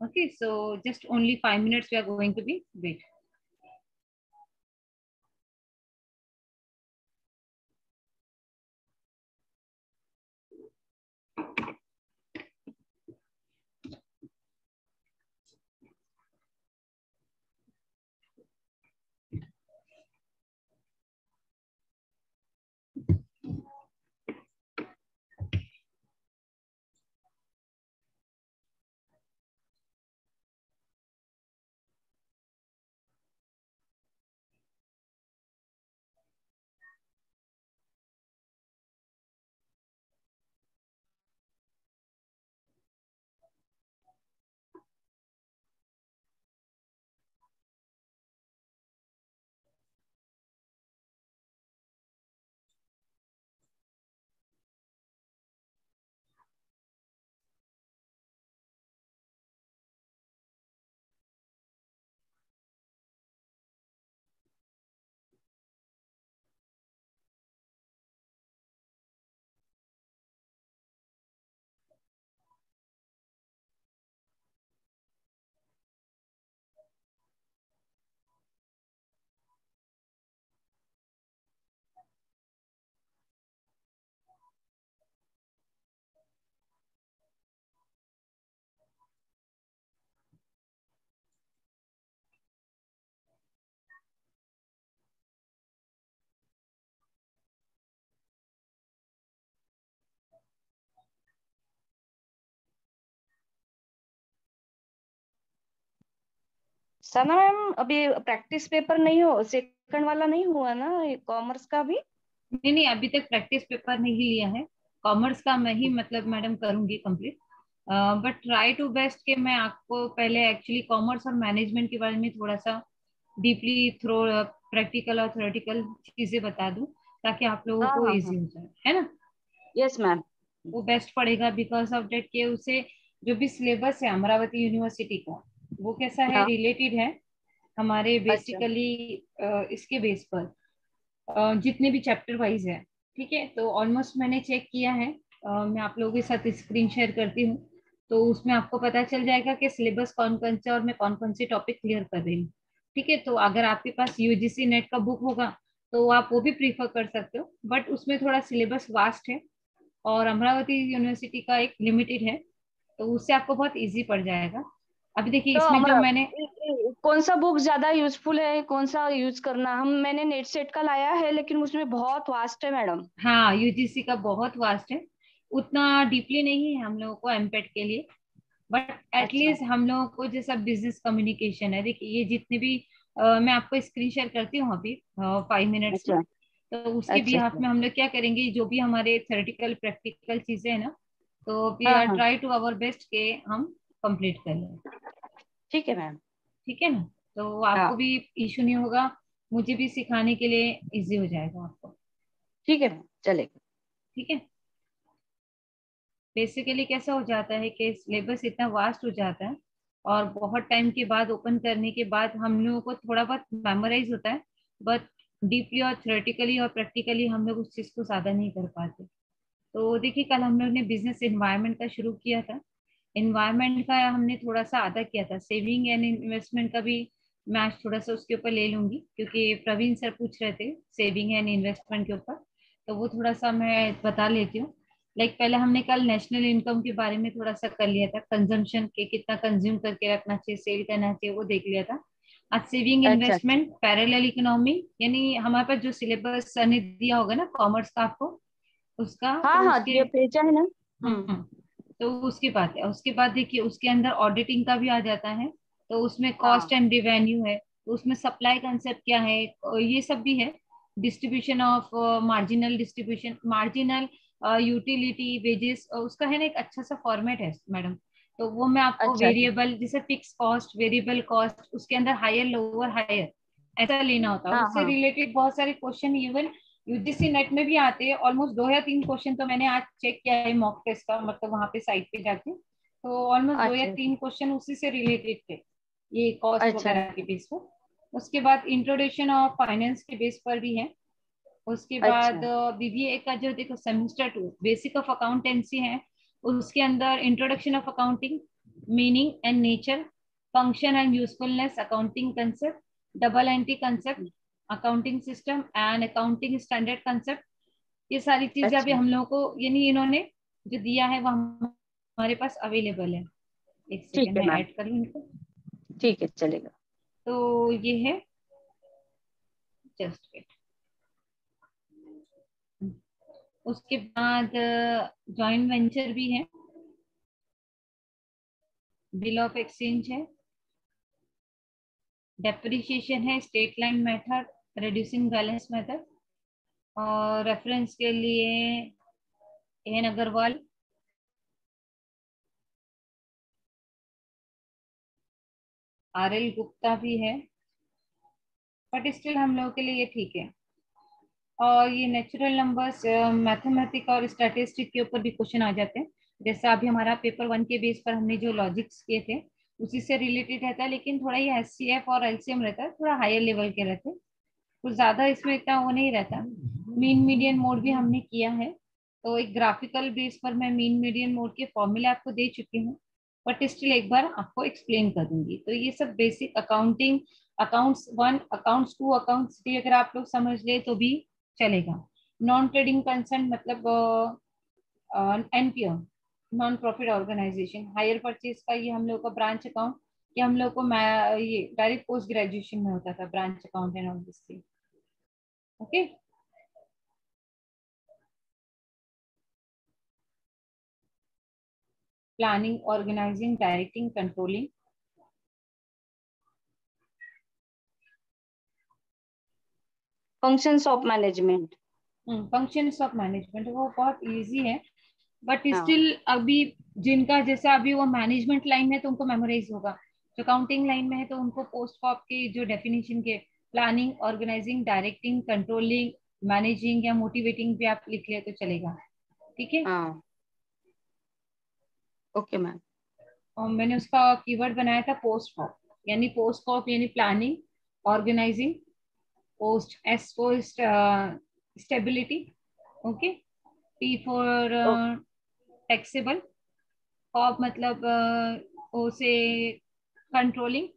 Okay, so just only 5 minutes we are going to be wait. Sana ma'am, अभी practice paper नहीं हो, second वाला नहीं हुआ ना कॉमर्स का भी? नहीं नहीं, अभी तक प्रैक्टिस पेपर नहीं लिया है। कॉमर्स का मैं ही मतलब मैडम करूंगी complete. But try to best के मैं आपको पहले एक्चुअली कॉमर्स और मैनेजमेंट के बारे में थोड़ा सा डीपली थ्रो प्रैक्टिकल और थ्योरेटिकल चीजें बता दूं, ताकि आप लोगों हाँ को हाँ हाँ। इजी हो जाए, है ना। Yes ma'am. वो बेस्ट पड़ेगा बिकॉज ऑफ डेट के उसे जो भी सिलेबस है अमरावती यूनिवर्सिटी का, वो कैसा है, हाँ। रिलेटेड है हमारे अच्छा। बेसिकली इसके बेस पर जितने भी चैप्टर वाइज है। ठीक है, तो ऑलमोस्ट मैंने चेक किया है। मैं आप लोगों के साथ स्क्रीन शेयर करती हूँ, तो उसमें आपको पता चल जाएगा कि सिलेबस कौन कौन से और मैं कौन कौन से टॉपिक क्लियर कर रही हूँ। ठीक है, तो अगर आपके पास यूजीसी नेट का बुक होगा तो आप वो भी प्रीफर कर सकते हो, बट उसमें थोड़ा सिलेबस वास्ट है और अमरावती यूनिवर्सिटी का एक लिमिटेड है, तो उससे आपको बहुत इजी पड़ जाएगा। अभी देखिए तो इसमें जो हमारा मैंने, कौन सा बुक ज्यादा यूजफुल है, कौन सा यूज करना? मैंने नेट सेट का लाया है, लेकिन उसमें बहुत वास्ट है मैडम। हाँ यूजीसी का बहुत वास्ट है, उतना डीपली नहीं है हम लोगों को एमपेट के लिए। बट अच्छा एटलीस्ट हम लोगों को जैसा बिजनेस कम्युनिकेशन है, देखिए ये जितने भी मैं आपको स्क्रीन शेयर करती हूँ अभी 5 मिनट्स में। अच्छा तो उसके अच्छा बिहाफ अच्छा। में हम लोग क्या करेंगे, जो भी हमारे थ्योरेटिकल प्रैक्टिकल चीजें हैं ना, तो वी हाँ आर हाँ। ट्राई टू आवर बेस्ट के हम कंप्लीट कर लें। ठीक है मैम। ठीक है ना, तो आपको हाँ भी इशू नहीं होगा, मुझे भी सिखाने के लिए इजी हो जाएगा आपको। ठीक है मैम, चलेगा। ठीक है, बेसिकली कैसा हो जाता है कि सिलेबस इतना वास्ट हो जाता है और बहुत टाइम के बाद ओपन करने के बाद हम लोगों को थोड़ा बहुत मेमोराइज होता है, बट डीपली और थ्योरेटिकली और प्रैक्टिकली हम लोग उस चीज को ज्यादा नहीं कर पाते। तो देखिए कल हम लोग ने बिजनेस एनवायरनमेंट का शुरू किया था, एनवायरनमेंट का हमने थोड़ा सा आधा किया था, सेविंग एंड इन्वेस्टमेंट का भी मैं आज थोड़ा सा उसके ऊपर ले लूंगी, क्योंकि प्रवीण सर पूछ रहे थे सेविंग एंड इन्वेस्टमेंट के ऊपर, तो वो थोड़ा सा मैं बता लेती हूँ। लाइक पहले हमने कल नेशनल इनकम के बारे में थोड़ा सा कर लिया था, कंजम्पशन के कितना कंज्यूम करके रखना चाहिए, सेल करना चाहिए, वो देख लिया था। आज सेविंग अच्छा अच्छा। इन्वेस्टमेंट पैरेलल इकोनॉमी, यानी हमारे पास जो सिलेबस सर ने दिया होगा ना कॉमर्स का आपको, उसका हाँ तो हाँ, उसके ये भेजा है ना। हम्म, तो उसकी बात है, उसके बाद देखिए उसके अंदर ऑडिटिंग का भी आ जाता है, तो उसमें कॉस्ट हाँ। एंड रिवेन्यू है, तो उसमें सप्लाई कंसेप्ट क्या है, ये सब भी है। Distribution of marginal distribution, marginal utility wages, उसका है ना एक अच्छा सा फॉर्मेट है मैडम। तो वो मैं आपको अच्छा अच्छा। वेरिएबल जैसे फिक्स कॉस्ट, वेरिएबल कॉस्ट, उसके अंदर हायर लोअर हायर ऐसा लेना होता है, और हाँ उससे हाँ। रिलेटेड बहुत सारे क्वेश्चन इवन यूजीसी नेट में भी आते हैं। ऑलमोस्ट 2 या 3 क्वेश्चन तो मैंने आज चेक किया है मॉक टेस्ट का, मतलब वहां पे साइट पे जाके, तो ऑलमोस्ट दो या अच्छा तीन क्वेश्चन उसी से रिलेटेड थे, ये कॉस्ट अच्छा। वगैरह के बेस पर। उसके बाद इंट्रोडक्शन ऑफ फाइनेंस के बेस पर भी है। उसके बाद अच्छा बीबीए का जो देखो सेमेस्टर 2 बेसिक ऑफ अकाउंटेंसी है, उसके अंदर introduction of accounting, meaning and nature, function and usefulness, accounting concept, double entry concept, accounting system and accounting standard concept. ये सारी चीजें अभी अच्छा हम लोगों को यानी इन्होंने जो दिया है वो हमारे पास अवेलेबल है। एक ठीक सेकेंड है में मैम, ऐड कर लूँ इनको। ठीक है चलेगा। तो ये है, जस्ट वेट। उसके बाद जॉइंट वेंचर भी है, बिल ऑफ एक्सचेंज है, डेप्रिसिएशन है, straight line method, reducing balance method, और रेफरेंस के लिए N Agarwal, R L Gupta भी है, बट स्टिल हम लोगों के लिए ये ठीक है। और ये नेचुरल नंबर्स, मैथमेटिक और स्टैटिस्टिक के ऊपर भी क्वेश्चन आ जाते हैं। जैसे अभी हमारा पेपर 1 के बेस पर हमने जो लॉजिक्स किए थे उसी से रिलेटेड रहता है, लेकिन थोड़ा ये एचसीएफ और एलसीएम रहता है, थोड़ा हायर लेवल के रहते हैं, कुछ ज्यादा इसमें इतना वो नहीं रहता। मीन मीडियन मोड भी हमने किया है, तो एक ग्राफिकल बेस पर मैं मीन मीडियन मोड के फॉर्मूले आपको दे चुकी हूँ, बट स्टिल एक बार आपको एक्सप्लेन कर दूंगी। तो ये सब basic accounting, accounts 1, accounts 2, accounts 3 अगर आप लोग समझ ले तो भी चलेगा। नॉन ट्रेडिंग कंसर्न मतलब NPO, non profit organisation, hire purchase का ये हम लोग का ब्रांच अकाउंट, ये हम लोग को ये डायरेक्ट पोस्ट ग्रेजुएशन में होता था, branch account and all this thing. Okay, planning, organising, directing, controlling. Functions of management. Functions of management वो बहुत इजी है, बट हाँ स्टिल अभी जिनका जैसा अभी वो मैनेजमेंट लाइन है तो उनको मेमोराइज होगा, जो अकाउंटिंग लाइन में है तो उनको पोस्ट कॉप के जो डेफिनेशन के planning, organising, directing, controlling, managing या मोटिवेटिंग भी आप लिख ले तो चलेगा। ठीक है, हाँ ओके मैम। और मैंने उसका कीवर्ड बनाया था पोस्ट कॉप, यानी पोस्ट कॉप यानी planning, organising, post, S for stability, okay, T for taxable, cop मतलब ओ से कंट्रोलिंग,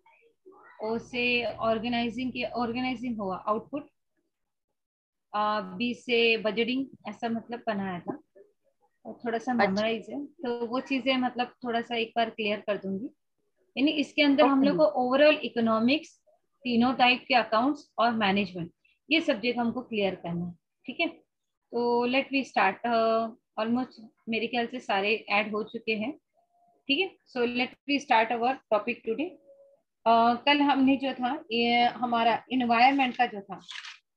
ओ से ऑर्गेनाइजिंग की ऑर्गेनाइजिंग हुआ आउटपुट, बी से बजटिंग, ऐसा मतलब बनाया था, और थोड़ा सा अच्छा मेमोराइज है तो वो चीजें मतलब थोड़ा सा एक बार क्लियर कर दूंगी। यानी इसके अंदर हम ओके लोग मैम। को ओवरऑल इकोनॉमिक्स, तीनों टाइप के अकाउंट्स और मैनेजमेंट, ये सब्जेक्ट हमको क्लियर करना है। ठीक है, तो लेट वी स्टार्ट। ऑलमोस्ट मेरे ख्याल से सारे ऐड हो चुके हैं। ठीक है, so let we start our topic today. कल हमने जो था ये हमारा इन्वायरमेंट का जो था,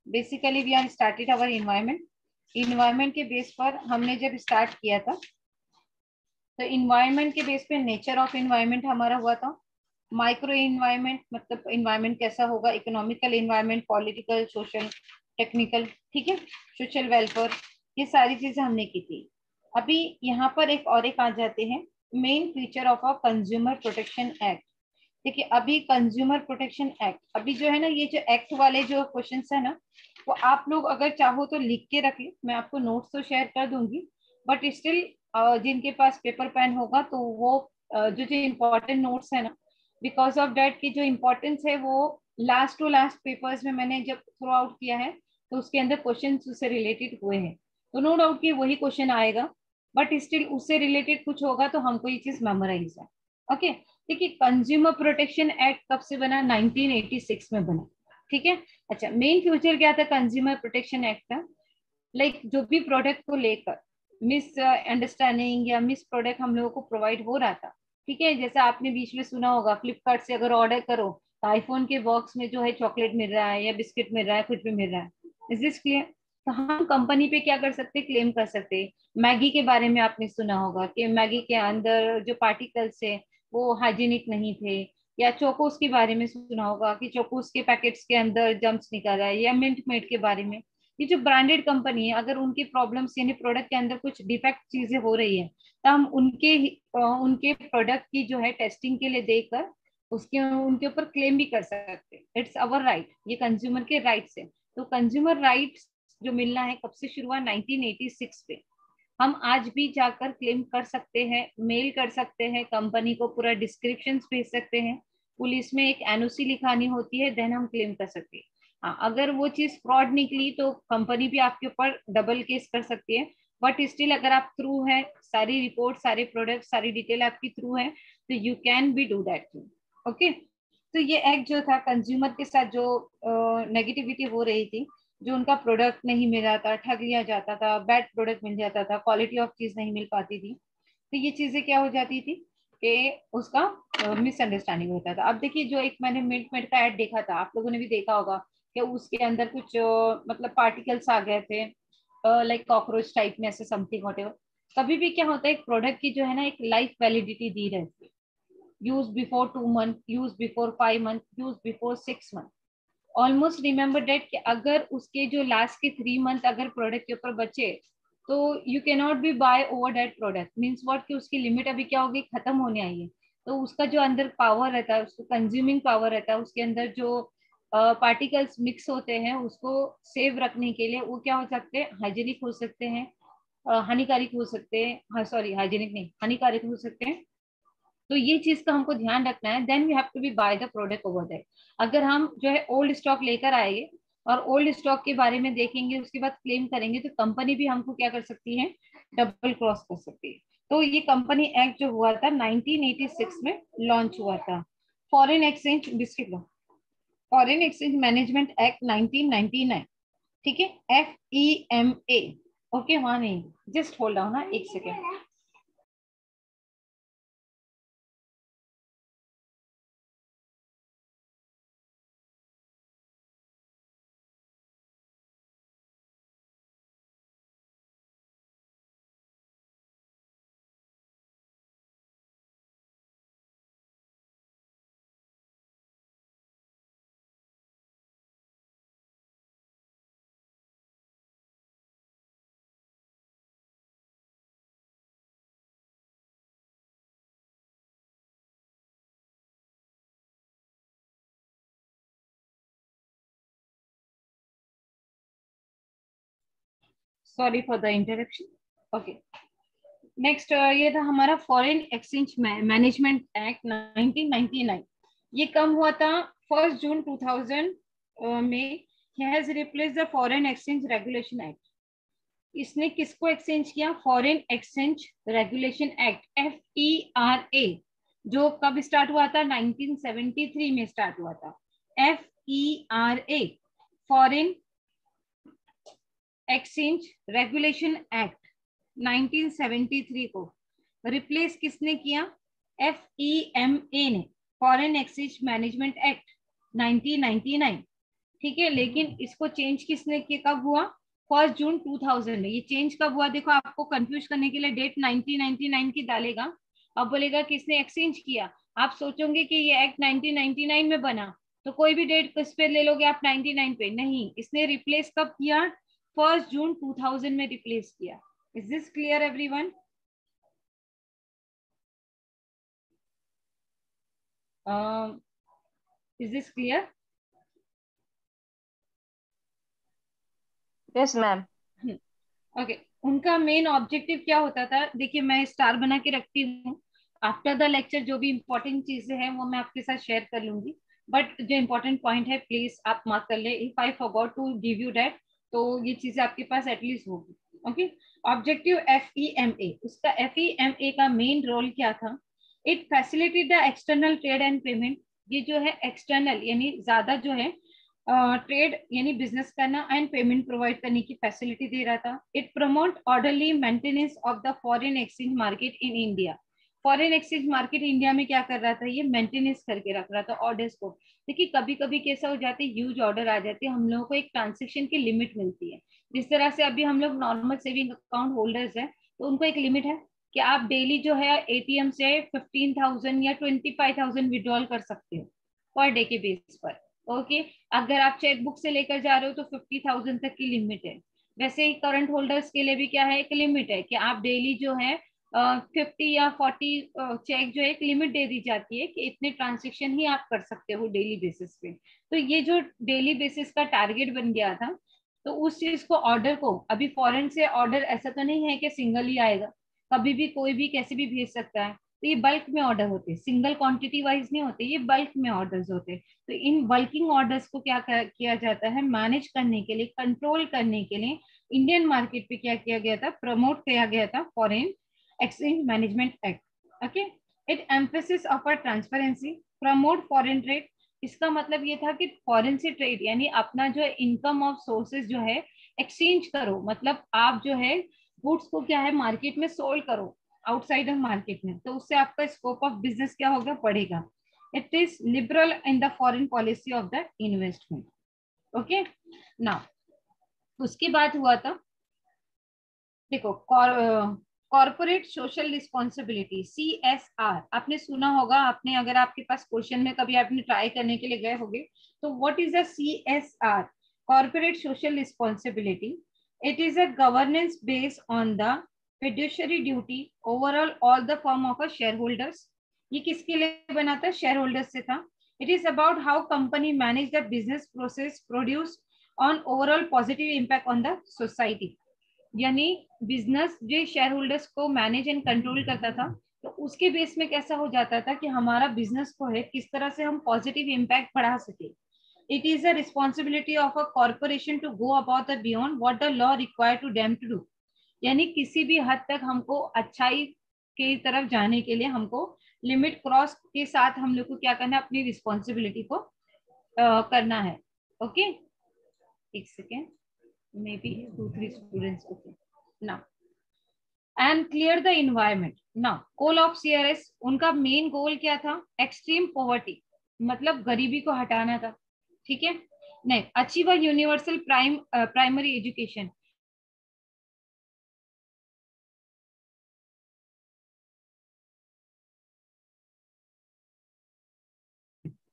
basically we are started our environment. Environment के बेस पर हमने जब स्टार्ट किया था तो इन्वायरमेंट के बेस पे नेचर ऑफ इन्वायरमेंट हमारा हुआ था, माइक्रो इन्वायरमेंट मतलब इन्वायरमेंट कैसा होगा, economical environment, political, social, technical, ठीक है, सोशल वेलफेयर, ये सारी चीजें हमने की थी। अभी यहाँ पर एक आ जाते हैं, main feature of a consumer protection act. देखिए अभी कंज्यूमर प्रोटेक्शन एक्ट, अभी जो है ना ये जो एक्ट वाले जो क्वेश्चंस है ना, वो आप लोग अगर चाहो तो लिख के रख ले, मैं आपको नोट्स तो शेयर कर दूंगी, बट स्टिल जिनके पास पेपर पेन होगा तो वो जो जो इम्पोर्टेंट नोट्स है ना, बिकॉज ऑफ डेट की जो इम्पोर्टेंस है वो लास्ट टू लास्ट पेपर्स में मैंने जब थ्रो आउट किया है तो उसके अंदर क्वेश्चन उससे रिलेटेड हुए हैं, तो नो डाउट कि वही क्वेश्चन आएगा, बट स्टिल उससे रिलेटेड कुछ होगा तो हमको ये चीज मेमोराइज है। ओके, देखिए कंज्यूमर प्रोटेक्शन एक्ट कब से बना, 1986 में बना। ठीक है, अच्छा मेन फ्यूचर क्या था कंज्यूमर प्रोटेक्शन एक्ट का, लाइक जो भी प्रोडक्ट को लेकर मिस अंडरस्टैंडिंग या मिस प्रोडक्ट हम लोगों को प्रोवाइड हो रहा था। ठीक है, जैसे आपने बीच में सुना होगा फ्लिपकार्ट से अगर ऑर्डर करो तो आईफोन के बॉक्स में जो है चॉकलेट मिल रहा है या बिस्किट मिल रहा है, कुछ भी मिल रहा है। Is this clear? तो हम कंपनी पे क्या कर सकते, क्लेम कर सकते। मैगी के बारे में आपने सुना होगा कि मैगी के अंदर जो पार्टिकल्स है वो हाइजीनिक नहीं थे, या चोकोस के बारे में सुना होगा कि चोकोस के पैकेट्स के अंदर जम्स निकल रहा है, या मिंट मेड के बारे में। ये जो ब्रांडेड कंपनी है अगर उनकी प्रॉब्लम्स यानी प्रोडक्ट के अंदर कुछ डिफेक्ट चीजें हो रही है तो हम उनके प्रोडक्ट की जो है टेस्टिंग के लिए देकर उसके उनके ऊपर क्लेम भी कर सकते हैं। इट्स अवर राइट, ये कंज्यूमर के राइट्स है। तो कंज्यूमर राइट्स जो मिलना है कब से शुरू हुआ, 1986 पे। हम आज भी जाकर क्लेम कर सकते हैं, मेल कर सकते हैं, कंपनी को पूरा डिस्क्रिप्शन भेज सकते हैं, पुलिस में एक एनओसी लिखानी होती है, देन हम क्लेम कर सकते हैं। हाँ, अगर वो चीज फ्रॉड निकली तो कंपनी भी आपके ऊपर डबल केस कर सकती है, बट स्टिल अगर आप थ्रू है, सारी रिपोर्ट, सारे प्रोडक्ट, सारी डिटेल आपकी थ्रू है, तो you can be do that thing. Okay, तो ये एक्ट जो था कंज्यूमर के साथ जो नेगेटिविटी हो रही थी, जो उनका प्रोडक्ट नहीं मिल रहा था, ठग लिया जाता था, बैड प्रोडक्ट मिल जाता था, क्वालिटी ऑफ चीज नहीं मिल पाती थी, तो ये चीजें क्या हो जाती थी कि उसका मिसअंडरस्टैंडिंग होता था। अब देखिए, जो एक मैंने मिल्क मेड का ऐड देखा था, आप लोगों ने भी देखा होगा कि उसके अंदर कुछ मतलब पार्टिकल्स आ गए थे, लाइक कॉकरोच टाइप में, ऐसे समथिंग व्हाटएवर। कभी भी क्या होता है, एक प्रोडक्ट की जो है ना एक लाइफ वैलिडिटी दी रहती है, use before 2 month, use before 5 month, use before 6 month. Almost remember date कि अगर उसके जो लास्ट के 3 मंथ अगर प्रोडक्ट के ऊपर बचे, तो you can not be buy over date product, means what कि उसकी लिमिट अभी क्या होगी, खत्म होने आई है। तो उसका जो अंदर पावर रहता है, उसको कंज्यूमिंग पावर रहता है, उसके अंदर जो पार्टिकल्स मिक्स होते हैं, उसको सेव रखने के लिए वो क्या हो सकते हैं, हाइजेनिक हो सकते हैं, हानिकारक हो सकते हैं, हाँ सॉरी, हाइजेनिक नहीं, हानिकारक हो सकते हैं। तो ये चीज का हमको ध्यान रखना है, then we have to be buy the product over that. अगर हम जो है ओल्ड स्टॉक लेकर आएंगे और ओल्ड स्टॉक के बारे में देखेंगे, उसके बाद क्लेम करेंगे, तो कंपनी भी हमको क्या कर सकती है, डबल क्रॉस कर सकती है। तो ये कंपनी एक्ट जो हुआ था 1986 में लॉन्च हुआ था। Foreign exchange biscuit law, foreign exchange management act 1999, ठीक है, FEMA। ओके, वहां नहीं, जस्ट होल्ड डाउन ना, एक second. Sorry for the interruption. Okay, next ये था हमारा फॉरेन एक्सचेंज मैनेजमेंट एक्ट 1999। ये कम हुआ था 1 जून 2000 में। Has replace the foreign exchange regulation act. इसने किसको एक्सचेंज किया, foreign exchange regulation act, FERA, जो कब स्टार्ट हुआ था, 1973 में स्टार्ट हुआ था। FERA, foreign exchange regulation act 1973 को रिप्लेस किसने किया, FEMA ने, फॉरेन एक्सचेंज मैनेजमेंट एक्ट 1999। ठीक है, लेकिन इसको चेंज किसने किया, कब हुआ, 1 जून 2000 में। ये चेंज कब हुआ, देखो आपको कंफ्यूज करने के लिए डेट 1999 की डालेगा, अब बोलेगा किसने एक्सचेंज किया। आप सोचोगे कि ये एक्ट 1999 में बना, तो कोई भी डेट किस पे ले लोगे आप, 99 पे नहीं, इसने रिप्लेस कब किया, 1 जून 2000 में रिप्लेस किया। Is this clear everyone? Is this clear? Yes ma'am. Okay, उनका मेन ऑब्जेक्टिव क्या होता था, देखिए मैं स्टार बना के रखती हूँ, आफ्टर द लेक्चर जो भी इंपॉर्टेंट चीजें हैं वो मैं आपके साथ शेयर कर लूंगी, बट जो इंपॉर्टेंट पॉइंट है प्लीज आप मार्क कर ले, if I forgot to give you that, तो ये चीजें आपके पास एटलीस्ट होगी। ओके, ऑब्जेक्टिव FEMA, उसका FEMA का मेन रोल क्या था, it facilitate the external trade and payment. ये जो है एक्सटर्नल यानी ज्यादा जो है ट्रेड यानी बिजनेस करना एंड पेमेंट प्रोवाइड करने की फैसिलिटी दे रहा था। It promote orderly maintenance of the foreign exchange market in India. Foreign exchange market India में क्या कर रहा था, ये मेंटेनेंस करके रख रहा था ऑर्डर्स को। देखिए कभी कभी कैसा हो जाता है, ह्यूज ऑर्डर आ जाते हैं, हम लोगों को एक ट्रांजेक्शन की लिमिट मिलती है। जिस तरह से अभी हम लोग नॉर्मल सेविंग अकाउंट होल्डर्स हैं, तो उनको एक लिमिट है कि आप डेली जो है ATM से 15,000 या 25,000 विड्रॉल कर सकते हो पर डे के बेसिस पर। ओके, अगर आप चेकबुक से लेकर जा रहे हो तो 50,000 तक की लिमिट है। वैसे ही करंट होल्डर्स के लिए भी क्या है, एक लिमिट है कि आप डेली जो है 50 या 40 चेक जो है, एक लिमिट दे दी जाती है कि इतने ट्रांजेक्शन ही आप कर सकते हो डेली बेसिस पे। तो ये जो डेली बेसिस का टारगेट बन गया था, तो उस चीज को, ऑर्डर को, अभी फॉरेन से ऑर्डर ऐसा तो नहीं है कि सिंगल ही आएगा, कभी भी कोई भी कैसे भी भेज सकता है। तो ये बल्क में ऑर्डर होते हैं, सिंगल क्वांटिटी वाइज नहीं होते, ये बल्क में ऑर्डर्स होते हैं। तो इन बल्किंग ऑर्डर्स को क्या किया जाता है, मैनेज करने के लिए, कंट्रोल करने के लिए इंडियन मार्केट पे क्या किया गया था, प्रमोट किया गया था foreign exchange management act. Okay, it emphasis of a transparency, promote foreign trade. इसका मतलब ये था कि फॉरेन से ट्रेड यानी अपना जो इनकम ऑफ सोर्सेज जो है एक्सचेंज करो, मतलब आप जो है गुड्स को क्या है मार्केट में सोल्ड करो आउटसाइड ऑफ मार्केट में, तो उससे आपका स्कोप ऑफ बिजनेस क्या होगा, बढ़ेगा। It is liberal in the foreign policy of the investment. Okay, now उसके बाद हुआ था, देखो, कॉर्पोरेट सोशल रिस्पॉन्सिबिलिटी, CSR, आपने सुना होगा, आपने अगर आपके पास क्वेश्चन में कभी आपने ट्राई करने के लिए गए होंगे, तो what is the CSR, corporate social responsibility? It is a governance based on the fiduciary duty overall all the form of a share holders. ये किसके लिए बना था, शेयर होल्डर्स से था। It is about how company manage the business process produce on overall positive impact on the society. यानी business जो share holders को मैनेज एंड कंट्रोल करता था, तो उसके बेस में कैसा हो जाता था कि हमारा बिजनेस को है किस तरह से हम पॉजिटिव इम्पैक्ट बढ़ा सके। It is a responsibility of a corporation to go about the beyond what the law require to them to do. यानी किसी भी हद तक हमको अच्छाई की तरफ जाने के लिए हमको लिमिट क्रॉस के साथ हम लोग को क्या करना है, अपनी रिस्पॉन्सिबिलिटी को करना है। ओके, एक second, may be 2-3 students. Okay, now and clear the environment. Now goal of CRS, उनका मेन गोल क्या था, एक्सट्रीम पॉवर्टी, मतलब गरीबी को हटाना था। ठीक है, नहीं, achieve a universal primary education,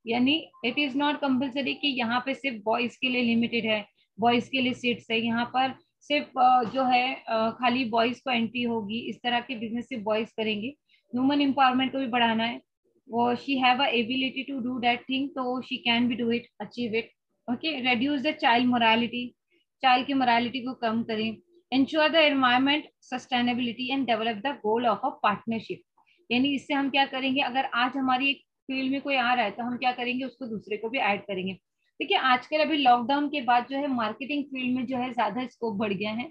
यानी इट इज नॉट कंपल्सरी कि यहाँ पे सिर्फ बॉयज के लिए लिमिटेड है, बॉयज के लिए सीट्स है, यहाँ पर सिर्फ जो है खाली बॉयज को एंट्री होगी, इस तरह के बिजनेस सिर्फ बॉयज करेंगे। ह्यूमन एम्पावरमेंट को भी बढ़ाना है, वो she have a ability to do that thing, तो she can be do it, achieve it. Okay, reduce the child morality, child की मोरालिटी को कम करें। Ensure the environment sustainability and develop the goal of a partnership. यानी इससे हम क्या करेंगे, अगर आज हमारी फील्ड में कोई आ रहा है तो हम क्या करेंगे, उसको दूसरे को भी ऐड करेंगे। देखिए आजकल अभी लॉकडाउन के बाद जो है मार्केटिंग फील्ड में जो है ज्यादा स्कोप बढ़ गया है,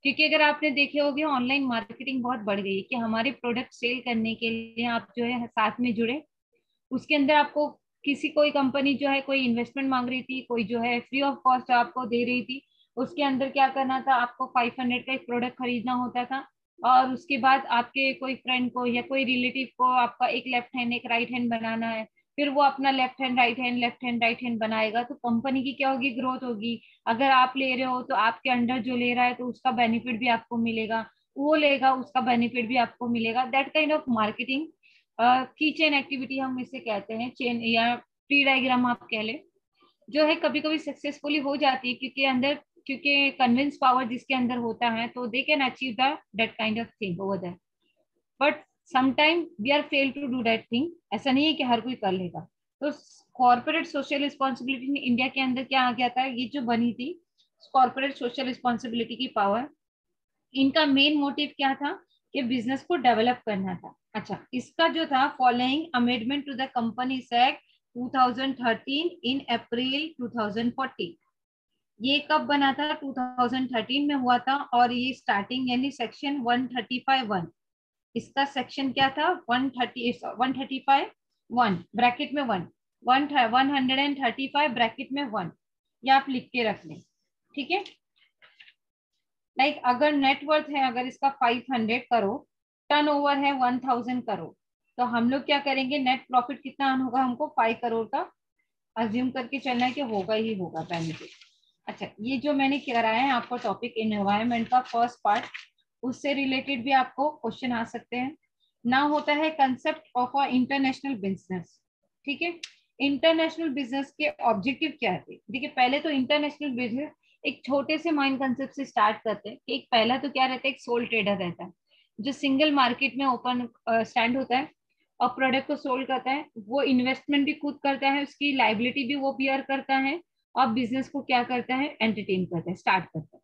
क्योंकि अगर आपने देखे होंगे ऑनलाइन मार्केटिंग बहुत बढ़ गई है कि हमारे प्रोडक्ट सेल करने के लिए आप जो है साथ में जुड़े। उसके अंदर आपको किसी कोई कंपनी जो है कोई इन्वेस्टमेंट मांग रही थी, कोई जो है फ्री ऑफ कॉस्ट आपको दे रही थी, उसके अंदर क्या करना था, आपको 500 का एक प्रोडक्ट खरीदना होता था, और उसके बाद आपके कोई फ्रेंड को या कोई रिलेटिव को आपका एक लेफ्ट हैंड एक राइट हैंड बनाना है, फिर वो अपना left hand right hand left hand right hand बनाएगा, तो कंपनी की क्या होगी, ग्रोथ होगी। अगर आप ले रहे हो तो आपके अंडर जो ले रहा है तो उसका बेनिफिट भी आपको मिलेगा, वो लेगा उसका बेनिफिट भी आपको मिलेगा। दैट काइंड ऑफ मार्केटिंग की चेन एक्टिविटी हम इसे कहते हैं, चेन या ट्री डायग्राम आप कह ले, जो है कभी कभी सक्सेसफुली हो जाती है, क्योंकि कन्विंस पावर जिसके अंदर होता है तो they can achieve the that kind of thing over that. But sometime we are fail to do that thing, ऐसा नहीं है कि हर कोई कर लेगा। तो कॉर्पोरेट सोशल रिस्पॉन्सिबिलिटी इंडिया के अंदर क्या आ गया था, ये जो बनी थी कॉर्पोरेट सोशल रिस्पॉन्सिबिलिटी की पावर, इनका मेन मोटिव क्या था कि बिजनेस को डेवलप करना था। अच्छा, इसका जो था following amendment to the companies act 2013 in April 2014, ये कब बना था, 2013 में हुआ था, और ये स्टार्टिंग यानी सेक्शन 135(1), इसका सेक्शन क्या था, 135(1) ब्रैकेट में 1, 135 ब्रैकेट में 1, ये आप लिख के रख लें। ठीक है, लाइक अगर नेटवर्थ है अगर इसका 500 करोड़, टर्नओवर है 1000 करोड़, तो हम लोग क्या करेंगे, नेट प्रॉफिट कितना होगा, हमको 5 करोड़ का अज्यूम करके चलना है कि होगा ही होगा बेनिफिट। अच्छा, ये जो मैंने कराया है आपको टॉपिक एनवायरनमेंट का फर्स्ट पार्ट, उससे रिलेटेड भी आपको क्वेश्चन आ सकते हैं। ना होता है concept of a international business. ठीक है, इंटरनेशनल बिजनेस के ऑब्जेक्टिव क्या है, देखिए पहले तो इंटरनेशनल बिजनेस एक छोटे से माइंड कंसेप्ट से स्टार्ट करते हैं कि एक पहला तो क्या रहता है, एक सोल ट्रेडर रहता है जो सिंगल मार्केट में ओपन स्टैंड होता है और प्रोडक्ट को सोल्ड करता है, वो इन्वेस्टमेंट भी खुद करता है, उसकी लाइबिलिटी भी वो बियर करता है, और बिजनेस को क्या करता है, एंटरटेन करता है, स्टार्ट करता है।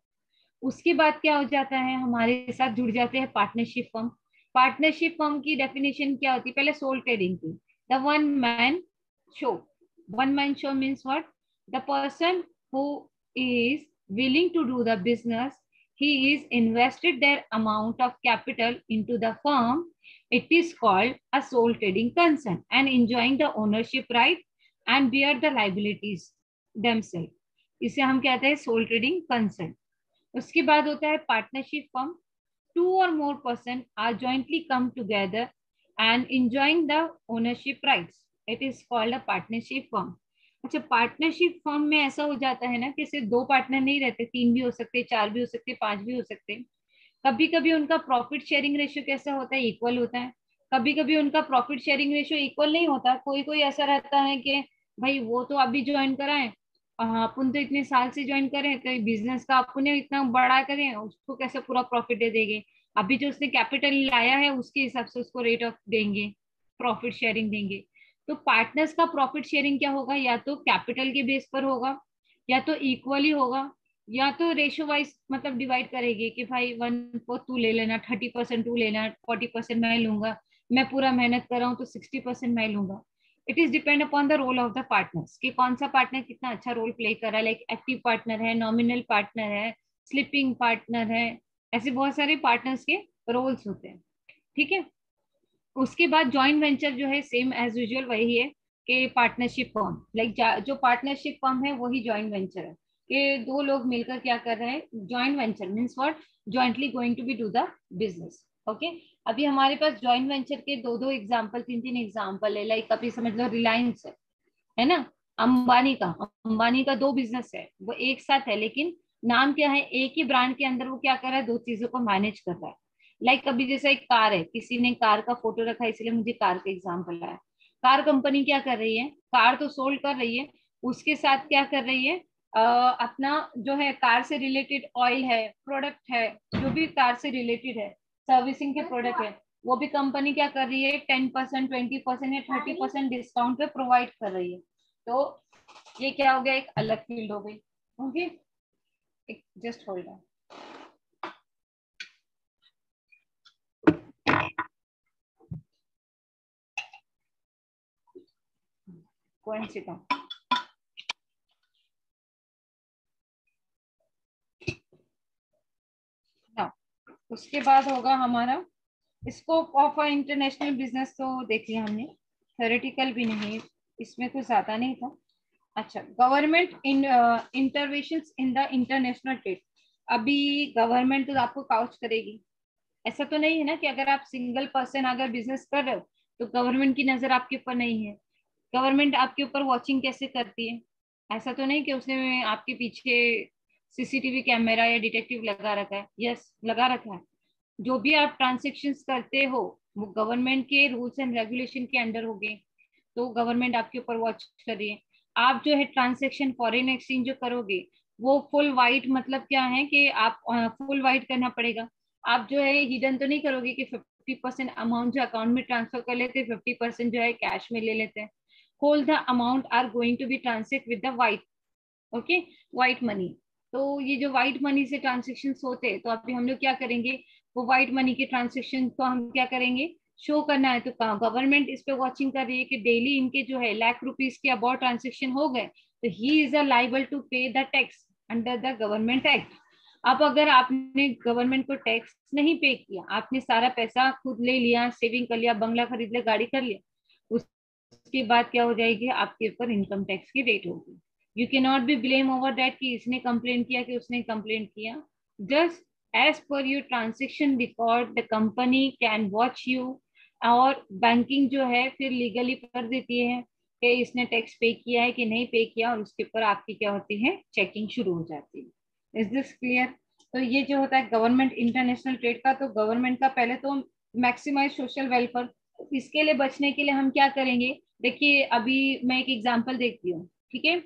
उसके बाद क्या हो जाता है, हमारे साथ जुड़ जाते हैं पार्टनरशिप फर्म। पार्टनरशिप फर्म की डेफिनेशन क्या होती है, पहले सोल ट्रेडिंग की, the one man show. One man show means what, the person who is willing to do the business, he is invested their amount of capital into the firm. It is called a sole trading concern and enjoying the ownership right and bear the liabilities themselves. इसे हम कहते हैं soul trading concern. उसके बाद होता है partnership firm. Two or more person are jointly come together and enjoying the ownership rights, it is called a partnership firm. अच्छा, partnership firm में ऐसा हो जाता है ना कि सिर्फ दो पार्टनर नहीं रहते, तीन भी हो सकते, चार भी हो सकते, पांच भी हो सकते। कभी कभी उनका प्रॉफिट शेयरिंग रेशियो कैसा होता है, इक्वल होता है। कभी कभी उनका प्रॉफिट शेयरिंग रेशियो इक्वल नहीं होता, कोई कोई ऐसा रहता है कि भाई वो तो अभी ज्वाइन करा है, अपन तो इतने साल से ज्वाइन करें, तो बिजनेस का अपन इतना बड़ा करें, उसको कैसे पूरा प्रॉफिट दे देंगे। अभी जो उसने कैपिटल लाया है उसके हिसाब से उसको रेट ऑफ देंगे, प्रॉफिट शेयरिंग देंगे। तो पार्टनर्स का प्रॉफिट शेयरिंग क्या होगा, या तो कैपिटल के बेस पर होगा, या तो इक्वली होगा, या तो रेशो वाइज मतलब डिवाइड करेगी कि भाई 1/4 तू ले लेना, 30% तू लेना, 40% मैं लूंगा, मैं पूरा मेहनत कर रहा हूँ तो 60% मैं लूंगा। It is depend upon the role of the partners कि कौन सा पार्टनर कितना अच्छा रोल प्ले कर रहा है, लाइक एक्टिव पार्टनर है, नॉमिनल पार्टनर है, स्लीपिंग पार्टनर है, ऐसे बहुत सारे पार्टनर्स के रोल्स होते हैं। ठीक है। उसके बाद जॉइंट वेंचर जो है सेम एज यूजुअल वही है कि पार्टनरशिप फर्म, लाइक जो पार्टनरशिप फर्म है वही जॉइंट वेंचर है कि दो लोग मिलकर क्या कर रहे हैं, joint venture means what, jointly going to be do the business. Okay. अभी हमारे पास जॉइंट वेंचर के दो दो एग्जाम्पल, तीन तीन एग्जाम्पल है, लाइक अभी समझ लो रिलायंस है ना, अंबानी का दो बिजनेस है, वो एक साथ है, लेकिन नाम क्या है, एक ही ब्रांड के अंदर वो क्या कर रहा है, दो चीजों को मैनेज कर रहा है। लाइक अभी जैसे एक कार है, किसी ने कार का फोटो रखा है इसलिए मुझे कार का एग्जांपल आया। कार कंपनी क्या कर रही है, कार तो सोल्ड कर रही है, उसके साथ क्या कर रही है, अपना जो है कार से रिलेटेड ऑयल है, प्रोडक्ट है, जो भी कार से रिलेटेड है, सर्विसिंग के प्रोडक्ट है, वो भी कंपनी क्या कर रही है, 10%, 20% या 30% डिस्काउंट पे प्रोवाइड कर रही है। तो ये क्या हो गया, एक अलग फील्ड हो गई। Okay, just hold on. Coincidence. ना, उसके बाद होगा हमारा स्कोप ऑफ इंटरनेशनल बिजनेस, तो देख लिया हमने, थ्योरेटिकल भी नहीं, इसमें कुछ ज्यादा नहीं था। अच्छा, government in intervention in the international trade. अभी गवर्नमेंट तो आपको काउच करेगी, ऐसा तो नहीं है ना कि अगर आप सिंगल पर्सन अगर बिजनेस कर रहे हो तो गवर्नमेंट की नजर आपके ऊपर नहीं है। गवर्नमेंट आपके ऊपर वॉचिंग कैसे करती है, ऐसा तो नहीं कि उसने आपके पीछे सीसीटीवी कैमरा या डिटेक्टिव लगा रखा है। यस, लगा रखा है। जो भी आप ट्रांजेक्शन करते हो वो गवर्नमेंट के रूल्स एंड रेगुलेशन के अंडर होंगे, तो गवर्नमेंट आपके ऊपर वॉच कर रही है। आप जो है ट्रांजेक्शन फॉरेन एक्सचेंज जो करोगे वो फुल वाइट, मतलब क्या है कि आप फुल वाइट करना पड़ेगा। आप जो है हिडन तो नहीं करोगे कि 50% अमाउंट जो अकाउंट में ट्रांसफर कर लेते हैं, 50% जो है कैश में ले लेते हैं। Whole the amount are going to be transfer with the white, okay, white money. तो ये जो वाइट मनी से ट्रांजेक्शन होते हैं, तो अभी हम लोग क्या करेंगे, वो वाइट मनी के ट्रांजेक्शन को हम क्या करेंगे, शो करना है। तो गवर्नमेंट इस पे वॉचिंग कर रही है कि डेली इनके जो है ₹1,00,000 के अबाउट ट्रांजेक्शन हो गए, तो he is a liable to pay the tax under the government act. अब अगर आपने गवर्नमेंट को टैक्स नहीं पे किया, आपने सारा पैसा खुद ले लिया, सेविंग कर लिया, बंगला खरीद लिया, गाड़ी कर लिया, उसके बाद क्या हो जाएगी, आपके ऊपर इनकम टैक्स की रेट होगी। You can not be blame over that कि इसने कंप्लेन किया कि उसने कंप्लेन किया। Just as per your transaction record the company can watch you, और बैंकिंग जो है फिर लीगली कर देती है कि इसने टैक्स पे किया है कि नहीं पे किया, और उसके ऊपर आपकी क्या होती है, चेकिंग शुरू हो जाती है। Is this clear? तो ये जो होता है गवर्नमेंट इंटरनेशनल ट्रेड का, तो गवर्नमेंट का पहले तो मैक्सिमाइज सोशल वेलफेयर, इसके लिए बचने के लिए हम क्या करेंगे, देखिए अभी मैं एक एग्जांपल देखती हूँ, ठीक है,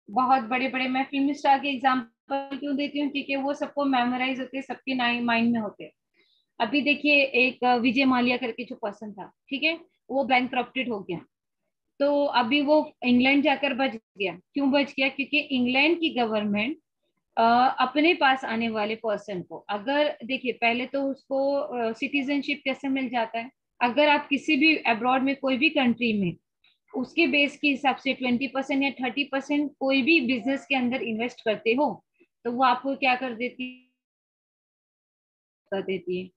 बहुत बड़े बड़े, मैं फिल्म स्टार के एग्जांपल क्यों देती हूँ, क्योंकि वो सबको मेमोराइज होते हैं, सबके माइंड में होते हैं। अभी देखिए एक विजय माल्या करके जो पर्सन था, ठीक है, वो बैंक करप्टेड हो गया, तो अभी वो इंग्लैंड जाकर बच गया। क्यों बच गया? क्योंकि इंग्लैंड की गवर्नमेंट अपने पास आने वाले पर्सन को, अगर देखिए पहले तो उसको सिटीजनशिप कैसे मिल जाता है, अगर आप किसी भी अब्रॉड में कोई भी कंट्री में उसके बेस के हिसाब से 20% या 30% कोई भी बिजनेस के अंदर इन्वेस्ट करते हो, तो वो आपको क्या कर देती है।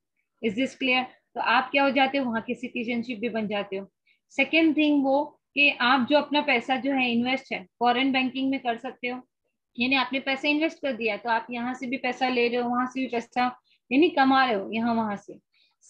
Is this clear? तो आप क्या हो जाते हो, वहां की सिटीजनशिप भी बन जाते हो। सेकेंड थिंग वो कि आप जो अपना पैसा जो है इन्वेस्ट है फॉरेन बैंकिंग में कर सकते हो, यानी आपने पैसा इन्वेस्ट कर दिया तो आप यहाँ से भी पैसा ले रहे हो, वहां से भी पैसा यानी कमा रहे हो यहाँ वहां से।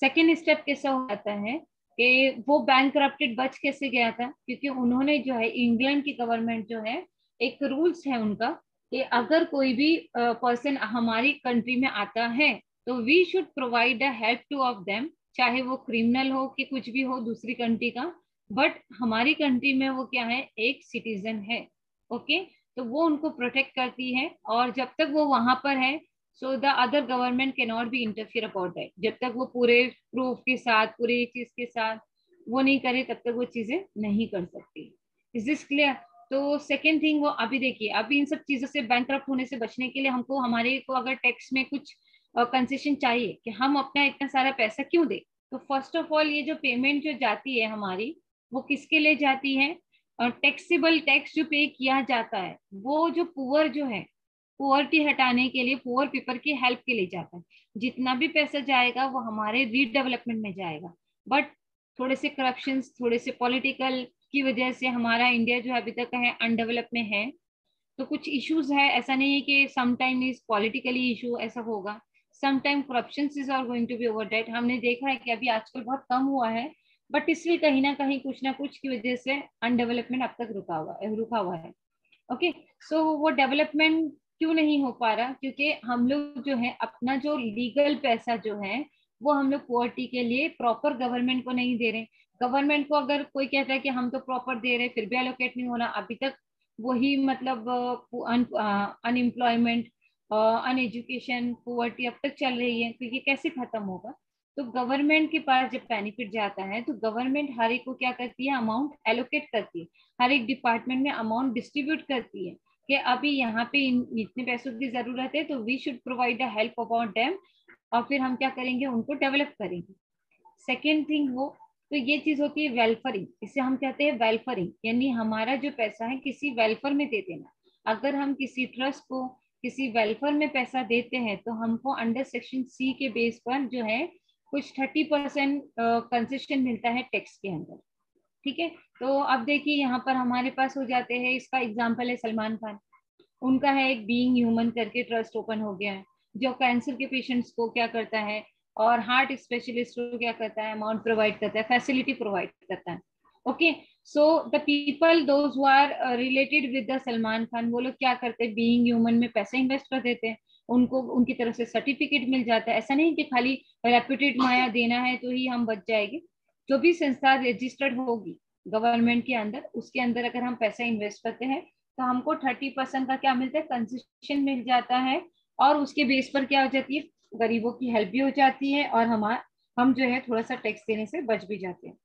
सेकेंड स्टेप कैसा हो जाता है कि वो बैंक करप्टेड बच कैसे गया था, क्योंकि उन्होंने जो है इंग्लैंड की गवर्नमेंट जो है, एक रूल्स है उनका कि अगर कोई भी पर्सन हमारी कंट्री में आता है तो we should provide a help to of them, चाहे वो क्रिमिनल हो कि कुछ भी हो दूसरी कंट्री का, बट हमारी कंट्री में वो क्या है, एक सिटीजन है। ओके, तो वो उनको प्रोटेक्ट करती है, और जब तक वो वहां पर है so the other government can not B interfere about that. जब तक वो पूरे प्रूफ के साथ पूरी चीज के साथ वो नहीं करे तब तक वो चीजें नहीं कर सकती। Is this clear? तो सेकेंड थिंग वो अभी देखिए, अभी इन सब चीजों से बैंकरप्ट होने से बचने के लिए हमको हमारे को अगर टैक्स में कुछ कंसेशन चाहिए कि हम अपना इतना सारा पैसा क्यों दे, तो फर्स्ट ऑफ ऑल ये जो पेमेंट जो जाती है हमारी, वो किसके लिए जाती है? और टैक्सेबल टैक्स जो पे किया जाता है वो जो पुअर जो है, पुअर्टी हटाने के लिए, पुअर पीपल की हेल्प के लिए जाता है। जितना भी पैसा जाएगा वो हमारे रीडेवलपमेंट में जाएगा। बट थोड़े से करप्शन, थोड़े से पॉलिटिकल की वजह से हमारा इंडिया जो अभी तक है अनडेवलप में है। तो कुछ इश्यूज है, ऐसा नहीं है कि समटाइम इज पॉलिटिकली इशू ऐसा होगा, sometime corruption is are going to be over date. हमने देखा है कि अभी आजकल बहुत कम हुआ है, बट इसलिए कहीं ना कुछ की वजह से अनडेवलपमेंट अब तक रुका हुआ है। ओके, सो वो डेवलपमेंट क्यों नहीं हो पा रहा? क्योंकि हम लोग जो है अपना जो लीगल पैसा जो है वो हम लोग पोवर्टी के लिए प्रॉपर गवर्नमेंट को नहीं दे रहे। गवर्नमेंट को अगर कोई कहता है कि हम तो प्रॉपर दे रहे फिर भी एलोकेट नहीं होना, अभी तक वही मतलब अनएम्प्लॉयमेंट, अनएजुकेशन, पोवर्टी अब तक चल रही है, तो ये कैसे खत्म होगा? तो गवर्नमेंट के पास जब बेनिफिट जाता है तो गवर्नमेंट हर एक को क्या करती है, अमाउंट एलोकेट करती है, हर एक डिपार्टमेंट में अमाउंट डिस्ट्रीब्यूट करती है कि अभी यहाँ पे इतने पैसों की जरूरत है तो we should provide a help about them, और फिर हम क्या करेंगे, उनको डेवलप करेंगे। सेकेंड थिंग वो, तो ये चीज होती है वेलफेयरिंग, इसे हम कहते हैं वेलफेयरिंग, यानी हमारा जो पैसा है किसी वेलफेयर में दे देना। अगर हम किसी ट्रस्ट को किसी वेलफेयर में पैसा देते हैं तो हमको अंडर सेक्शन सी के बेस पर जो है कुछ 30% कंसेशन मिलता है टैक्स के अंदर। ठीक है, तो अब देखिए यहाँ पर हमारे पास हो जाते हैं, इसका एग्जाम्पल है सलमान खान। उनका है एक बीइंग ह्यूमन करके ट्रस्ट ओपन हो गया है, जो कैंसर के पेशेंट्स को क्या करता है और हार्ट स्पेशलिस्ट को क्या करता है, अमाउंट प्रोवाइड करता है, फैसिलिटी प्रोवाइड करता है। Okay, so the people those who are related with the Salman Khan, वो लोग क्या करते हैं, बीइंग ह्यूमन में पैसे इन्वेस्ट कर देते हैं, उनको उनकी तरफ से सर्टिफिकेट मिल जाता है। ऐसा नहीं कि खाली रेप्यूटेड माया देना है तो ही हम बच जाएंगे। जो भी संस्था रजिस्टर्ड होगी गवर्नमेंट के अंदर, उसके अंदर अगर हम पैसा इन्वेस्ट करते हैं तो हमको 30% का क्या मिलता है, कंसेशन मिल जाता है, और उसके बेस पर क्या हो जाती है, गरीबों की हेल्प भी हो जाती है, और हम जो है थोड़ा सा टैक्स देने से बच भी जाते हैं।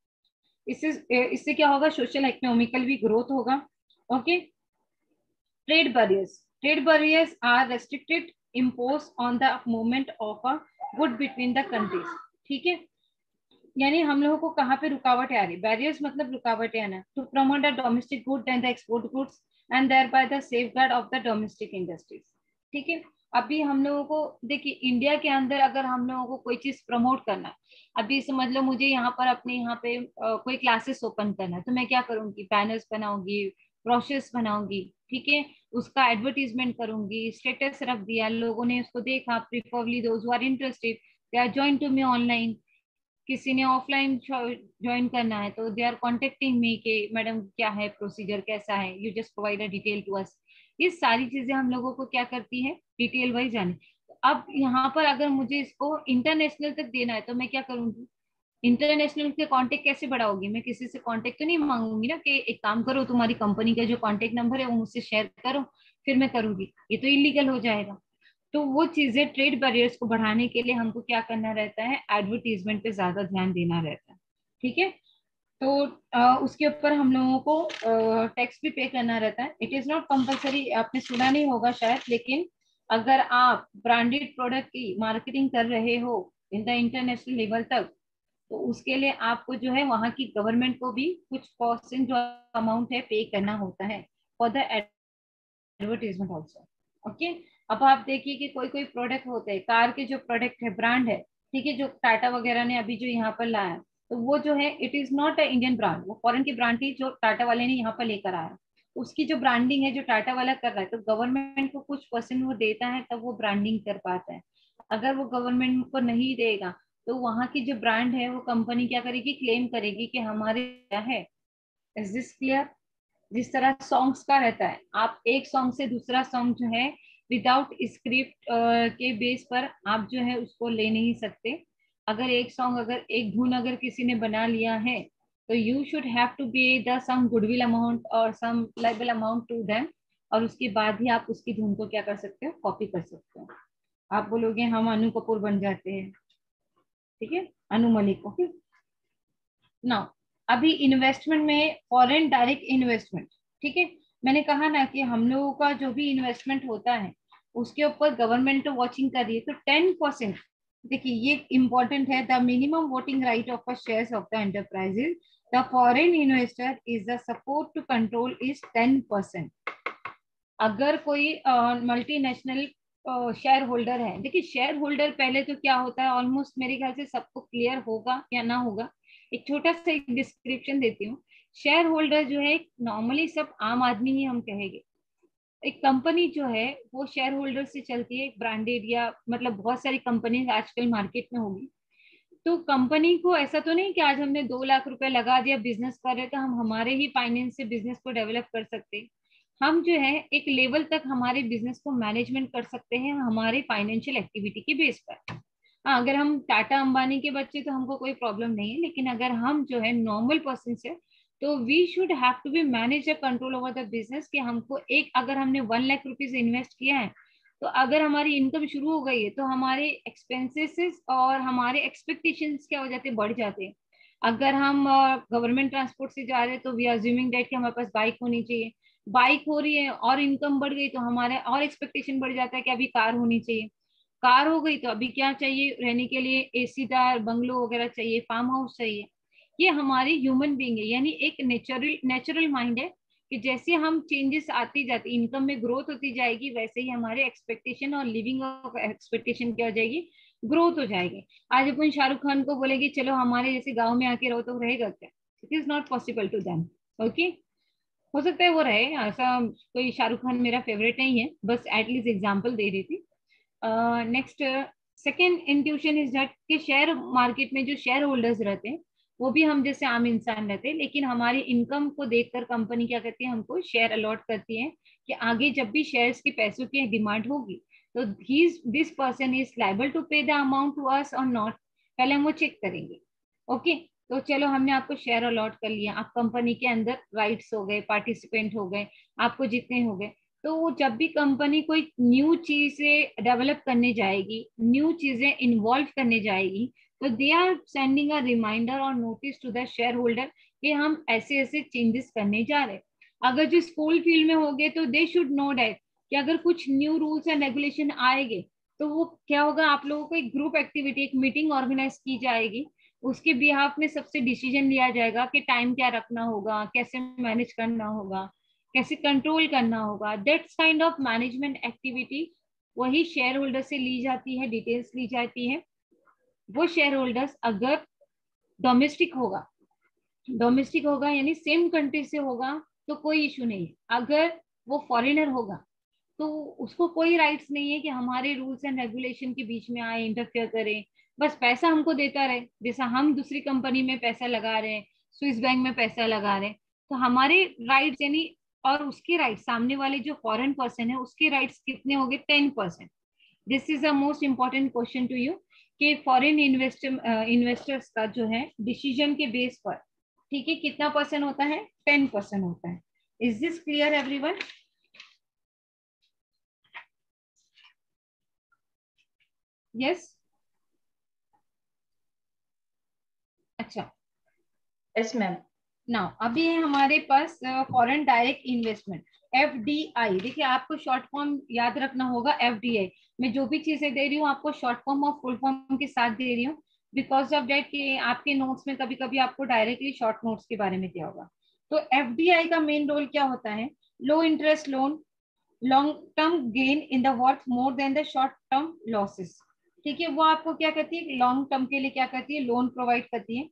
इससे इससे क्या होगा, सोशल इकोनॉमिकल भी ग्रोथ होगा। Okay, trade barriers are restricted impose on the movement of a good between the countries. ठीक है, यानी हम लोगों को कहाँ पे रुकावटें आ रही, बैरियर्स मतलब रुकावटें आना, to promote the domestic good and the export goods and thereby the safeguard of the domestic industries. ठीक है, अभी हम लोगों को देखिए इंडिया के अंदर अगर हम लोगों को कोई चीज प्रमोट करना है, अभी समझ लो मुझे यहाँ पर अपने यहाँ पे कोई क्लासेस ओपन करना है, तो मैं क्या करूंगी, बैनर्स बनाऊंगी, ब्रोशर्स बनाऊंगी, ठीक है, उसका एडवर्टीजमेंट करूंगी, स्टेटस रख दिया, लोगों ने उसको देखा, preferably those who are interested they are join to me online. किसी ने ऑफलाइन ज्वाइन करना है तो दे आर कॉन्टेक्टिंग मी कि मैडम क्या है प्रोसीजर, कैसा है, you just provide a detail to us. ये सारी चीजें हम लोगों को क्या करती है, डिटेल वाइज जाने। अब यहाँ पर अगर मुझे इसको इंटरनेशनल तक देना है तो मैं क्या करूंगी, इंटरनेशनल के कांटेक्ट कैसे बढ़ाओगी, मैं किसी से कांटेक्ट तो नहीं मांगूंगी ना कि एक काम करो तुम्हारी कंपनी का जो कांटेक्ट नंबर है वो मुझसे शेयर करो फिर मैं करूंगी, ये तो इलीगल हो जाएगा। तो वो चीजें, ट्रेड बैरियर्स को बढ़ाने के लिए हमको क्या करना रहता है, एडवर्टीजमेंट पे ज्यादा ध्यान देना रहता है। ठीक है, तो उसके ऊपर हम लोगों को टैक्स भी पे करना रहता है। इट इज नॉट कंपलसरी, आपने सुना नहीं होगा शायद, लेकिन अगर आप ब्रांडेड प्रोडक्ट की मार्केटिंग कर रहे हो इन द इंटरनेशनल लेवल तक, तो उसके लिए आपको जो है वहाँ की गवर्नमेंट को भी कुछ परसेंट जो अमाउंट है पे करना होता है for the advertisement also. Okay. अब आप देखिए कि कोई कोई प्रोडक्ट होते हैं, कार के जो प्रोडक्ट है, ब्रांड है, ठीक है, जो टाटा वगैरह ने अभी जो यहाँ पर लाया, तो वो जो है it is not a Indian brand, वो फॉरेन की ब्रांड थी जो टाटा वाले ने यहाँ पर लेकर आया। उसकी जो ब्रांडिंग है जो टाटा वाला कर रहा है, तो गवर्नमेंट को कुछ परसेंट वो देता है तब वो ब्रांडिंग कर पाता है। अगर वो गवर्नमेंट को नहीं देगा, तो वहाँ की जो ब्रांड है वो कंपनी क्या करेगी, क्लेम करेगी कि हमारे क्या है। Is this clear? जिस तरह सॉन्ग्स का रहता है, आप एक सॉन्ग से दूसरा सॉन्ग जो है विदाउट स्क्रिप्ट के बेस पर आप जो है उसको ले नहीं सकते। अगर एक सॉन्ग, अगर एक धुन अगर किसी ने बना लिया है, तो you should have to pay the some goodwill amount और सम लाइबल अमाउंट टू देम, और उसके बाद ही आप उसकी धुन को क्या कर सकते हो, कॉपी कर सकते हो। आप बोलोगे हम अनु कपूर बन जाते हैं, ठीक है, अनु मलिक। ओके। ना, अभी इन्वेस्टमेंट में फॉरेन डायरेक्ट इन्वेस्टमेंट, ठीक है, मैंने कहा ना कि हम लोगों का जो भी इन्वेस्टमेंट होता है उसके ऊपर गवर्नमेंट तो वॉचिंग कर रही है, तो 10%, देखिए ये इंपॉर्टेंट है, the minimum voting right of a shares of the enterprises the foreign investor is the support to control is 10%। अगर कोई मल्टीनेशनल शेयर होल्डर है, देखिए शेयर होल्डर पहले तो क्या होता है, ऑलमोस्ट मेरे ख्याल से सबको क्लियर होगा या ना होगा, एक छोटा सा एक डिस्क्रिप्शन देती हूँ। शेयर होल्डर जो है नॉर्मली सब आम आदमी ही हम कहेंगे। एक कंपनी जो है वो शेयर होल्डर से चलती है, ब्रांडेड या मतलब बहुत सारी कंपनी आजकल मार्केट में होगी। तो कंपनी को ऐसा तो नहीं कि आज हमने 2 लाख रुपए लगा दिया बिजनेस कर रहे, तो हम हमारे ही फाइनेंस से बिजनेस को डेवलप कर सकते। हम जो है एक लेवल तक हमारे बिजनेस को मैनेजमेंट कर सकते हैं हमारे फाइनेंशियल एक्टिविटी के बेस पर। हाँ, अगर हम टाटा अंबानी के बच्चे तो हमको कोई प्रॉब्लम नहीं है, लेकिन अगर हम जो है नॉर्मल पर्सन से, तो we should have to be manage a control over the business, कि हमको एक, अगर हमने 1 लाख रुपीज इन्वेस्ट किया है, तो अगर हमारी इनकम शुरू हो गई है, तो हमारे एक्सपेंसेस और हमारे एक्सपेक्टेशंस क्या हो जाते हैं, बढ़ जाते हैं। अगर हम गवर्नमेंट ट्रांसपोर्ट से जा रहे हैं, तो वी आर अज्यूमिंग दैट कि हमारे पास बाइक होनी चाहिए। बाइक हो रही है और इनकम बढ़ गई, तो हमारे और एक्सपेक्टेशन बढ़ जाता है कि अभी कार होनी चाहिए। कार हो गई तो अभी क्या चाहिए, रहने के लिए एसीदार बंगलो वगैरह चाहिए, फार्म हाउस चाहिए। ये हमारी ह्यूमन बीइंग है, यानी एक नेचुरल नेचुरल माइंड है, कि जैसे हम चेंजेस आती जाती, इनकम में ग्रोथ होती जाएगी, वैसे ही हमारे एक्सपेक्टेशन और लिविंग ऑफ एक्सपेक्टेशन क्या हो जाएगी, ग्रोथ हो जाएगी। आज अपन शाहरुख खान को बोलेंगे चलो हमारे जैसे गांव में आके रहो, तो रहेगा क्या? It is not possible to them. Okay. हो सकता है वो रहे, ऐसा कोई, शाहरुख खान मेरा फेवरेट नहीं है, बस एटलीस्ट एग्जाम्पल दे रही थी। Next, second intuition is that कि शेयर मार्केट में जो शेयर होल्डर्स रहते हैं वो भी हम जैसे आम इंसान रहते हैं, लेकिन हमारी इनकम को देखकर कंपनी क्या करती है, हमको शेयर अलॉट करती है, कि आगे जब भी शेयर्स के पैसों की डिमांड होगी, तो this person is liable to pay the amount to us or not, पहले हम वो चेक करेंगे। ओके। तो चलो हमने आपको शेयर अलॉट कर लिया, आप कंपनी के अंदर राइट्स हो गए, पार्टिसिपेंट हो गए, आपको जितने हो गए। तो वो जब भी कंपनी कोई न्यू चीजें डेवलप करने जाएगी, न्यू चीजें इन्वॉल्व करने जाएगी, तो they are sending a reminder और notice to the shareholder कि हम ऐसे ऐसे चेंजेस करने जा रहे हैं। अगर जो स्कूल फील्ड में हो गए, तो दे शुड नो डैट कि अगर कुछ न्यू रूल्स एंड रेगुलेशन आएंगे, तो वो क्या होगा, आप लोगों को एक ग्रुप एक्टिविटी, एक मीटिंग ऑर्गेनाइज की जाएगी, उसके बिहाफ में सबसे डिसीजन लिया जाएगा कि टाइम क्या रखना होगा, कैसे मैनेज करना होगा, कैसे कंट्रोल करना होगा, that's kind of management activity. वही शेयर होल्डर से ली जाती है, डिटेल्स ली जाती है। वो शेयर होल्डर्स अगर डोमेस्टिक होगा, डोमेस्टिक होगा यानी सेम कंट्री से होगा, तो कोई इशू नहीं है। अगर वो फॉरेनर होगा, तो उसको कोई राइट्स नहीं है कि हमारे रूल्स एंड रेगुलेशन के बीच में आए, इंटरफेयर करे, बस पैसा हमको देता रहे, जैसा हम दूसरी कंपनी में पैसा लगा रहे हैं, स्विस बैंक में पैसा लगा रहे हैं। तो हमारे राइट्स यानी, और उसके राइट, सामने वाले जो फॉरेन पर्सन है उसके राइट्स कितने हो गए, 10%। This is a most important question to you, कि फॉरेन इन्वेस्टर्स का जो है डिसीजन के बेस पर, ठीक है, कितना परसेंट होता है, 10% होता है। Is this clear everyone? Yes. अच्छा। Yes ma'am. नाउ अभी है हमारे पास फॉरेन डायरेक्ट इन्वेस्टमेंट, FDI। देखिए आपको शॉर्ट फॉर्म याद रखना होगा FDI। मैं जो भी चीजें दे रही हूँ आपको शॉर्ट फॉर्म और फुल फॉर्म के साथ दे रही हूँ, बिकॉज ऑफ डेट कि आपके नोट्स में कभी कभी आपको डायरेक्टली शॉर्ट नोट्स के बारे में दिया होगा। तो FDI का मेन रोल क्या होता है? लो interest loan, long term gain in the worth more than the short term losses. ठीक है, वो आपको क्या करती है, लॉन्ग टर्म के लिए क्या करती है, लोन प्रोवाइड करती है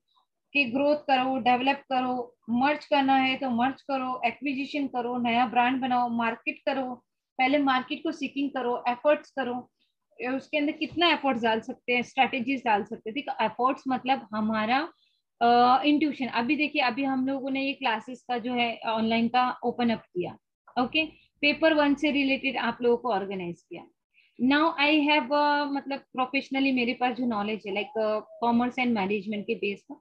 कि ग्रोथ करो, डेवलप करो, मर्ज करना है तो मर्ज करो, एक्विजिशन करो, नया ब्रांड बनाओ, मार्केट करो, पहले मार्केट को सीकिंग करो, एफर्ट्स करो। उसके अंदर कितना एफर्ट्स डाल सकते हैं, स्ट्रेटेजीज डाल सकते हैं। ठीक है, एफर्ट्स मतलब हमारा इंट्यूशन। अभी देखिए अभी हम लोगों ने ये क्लासेस का जो है ऑनलाइन का ओपन अप किया, ओके, पेपर वन से रिलेटेड आप लोगों को ऑर्गेनाइज किया। नाउ आई हैव मतलब प्रोफेशनली मेरे पास जो नॉलेज है लाइक कॉमर्स एंड मैनेजमेंट के बेस पर,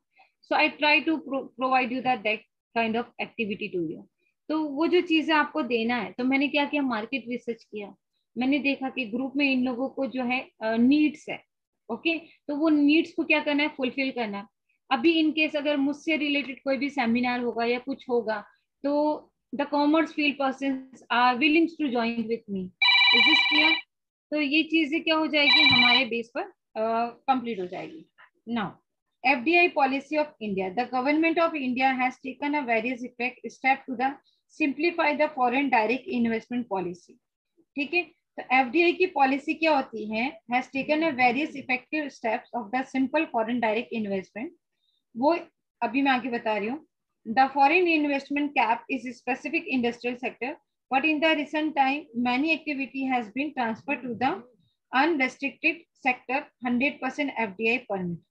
so I try to provide you that kind of activity to you. तो वो जो चीजें आपको देना है, तो मैंने क्या किया, मार्केट रिसर्च किया। मैंने देखा कि ग्रुप में इन लोगों को जो है नीड्स है, ओके, तो वो नीड्स को क्या करना है, फुलफिल करना है। अभी इन केस अगर मुझसे रिलेटेड कोई भी सेमिनार होगा या कुछ होगा, तो the commerce field persons are willing to join with me. Is this clear? तो ये चीजें क्या हो जाएगी, हमारे बेस पर कंप्लीट हो जाएगी। Now FDI policy of India. The government of India has taken a various effect step to the simplify the foreign direct investment policy. ठीक है, तो FDI की पॉलिसी क्या होती है, has taken a various effective steps of the simple foreign direct investment. वो अभी मैं आगे बता रही हूँ। The foreign investment cap is a specific industrial sector, but in the recent time, many activity has been transferred to the unrestricted sector, 100% FDI permit.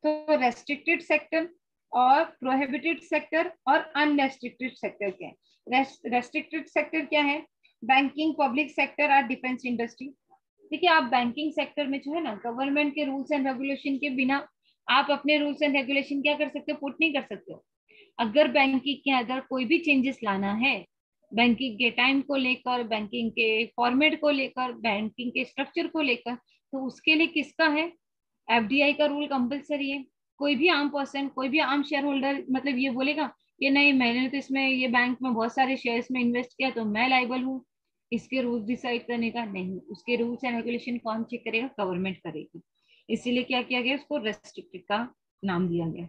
तो restricted sector और prohibited sector और अनरेस्ट्रिक्टेड सेक्टर क्या है? Restricted sector क्या है? Banking, public sector और defence industry. देखिए आप बैंकिंग सेक्टर में जो है ना, गवर्नमेंट के रूल्स एंड रेगुलेशन के बिना आप अपने रूल्स एंड रेगुलेशन क्या कर सकते हो, पुट नहीं कर सकते हो। अगर बैंकिंग के अंदर कोई भी चेंजेस लाना है, बैंकिंग के टाइम को लेकर, बैंकिंग के फॉर्मेट को लेकर, बैंकिंग के स्ट्रक्चर को लेकर, तो उसके लिए किसका है, FDI का रूल कंपलसरी है। कोई भी आम पर्सन, कोई भी आम शेयर होल्डर मतलब ये बोलेगा कि नहीं मैंने तो इसमें ये बैंक में बहुत सारे शेयर्स में इन्वेस्ट किया तो मैं लाइबल हूँ इसके रूल्स डिसाइड करने का, नहीं। उसके रूल्स एंड रेगुलेशन कौन चेक करेगा, गवर्नमेंट करेगी। इसीलिए क्या किया गया, उसको रेस्ट्रिक्टेड का नाम दिया गया।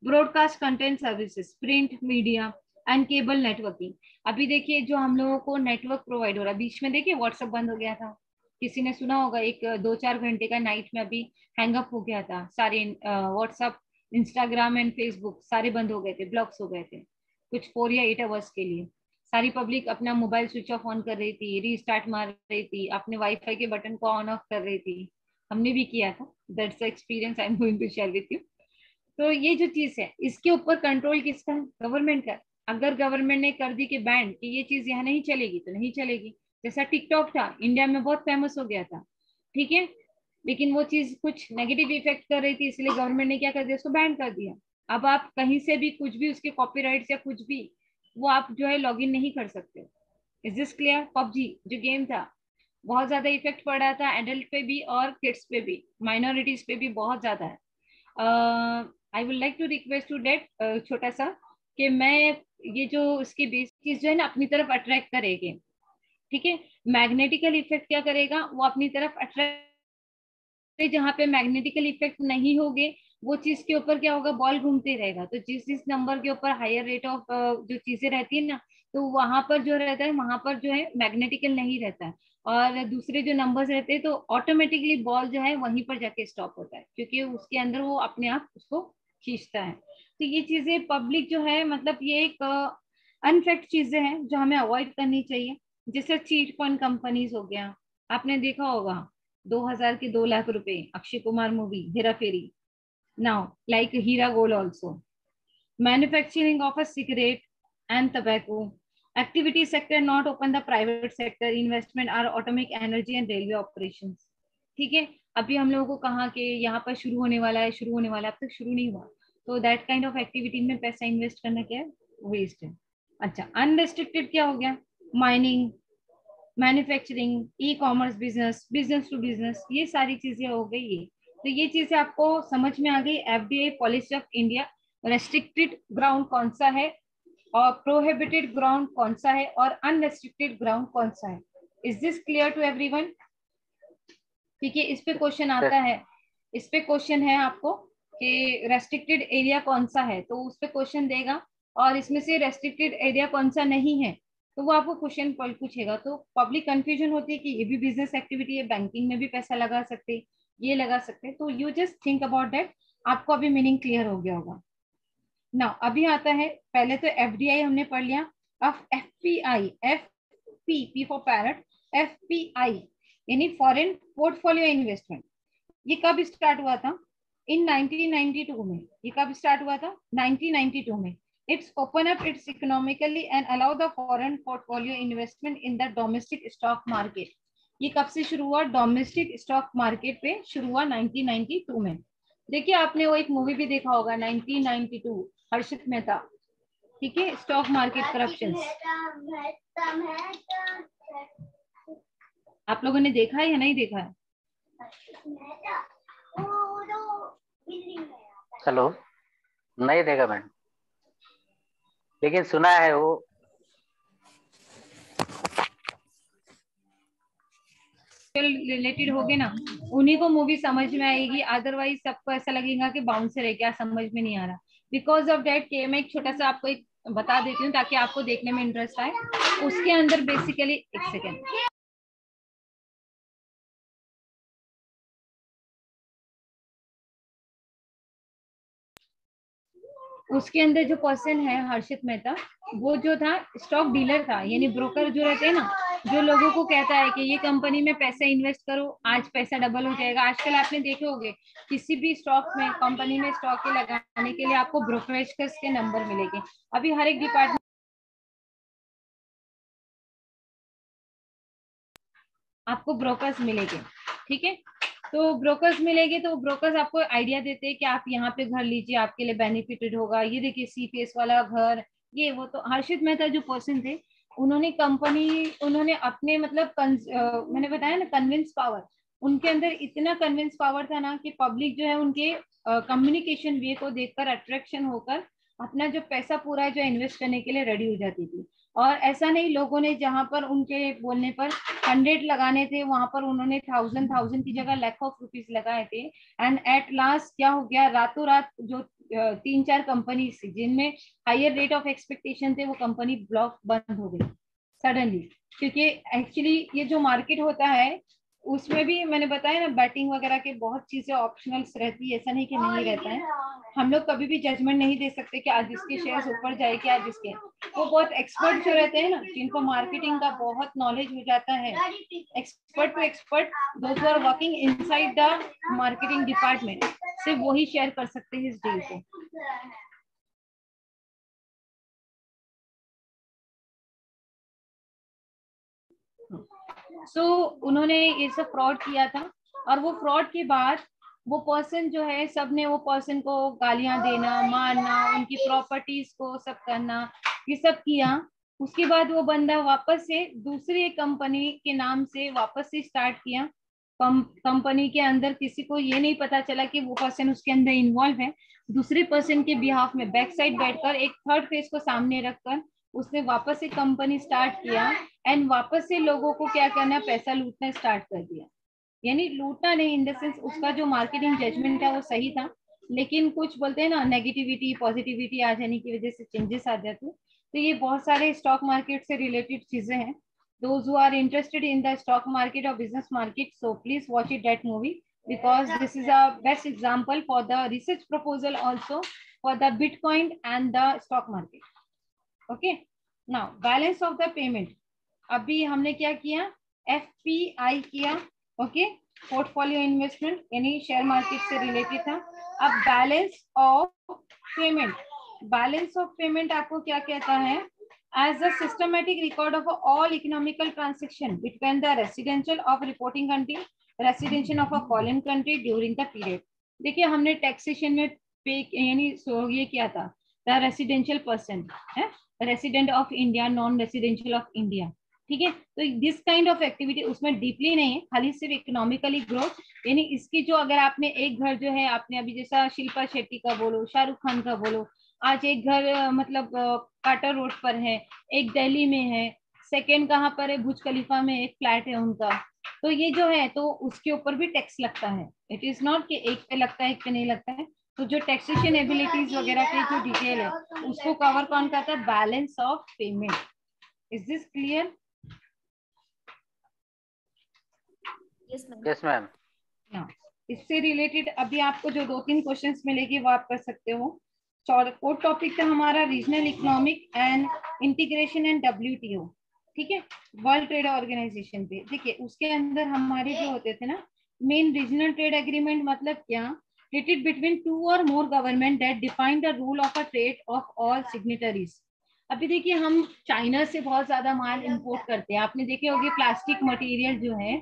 Broadcast content services, print media and cable networking. अभी देखिए जो हम लोगों को नेटवर्क प्रोवाइड हो रहा है, बीच में देखिए व्हाट्सएप बंद हो गया था, किसी ने सुना होगा, एक 2-4 घंटे का नाइट में अभी हैंगअप हो गया था, सारे व्हाट्सएप, इंस्टाग्राम एंड फेसबुक सारे बंद हो गए थे, ब्लॉक्स हो गए थे कुछ 4 या 8 आवर्स के लिए। सारी पब्लिक अपना मोबाइल स्विच ऑफ ऑन कर रही थी, रीस्टार्ट मार रही थी, अपने वाईफाई के बटन को ऑन ऑफ कर रही थी। हमने भी किया था, that's experience I am going to share with you. तो ये जो चीज है इसके ऊपर कंट्रोल किसका है, गवर्नमेंट का। अगर गवर्नमेंट ने कर दी कि बैंड कि ये चीज यहाँ नहीं चलेगी तो नहीं चलेगी। जैसा टिकटॉक था, इंडिया में बहुत फेमस हो गया था, ठीक है, लेकिन वो चीज कुछ नेगेटिव इफेक्ट कर रही थी, इसलिए गवर्नमेंट ने क्या कर दिया, उसको बैन कर दिया। अब आप कहीं से भी कुछ भी उसके कॉपीराइट्स या कुछ भी वो आप जो है लॉग इन नहीं कर सकते। Is this clear? पबजी जो गेम था, बहुत ज्यादा इफेक्ट पड़ रहा था एडल्ट पे भी और किड्स पे भी, माइनॉरिटीज पे भी बहुत ज्यादा है। I would like to request to date छोटा सा कि मैं ये जो उसकी बेस चीज जो है ना अपनी तरफ अट्रैक्ट करेगी, ठीक है। मैग्नेटिकल इफेक्ट क्या करेगा, वो अपनी तरफ अट्रैक्ट, जहाँ पे मैग्नेटिकल इफेक्ट नहीं होगे वो चीज के ऊपर क्या होगा, बॉल घूमते रहेगा। तो जिस जिस नंबर के ऊपर हायर रेट ऑफ जो चीजें रहती है ना, तो वहां पर जो रहता है वहां पर जो है मैग्नेटिकल नहीं रहता है, और दूसरे जो नंबर्स रहते हैं तो ऑटोमेटिकली बॉल जो है वहीं पर जाके स्टॉप होता है, क्योंकि उसके अंदर वो अपने आप उसको खींचता है। तो ये चीजें पब्लिक जो है मतलब ये एक अनफैक्ट चीजें हैं जो हमें अवॉइड करनी चाहिए। जैसे चीट फंड कंपनीज हो गया, आपने देखा होगा 2000 के 2 लाख रुपए, Akshay Kumar movie Hera Pheri. Now like heera gold also, manufacturing of a cigarette and tobacco activity sector not open the private sector investment are atomic energy and railway operations। ठीक है, अभी हम लोगों को कहा कि यहाँ पर शुरू होने वाला है, शुरू होने वाला है, अब तक शुरू नहीं हुआ। तो दैट काइंड ऑफ एक्टिविटी में पैसा इन्वेस्ट करना क्या है, वेस्ट है। अच्छा, अनरेस्ट्रिक्टेड क्या हो गया, mining, manufacturing, e commerce business, business to business, ये सारी चीजें हो गई। ये तो ये चीजें आपको समझ में आ गई, FDI policy of India restricted ground कौन सा है और प्रोहिबिटेड ग्राउंड कौन सा है और अनरेस्ट्रिक्टेड ग्राउंड कौन सा है. Is this clear to everyone? ठीक है, इस पे क्वेश्चन आता है, इस पे क्वेश्चन है आपको कि रेस्ट्रिक्टेड एरिया कौन सा है, तो उस पे क्वेश्चन देगा, और इसमें से रेस्ट्रिक्टेड एरिया कौन सा नहीं है तो वो आपको क्वेश्चन पूछेगा. तो पब्लिक कंफ्यूजन होती है कि ये भी बिजनेस एक्टिविटी है, बैंकिंग में भी पैसा लगा सकते, ये लगा सकते, तो you just think about that. आपको अभी मीनिंग क्लियर हो गया होगा ना. अभी आता है, पहले तो एफडीआई हमने पढ़ लिया. अब FPI, F P for parrot, FPI यानी फॉरेन पोर्टफोलियो इन्वेस्टमेंट. ये कब स्टार्ट हुआ था? इन 1992 में. ये कब स्टार्ट हुआ था? 1992 में. It's open up it's economically and allow the foreign portfolio investment in the domestic stock market. ये कब से शुरू हुआ? डोमेस्टिक स्टॉक मार्केट पे शुरू हुआ 1992 में. देखिए आपने वो एक मूवी भी देखा होगा 1992, हर्षित मेहता. ठीक है, स्टॉक मार्केट करप्शन. आप लोगों ने देखा है या नहीं देखा है? हेलो, नहीं देखा मैंने, लेकिन सुना है वो. रिलेटेड होगे ना, उन्हीं को मूवी समझ में आएगी, अदरवाइज सबको ऐसा लगेगा कि बाउंसर है, क्या समझ में नहीं आ रहा. बिकॉज ऑफ डेट के मैं एक छोटा सा आपको एक बता देती हूँ ताकि आपको देखने में इंटरेस्ट आए. उसके अंदर बेसिकली, एक सेकेंड, उसके अंदर जो पर्सन है हर्षित मेहता, वो जो था स्टॉक डीलर था, यानी ब्रोकर जो रहते हैं ना, जो लोगों को कहता है कि ये कंपनी में पैसा इन्वेस्ट करो, आज पैसा डबल हो जाएगा. आजकल आपने देखे होंगे किसी भी स्टॉक में, कंपनी में स्टॉक के लगाने के लिए आपको ब्रोकरेज के नंबर मिलेंगे. अभी हर एक डिपार्टमेंट आपको ब्रोकर्स मिलेंगे. ठीक है, तो ब्रोकर्स मिलेंगे, तो ब्रोकर्स आपको आइडिया देते हैं कि आप यहाँ पे घर लीजिए, आपके लिए बेनिफिटेड होगा. ये देखिए सीपीएस वाला घर, ये वो. तो हर्षित मेहता जो पर्सन थे, उन्होंने कंपनी, उन्होंने अपने मतलब मैंने बताया ना कन्विंस पावर, उनके अंदर इतना कन्विंस पावर था ना कि पब्लिक जो है उनके कम्युनिकेशन वे को देखकर अट्रैक्शन होकर अपना जो पैसा पूरा जो इन्वेस्ट करने के लिए रेडी हो जाती थी. और ऐसा नहीं, लोगों ने जहां पर उनके बोलने पर 100 लगाने थे, वहां पर उन्होंने 1000 की जगह लाख ऑफ रुपीज लगाए थे. एंड एट लास्ट क्या हो गया, रातों रात जो 3-4 कंपनी थी जिनमें हायर रेट ऑफ एक्सपेक्टेशन थे, वो कंपनी ब्लॉक बंद हो गई सडनली. क्योंकि एक्चुअली ये जो मार्केट होता है उसमें भी मैंने बताया ना, बैटिंग वगैरह के बहुत चीजें ऑप्शनल्स रहती है, ऐसा नहीं कि नहीं रहता है. हम लोग कभी भी जजमेंट नहीं दे सकते कि आज इसके शेयर्स ऊपर जाए कि आज इसके. वो बहुत एक्सपर्ट जो रहते हैं ना, जिनको मार्केटिंग का बहुत नॉलेज हो जाता है, expert to expert, those are working inside the marketing department, सिर्फ वही शेयर कर सकते हैं इस डील को. सो उन्होंने ये सब फ्रॉड किया था, और वो फ्रॉड के बाद वो पर्सन जो है, सबने वो पर्सन को गालियां देना, मारना, उनकी प्रॉपर्टीज को सब करना, ये सब किया. उसके बाद वो बंदा वापस से दूसरी कंपनी के नाम से वापस से स्टार्ट किया. कंपनी के अंदर किसी को ये नहीं पता चला कि वो पर्सन उसके अंदर इन्वॉल्व है. दूसरे पर्सन के बिहाफ में बैक साइड बैठकर एक थर्ड फेस को सामने रखकर उसने वापस से कंपनी स्टार्ट किया. एंड वापस से लोगों को क्या करना, पैसा लूटना स्टार्ट कर दिया. यानी लूटना नहीं इन द सेंस, उसका जो मार्केटिंग जजमेंट है वो सही था, लेकिन कुछ बोलते हैं ना नेगेटिविटी पॉजिटिविटी आ जाने की वजह से चेंजेस आ जाते हैं. तो ये बहुत सारे स्टॉक मार्केट से रिलेटेड चीजें हैं. Those who are interested in the stock market or business market, so please watch it that movie, because this is a best example for the research proposal also for the Bitcoin and the stock market. Okay, now balance of the payment. अभी हमने क्या किया, FPI किया. Okay, portfolio investment यानी share market से related था. अब balance of payment, balance of payment आपको क्या कहता है, as a systematic record of all economical transaction between the residential of reporting country, residential of a foreign country during the period. देखिए हमने taxation में पे यानी ये किया था, द रेसिडेंशियल पर्सन है, resident of India, non residential of India. ठीक है। तो दिस काइंड ऑफ एक्टिविटी उसमें डीपली नहीं है, खाली सिर्फ इकोनॉमिकली ग्रोथ, यानी इसकी जो अगर आपने एक घर जो है आपने अभी जैसा शिल्पा शेट्टी का बोलो, शाहरुख खान का बोलो, आज एक घर मतलब काटर रोड पर है, एक दिल्ली में है, सेकेंड कहाँ पर है, बुर्ज खलीफा में एक फ्लैट है उनका, तो ये जो है तो उसके ऊपर भी टैक्स लगता है। इट इज नॉट कि एक पे लगता है एक पे नहीं लगता है। तो जो टैक्सेशन एबिलिटीज वगैरह की जो डिटेल है उसको कवर कौन करता है, balance of payment. Is this clear? Yes ma'am. इससे रिलेटेड अभी आपको जो 2-3 क्वेश्चंस मिलेगी वो आप कर सकते हो। फोर्थ टॉपिक था हमारा regional economic and integration and WTO, ठीक है, वर्ल्ड ट्रेड ऑर्गेनाइजेशन पे। देखिए उसके अंदर हमारे जो होते थे ना मेन रीजनल ट्रेड एग्रीमेंट, मतलब क्या, ट्रीटेड बिटवीन 2 और more government that define the rule of a trade of all signatories. अभी देखिए हम चाइना से बहुत ज्यादा माल इंपोर्ट करते हैं, आपने देखे होंगे प्लास्टिक मटेरियल जो है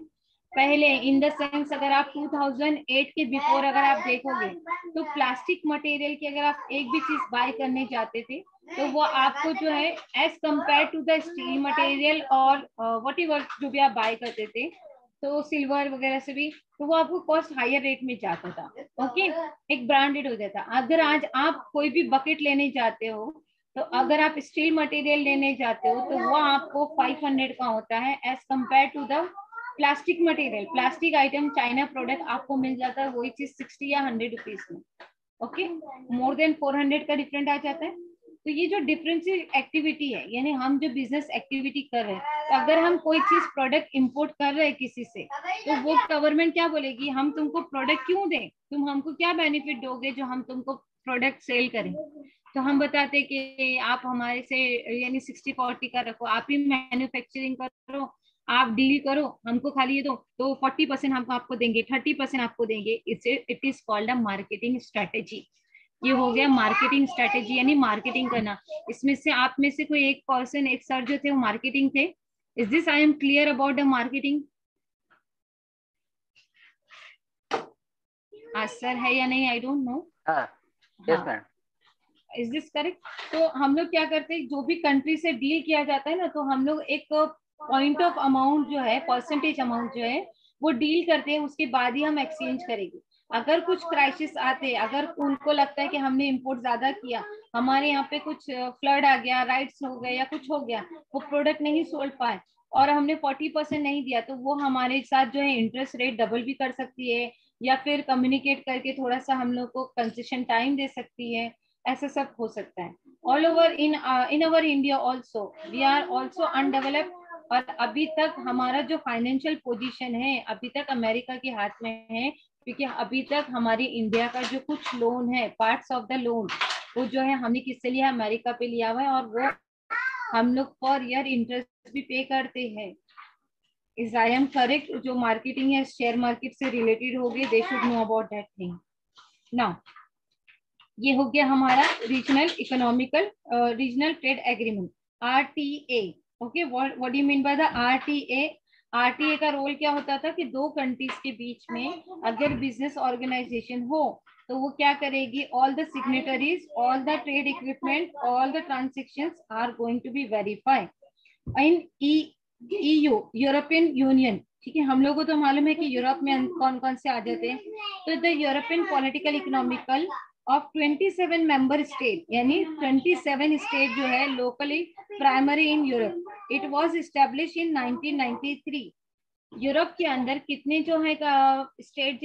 पहले, इन द सेंस अगर आप 2008 के बिफोर अगर आप देखोगे तो प्लास्टिक मटेरियल की अगर आप एक भी चीज बाय करने जाते थे तो वो आपको जो है as compare to the steel material और वट एवर जो भी आप बाय करते थे, तो सिल्वर वगैरह से भी, तो वो आपको कॉस्ट हायर रेट में जाता था। ओके, एक ब्रांडेड हो जाता। अगर आज आप कोई भी बकेट लेने जाते हो तो अगर आप स्टील मटेरियल लेने जाते हो तो वो आपको 500 का होता है as compare to the plastic material. Plastic item China product आपको मिल जाता है वही चीज 60 या 100 रुपीज में। ओके, मोर देन 400 का डिफरेंट आ जाता है। तो ये जो डिफरेंशियल एक्टिविटी है, यानी हम जो बिजनेस एक्टिविटी कर रहे हैं, तो अगर हम कोई चीज प्रोडक्ट इंपोर्ट कर रहे हैं किसी से, तो वो गवर्नमेंट क्या बोलेगी, हम तुमको प्रोडक्ट क्यों दें, तुम हमको क्या बेनिफिट दोगे जो हम तुमको प्रोडक्ट सेल करें। तो हम बताते कि आप हमारे से यानी 60-40 का रखो, आप ही मैन्युफैक्चरिंग करो, आप डील करो, हमको खाली ये दो, तो 40% हम आपको देंगे, 30% आपको देंगे। It is called a marketing strategy. ये हो गया मार्केटिंग स्ट्रेटेजी, यानी मार्केटिंग करना। इसमें से आप में से कोई एक पर्सन, एक सर जो थे वो मार्केटिंग थे। Is this I am clear about the marketing? Sir है या नहीं, I don't know. Yes ma'am. Is this correct? तो हम लोग क्या करते हैं, जो भी कंट्री से डील किया जाता है ना, तो हम लोग एक पॉइंट ऑफ अमाउंट जो है, परसेंटेज अमाउंट जो है वो डील करते हैं, उसके बाद ही हम एक्सचेंज करेंगे। अगर कुछ क्राइसिस आते, अगर उनको लगता है कि हमने इंपोर्ट ज्यादा किया, हमारे यहाँ पे कुछ फ्लड आ गया, राइट्स हो गए या कुछ हो गया, वो प्रोडक्ट नहीं सोल्ड पाए और हमने 40% नहीं दिया, तो वो हमारे साथ जो है इंटरेस्ट रेट डबल भी कर सकती है, या फिर कम्युनिकेट करके थोड़ा सा हम लोग को कंसेशन टाइम दे सकती है। ऐसा सब हो सकता है। All over in our India also we are also undeveloped, और अभी तक हमारा जो फाइनेंशियल पोजीशन है अभी तक अमेरिका के हाथ में है, क्योंकि अभी तक हमारी इंडिया का जो कुछ लोन है, पार्ट्स ऑफ द लोन, वो जो है हमने किससे लिया, अमेरिका पे लिया हुआ है, और वो हम लोग पर ईयर इंटरेस्ट भी पे करते हैं। Is I am correct? जो मार्केटिंग है शेयर मार्केट से रिलेटेड होगी, they should know about that thing. Now ये हो गया हमारा regional economical regional trade agreement, RTA। Okay, what do you mean by the RTA? RTA का रोल क्या होता था कि दो कंट्रीज के बीच में अगर बिजनेस ऑर्गेनाइजेशन हो तो वो क्या करेगी, all the signatories, all the trade equipment, all the transactions are going to be verified in EU, European Union. ठीक है, हम लोगों को तो मालूम है कि यूरोप में कौन कौन से आ जाते हैं। तो the European political economical of 27 member state, यानी 27 स्टेट जो है locally primary in Europe. It was establish in 1993। Europe के अंदर कितने जो है स्टेट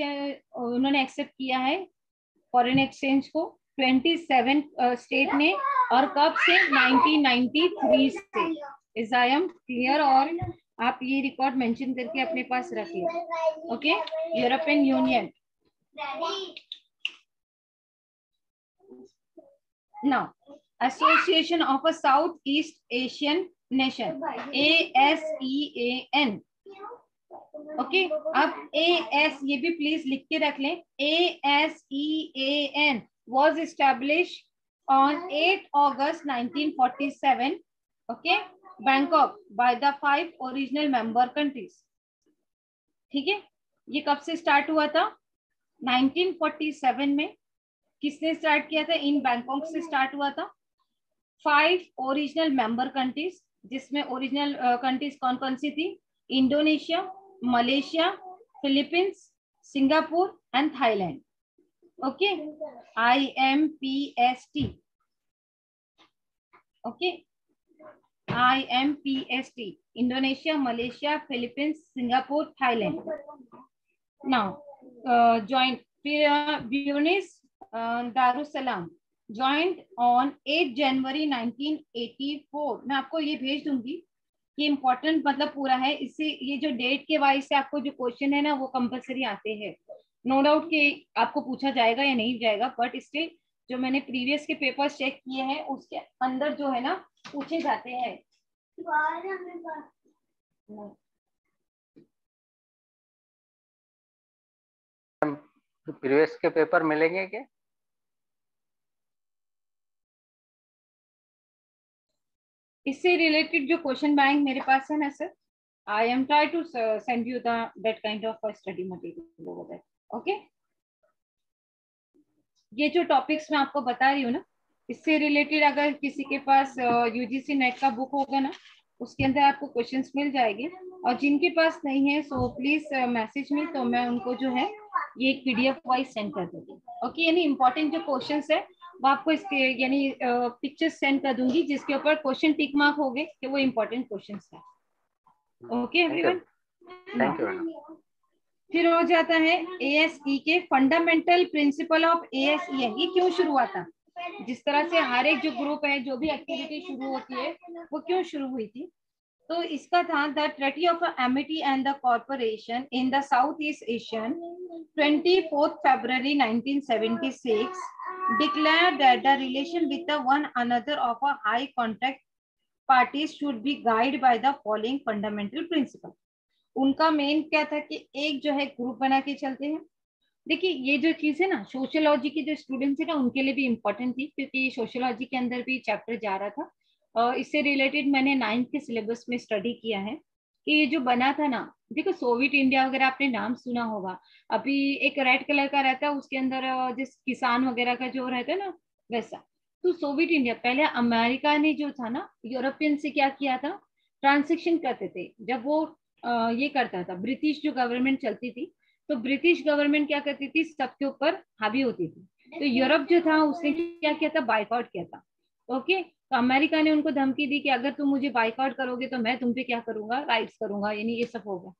उन्होंने एक्सेप्ट किया है फॉरेन एक्सचेंज को, 27 स्टेट ने, और कब से, 1993 से। Is I am clear? और आप ये रिकॉर्ड मेंशन करके अपने पास रखिए। Okay, European union. Now, Association of a Southeast Asian Nation, ASEAN। Okay, अब AS ये भी प्लीज लिख के रख लें, ASEAN was established on 8 August 1947, okay, Bangkok by the 5 original member countries। ठीक है, ये कब से स्टार्ट हुआ था, 1947 में। किसने स्टार्ट किया था, इन बैंकॉक से स्टार्ट हुआ था। 5 ओरिजिनल मेंबर कंट्रीज, जिसमें ओरिजिनल कंट्रीज कौन कौन सी थी? Indonesia, Malaysia, Philippines, Singapore and Thailand. Okay, IMPST. Okay, IMPST, Indonesia, Malaysia, Philippines, Singapore, Thailand. Now joint, फिर ब्यूनिस दारुसलाम ज्वाइंट ऑन 8 जनवरी 1984. मैं आपको ये भेज दूंगी, ये इंपॉर्टेंट मतलब पूरा है. इससे ये जो डेट के वाइज से आपको जो क्वेश्चन है ना वो कंपलसरी आते हैं. नो डाउट कि आपको पूछा जाएगा या नहीं जाएगा, बट इससे जो मैंने प्रीवियस के पेपर्स चेक किए हैं उसके अंदर जो है ना पूछे जाते हैं. प्रीवियस के पेपर मिलेंगे क्या? इससे रिलेटेड जो क्वेश्चन बैंक मेरे पास है ना sir, I am try to send you that kind of study material over that. Okay, ये जो टॉपिक्स मैं आपको बता रही हूँ ना, इससे रिलेटेड अगर किसी के पास UGC नेट का बुक होगा ना, उसके अंदर आपको क्वेश्चंस मिल जाएंगे. और जिनके पास नहीं है सो प्लीज मैसेज में, तो मैं उनको जो है ये एक PDF वाइज सेंड कर दूंगी. ओके, यानी इंपॉर्टेंट जो क्वेश्चंस है वो आपको इसके यानी पिक्चर्स सेंड कर दूंगी जिसके ऊपर क्वेश्चन टिक मार्क हो गए कि वो इंपॉर्टेंट क्वेश्चंस है. Okay everyone, thank you. फिर हो जाता है ASE के फंडामेंटल प्रिंसिपल ऑफ ASE है. ये क्यों शुरू हुआ था? जिस तरह से हर एक जो ग्रुप है, जो भी एक्टिविटी शुरू होती है, वो क्यों शुरू हुई थी? तो इसका था the treaty of Amity and the corporation in the south east Asian 24 February 1976 declared that the relation with the one another of a high contact parties should be guided by the following fundamental principle. उनका main क्या था कि एक जो है group बना के चलते हैं. देखिए ये जो चीज है ना, सोशियोलॉजी के जो स्टूडेंट्स है ना उनके लिए भी इम्पोर्टेंट थी, क्योंकि सोशियोलॉजी के अंदर भी चैप्टर जा रहा था. और इससे रिलेटेड मैंने 9th के सिलेबस में स्टडी किया है कि ये जो बना था ना, देखो सोवियत इंडिया वगैरह आपने नाम सुना होगा. अभी एक रेड कलर का रहता है, उसके अंदर जिस किसान वगैरह का जो रहता है ना वैसा. तो सोवियत इंडिया पहले अमेरिका ने जो था ना यूरोपियन से क्या किया था, ट्रांजेक्शन करते थे. जब वो ये करता था, ब्रिटिश जो गवर्नमेंट चलती थी, तो ब्रिटिश गवर्नमेंट क्या करती थी, सबके ऊपर हावी होती थी. तो यूरोप जो था उसने क्या किया था, बाइकआउट किया था. ओके, तो अमेरिका ने उनको धमकी दी कि अगर तुम मुझे बाइकआउट करोगे तो मैं तुम पे क्या करूंगा, राइट्स करूंगा, यानी ये सब होगा,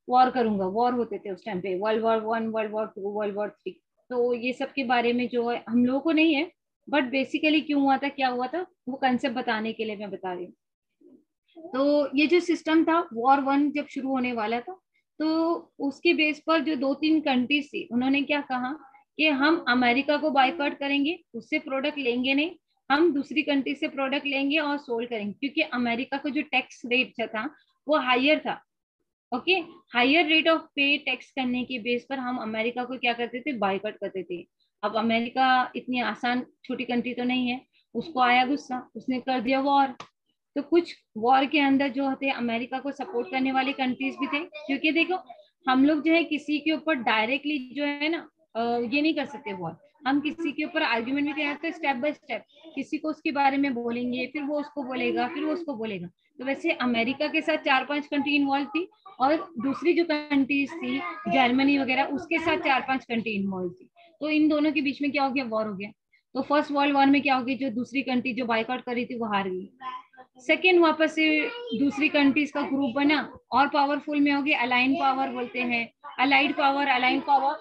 वॉर करूंगा. वॉर होते थे उस टाइम पे, World War I, World War II, World War III. तो ये सब के बारे में जो है हम लोगों को नहीं है, बट बेसिकली क्यों हुआ था, क्या हुआ था, वो कंसेप्ट बताने के लिए मैं बता रही हूँ. तो ये जो सिस्टम था, War I जब शुरू होने वाला था, तो उसके बेस पर जो 2-3 कंट्रीज थी उन्होंने क्या कहा कि हम अमेरिका को बाइकआउट करेंगे, उससे प्रोडक्ट लेंगे नहीं, हम दूसरी कंट्री से प्रोडक्ट लेंगे और सोल्ड करेंगे. क्योंकि अमेरिका का जो टैक्स रेट था वो हायर था. ओके, हायर रेट ऑफ पे टैक्स करने के बेस पर हम अमेरिका को क्या करते थे, बाइकआउट करते थे. अब अमेरिका इतनी आसान छोटी कंट्री तो नहीं है, उसको आया गुस्सा, उसने कर दिया वॉर. तो कुछ वॉर के अंदर जो थे अमेरिका को सपोर्ट करने वाले कंट्रीज भी थे. क्योंकि देखो हम लोग जो है किसी के ऊपर डायरेक्टली जो है ना ये नहीं कर सकते वॉर. हम किसी के ऊपर आर्ग्यूमेंट भी करते हैं स्टेप बाय स्टेप, किसी को उसके बारे में बोलेंगे, फिर वो उसको बोलेगा, फिर वो उसको बोलेगा. तो वैसे अमेरिका के साथ 4-5 कंट्री इन्वॉल्व थी, और दूसरी जो कंट्रीज थी जर्मनी वगैरह, उसके साथ 4-5 कंट्री इन्वॉल्व थी. तो इन दोनों के बीच में क्या हो गया, वॉर हो गया. तो फर्स्ट वर्ल्ड वॉर में क्या हो गया, जो दूसरी कंट्री जो बाइकआउट कर रही थी वो हार गई. सेकेंड वापस से दूसरी कंट्रीज का ग्रुप बना और पावरफुल में हो गए, अलाइन पावर बोलते हैं, allied power, align power.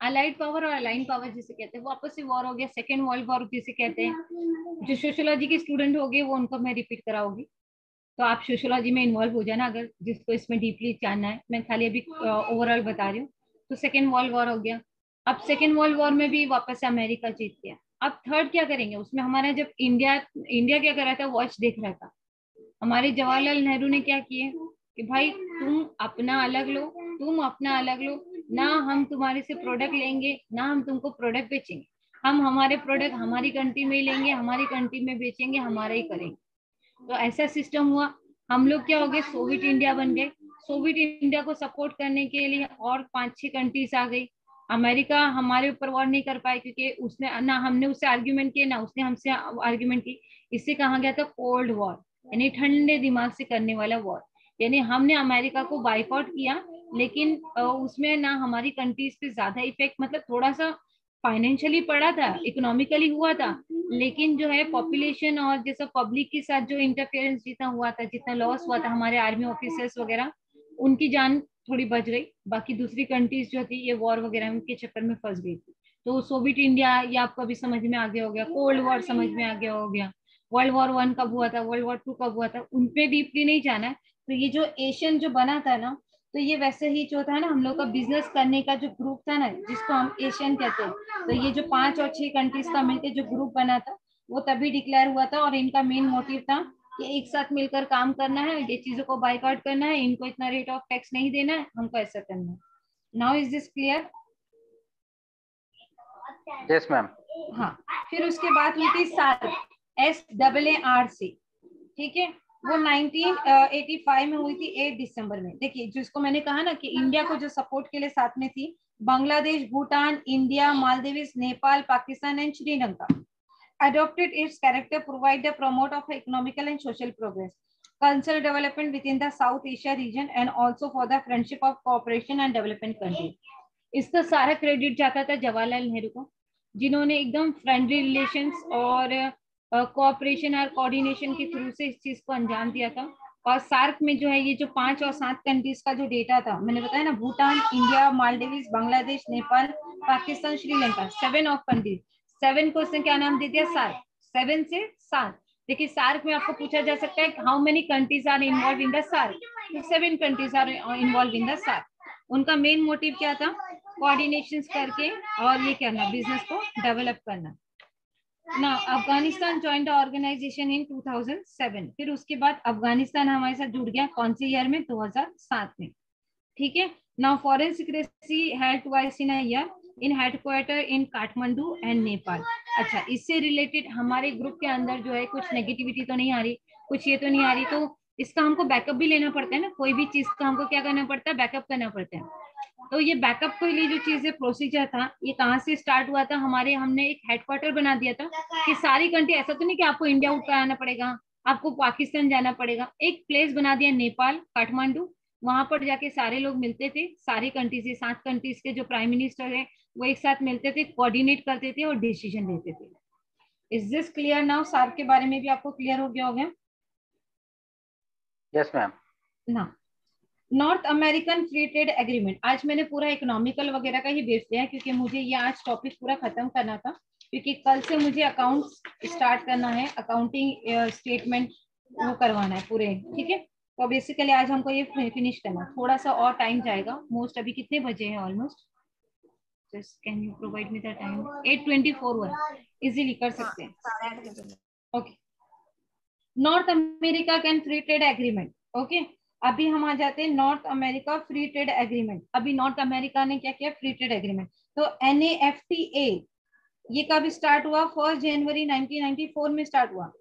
Allied power और अलाइन पावर जिसे कहते हैं, वो आपस से वॉर हो गया. सेकेंड वर्ल्ड वॉर जिसे कहते हैं. जो सोशियोलॉजी के स्टूडेंट हो गए वो उनको मैं रिपीट कराऊंगी, तो आप सोशियोलॉजी में इन्वॉल्व हो जाना अगर जिसको इसमें डीपली जानना है. मैं खाली अभी ओवरऑल बता रही हूँ. तो सेकेंड वर्ल्ड वॉर हो गया. अब सेकेंड वर्ल्ड वॉर में भी वापस से अमेरिका जीत गया. अब थर्ड क्या करेंगे, उसमें हमारा जब इंडिया क्या कर रहा था, वॉच देख रहा था. हमारे जवाहरलाल नेहरू ने क्या किए कि भाई तुम अपना अलग लो, तुम अपना अलग लो, ना हम तुम्हारे से प्रोडक्ट लेंगे, ना हम तुमको प्रोडक्ट बेचेंगे. हम हमारे प्रोडक्ट हमारी कंट्री में ही लेंगे, हमारी कंट्री में बेचेंगे, हमारा ही करेंगे. तो ऐसा सिस्टम हुआ. हम लोग क्या हो गए, सोवियत इंडिया बन गए. सोवियत इंडिया को सपोर्ट करने के लिए और 5-6 कंट्रीज आ गई। अमेरिका हमारे ऊपर वॉर नहीं कर पाए क्योंकि उसने ना हमने उससे आर्ग्यूमेंट किया ना उसने हमसे आर्ग्यूमेंट की। इससे कहा गया था कोल्ड वॉर, यानी ठंडे दिमाग से करने वाला वॉर। यानी हमने अमेरिका को बाइकआउट किया, लेकिन उसमें ना हमारी कंट्रीज पे ज्यादा इफेक्ट, मतलब थोड़ा सा फाइनेंशियली पड़ा था, इकोनॉमिकली हुआ था, लेकिन जो है पॉपुलेशन और जैसा पब्लिक के साथ जो इंटरफेरेंस जितना हुआ था, जितना लॉस हुआ था हमारे आर्मी ऑफिसर्स वगैरह, उनकी जान थोड़ी बच गई। बाकी दूसरी कंट्रीज जो थी ये वॉर वगैरह के चक्कर में फंस गई थी। तो सोवियत इंडिया ये आपको अभी समझ में आ गया हो गया, कोल्ड वॉर समझ में आ गया हो गया, वर्ल्ड वॉर 1 कब हुआ था, वर्ल्ड वॉर 2 कब हुआ था, उनपे डीपली नहीं जाना है। तो ये जो एशियन जो बना था ना, तो ये वैसे ही जो था ना हम लोग का बिजनेस करने का जो ग्रुप था ना, जिसको हम एशियन कहते हैं, तो ये जो 5 और 6 कंट्रीज का मिलकर जो ग्रुप बना था वो तभी डिक्लेयर हुआ था। और इनका मेन मोटिव था कि एक साथ मिलकर काम करना है, ये चीजों को बाइकआउट करना है, इनको इतना रेट ऑफ टैक्स नहीं देना है, हमको ऐसा करना है। Now is this clear? Yes ma'am. हाँ, फिर उसके बाद हुई थी सार्क, SAARC, ठीक है, वो 1985 में हुई थी 8 दिसंबर में। देखिए जिसको मैंने कहा ना कि इंडिया को जो सपोर्ट के लिए साथ में थी Bangladesh, Bhutan, India, Maldives, Nepal, Pakistan and Sri Lanka adopted its character provide the promote of economical and social progress, cultural development within the South Asia region and also for the friendship of cooperation and development countries। इसका सारा credit जाता था जवाहरलाल नेहरू को, जिन्होंने एकदम friendly relations और cooperation और coordination के थ्रू से इस चीज को अंजाम दिया था। और सार्क में जो है ये जो 5 और 7 कंट्रीज का जो डेटा था मैंने बताया ना, Bhutan, India, Maldives, Bangladesh, Nepal, Pakistan, Sri Lanka, 7 of countries, 7 को उसने क्या नाम दे दिया, सार्क। 7 से 7। देखिए सार्क में आपको पूछा जा सकता है how many countries are involve in the SAARC, तो 7 countries are involve in the SAARC. उनका मेन मोटिव क्या था, कोऑर्डिनेशन करके और ये करना, बिजनेस को डेवलप करना ना। अफगानिस्तान ज्वाइंट ऑर्गेनाइजेशन इन 2007, फिर उसके बाद अफगानिस्तान हमारे साथ जुड़ गया, कौन से ईयर में, 2007 में, ठीक है। Now foreign secrecy held twice in a year in headquarter in Kathmandu and Nepal. अच्छा, इससे रिलेटेड हमारे ग्रुप के अंदर जो है कुछ नेगेटिविटी तो नहीं आ रही, कुछ ये तो नहीं आ रही, तो इसका हमको बैकअप भी लेना पड़ता है ना, कोई भी चीज का हमको क्या करना पड़ता है, बैकअप करना पड़ता है। तो ये बैकअप के लिए जो चीजें प्रोसीजर था ये कहाँ से स्टार्ट हुआ था, हमारे हमने एक हेडक्वार्टर बना दिया था कि सारी कंट्री, ऐसा तो नहीं कि आपको इंडिया उठ कर आना पड़ेगा, आपको पाकिस्तान जाना पड़ेगा, एक प्लेस बना दिया नेपाल, काठमांडू, वहां पर जाके सारे लोग मिलते थे, सारी कंट्री से 7 कंट्रीज के जो प्राइम मिनिस्टर है वो एक साथ मिलते थे, कोऑर्डिनेट करते थे और डिसीजन लेते थे। Is this clear now? SAARC के बारे में भी आपको क्लियर हो गया होगा? Yes ma'am. ना, North American free trade agreement, आज मैंने पूरा इकोनॉमिकल वगैरह का ही बेस लिया क्योंकि मुझे ये आज टॉपिक पूरा खत्म करना था, क्योंकि कल से मुझे अकाउंट्स स्टार्ट करना है, अकाउंटिंग स्टेटमेंट वो करवाना है पूरे, ठीक है। तो बेसिकली आज हमको ये फिनिश करना, थोड़ा सा और टाइम जाएगा, मोस्ट अभी कितने बजे हैं almost, just can you provide me the time, 8:24 हुआ, इजीली कर सकते हैं। Okay, north America can free trade agreement, okay. अभी हम आ जाते हैं north America free trade agreement. अभी नॉर्थ अमेरिका ने क्या किया, फ्री ट्रेड एग्रीमेंट। तो NAFTA ये कब स्टार्ट हुआ, 1 जनवरी 1994 में स्टार्ट हुआ।